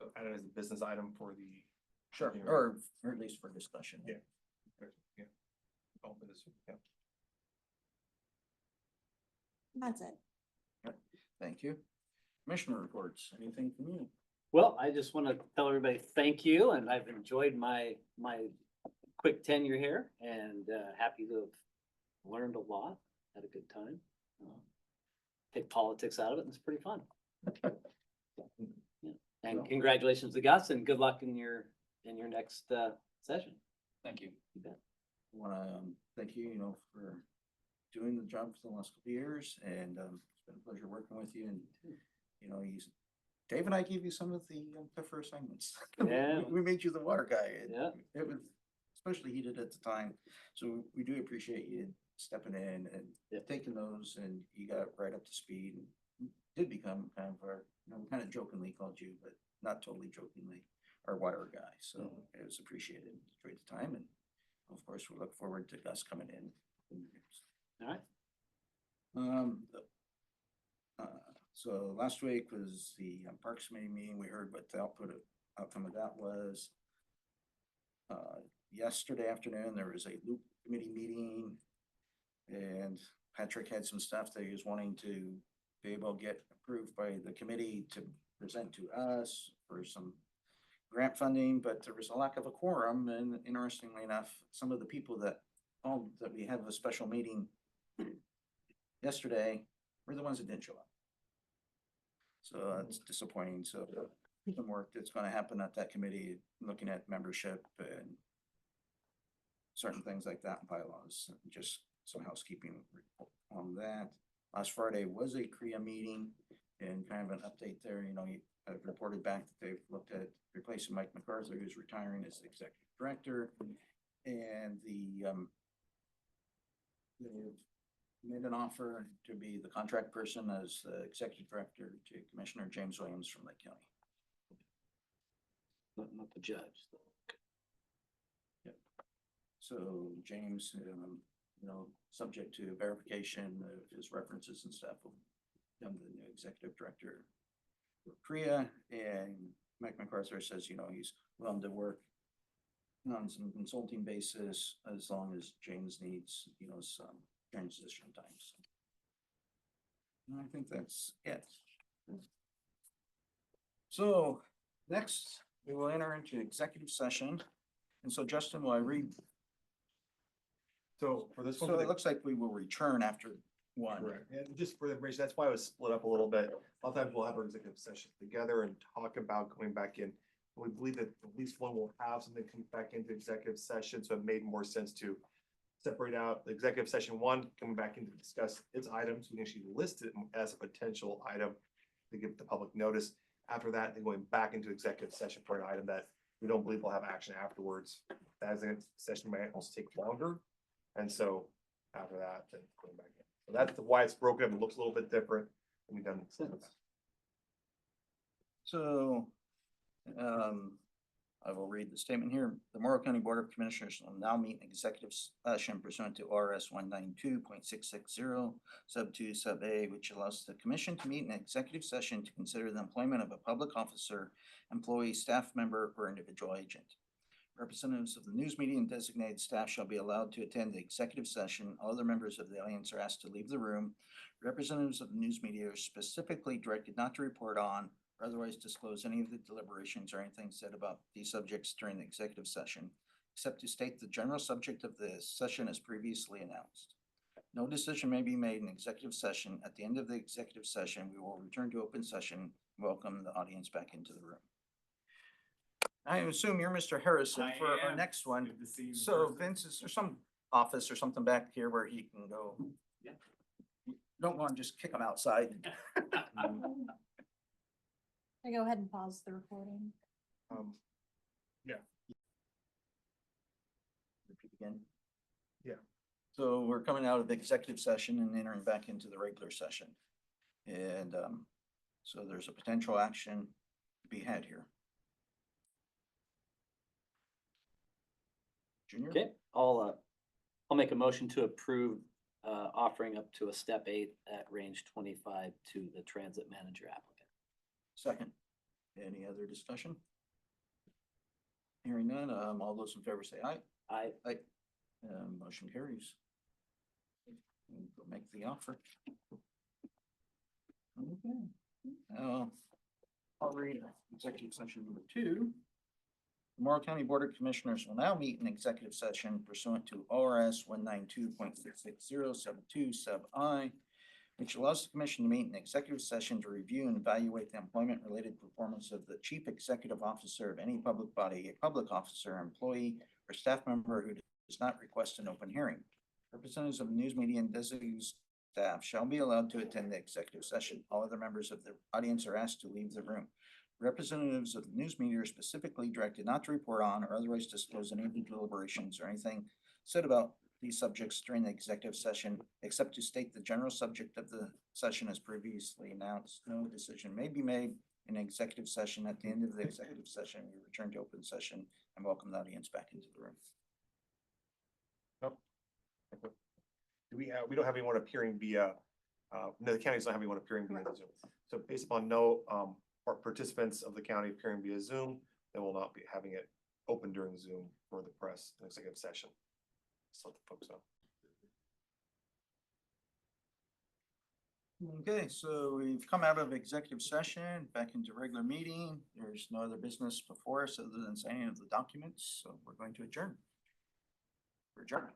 So add it as a business item for the. Sure, January. or at least for discussion. Yeah. Yeah. Oh, but it's, yeah. That's it. Thank you. Commissioner reports, anything from you? Well, I just want to tell everybody thank you, and I've enjoyed my quick tenure here, and happy to have learned a lot, had a good time. Take politics out of it, and it's pretty fun. Yeah. And congratulations to Gus, and good luck in your next session. Thank you. You bet. I want to thank you, for doing the job for the last couple of years, and it's been a pleasure working with you. And Dave and I gave you some of the tougher assignments. Yeah. We made you the water guy. Yeah. It was especially heated at the time, so we do appreciate you stepping in and taking those, and you got right up to speed. And did become kind of our, kind of jokingly called you, but not totally jokingly, our water guy. So it was appreciated. Enjoyed the time, and of course we look forward to Gus coming in. All right. So last week was the Parks Committee meeting. We heard what the outcome of that was. Yesterday afternoon, there was a Loop Committee meeting, and Patrick had some stuff that he was wanting to be able to get approved by the committee to present to us for some grant funding, but there was a lack of a quorum, and interestingly enough, some of the people that we had a special meeting yesterday were the ones that didn't show up. So that's disappointing. So some work that's going to happen at that committee, looking at membership and certain things like that in bylaws, just some housekeeping on that. Last Friday was a CREA meeting and kind of an update there, I've reported back that they've looked at replacing Mike MacArthur, who's retiring as the executive director. And they've made an offer to be the contract person as the executive director to Commissioner James Williams from Lake County. Not the judge. So James, subject to verification of his references and stuff, will become the new executive director for CREA. And Mike MacArthur says, he's willing to work on some consulting basis as long as James needs, some transition times. And I think that's it. So next, we will enter into executive session. And so Justin, will I read? So for this one. So it looks like we will return after one. Correct. And just for the information, that's why it was split up a little bit. A lot of times we'll have our executive session together and talk about going back in. We believe that at least one will have something come back into executive session, so it made more sense to separate out the executive session one, coming back in to discuss its items. We can actually list it as a potential item to give the public notice. After that, then going back into executive session for an item that we don't believe will have action afterwards. That session might also take longer. And so after that, then going back in. So that's why it's broken up. It looks a little bit different. And we've done sense. So I will read the statement here. The Morrow County Board of Commissioners will now meet in executive session pursuant to RS 192.660 sub 2 sub A, which allows the commission to meet in executive session to consider the employment of a public officer, employee, staff member, or individual agent. Representatives of the news media and designated staff shall be allowed to attend the executive session. All other members of the audience are asked to leave the room. Representatives of the news media are specifically directed not to report on or otherwise disclose any of the deliberations or anything said about these subjects during the executive session, except to state the general subject of the session as previously announced. No decision may be made in executive session. At the end of the executive session, we will return to open session and welcome the audience back into the room. I assume you're Mr. Harrison for our next one. Good to see you in So person. Vince, is there some office or something back here where he can go? Yeah. Don't want to just kick him outside. I go ahead and pause the recording. Yeah. Repeat again. Yeah. So we're coming out of the executive session and entering back into the regular session. And so there's a potential action to be had here. Junior? Okay, I'll make a motion to approve offering up to a step 8 at range 25 to the transit manager applicant. Second. Any other discussion? Hearing none, all those in favor say aye. Aye. Aye. Motion carries. We'll make the offer. Okay. Now, I'll read executive session number 2. The Morrow County Board of Commissioners will now meet in executive session pursuant to ORS 192.660 sub 2 sub I, which allows the commission to meet in executive session to review and evaluate the employment-related performance of the chief executive officer of any public body, a public officer, employee, or staff member who does not request an open hearing. Representatives of the news media and designated staff shall be allowed to attend the executive session. All other members of the audience are asked to leave the room. Representatives of the news media are specifically directed not to report on or otherwise disclose any of the deliberations or anything said about these subjects during the executive session, except to state the general subject of the session as previously announced. No decision may be made in executive session. At the end of the executive session, we return to open session and welcome the audience back into the room. We don't have anyone appearing via, no, the county doesn't have anyone appearing via Zoom. So based upon no participants of the county appearing via Zoom, they will not be having it open during Zoom for the press and executive session. So the folks know. Okay, so we've come out of executive session, back into regular meeting. There's no other business before us other than signing of the documents, so we're going to adjourn. We're adjourned.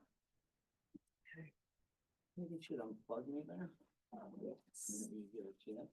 Maybe you should unplug me there. Maybe you get a chance.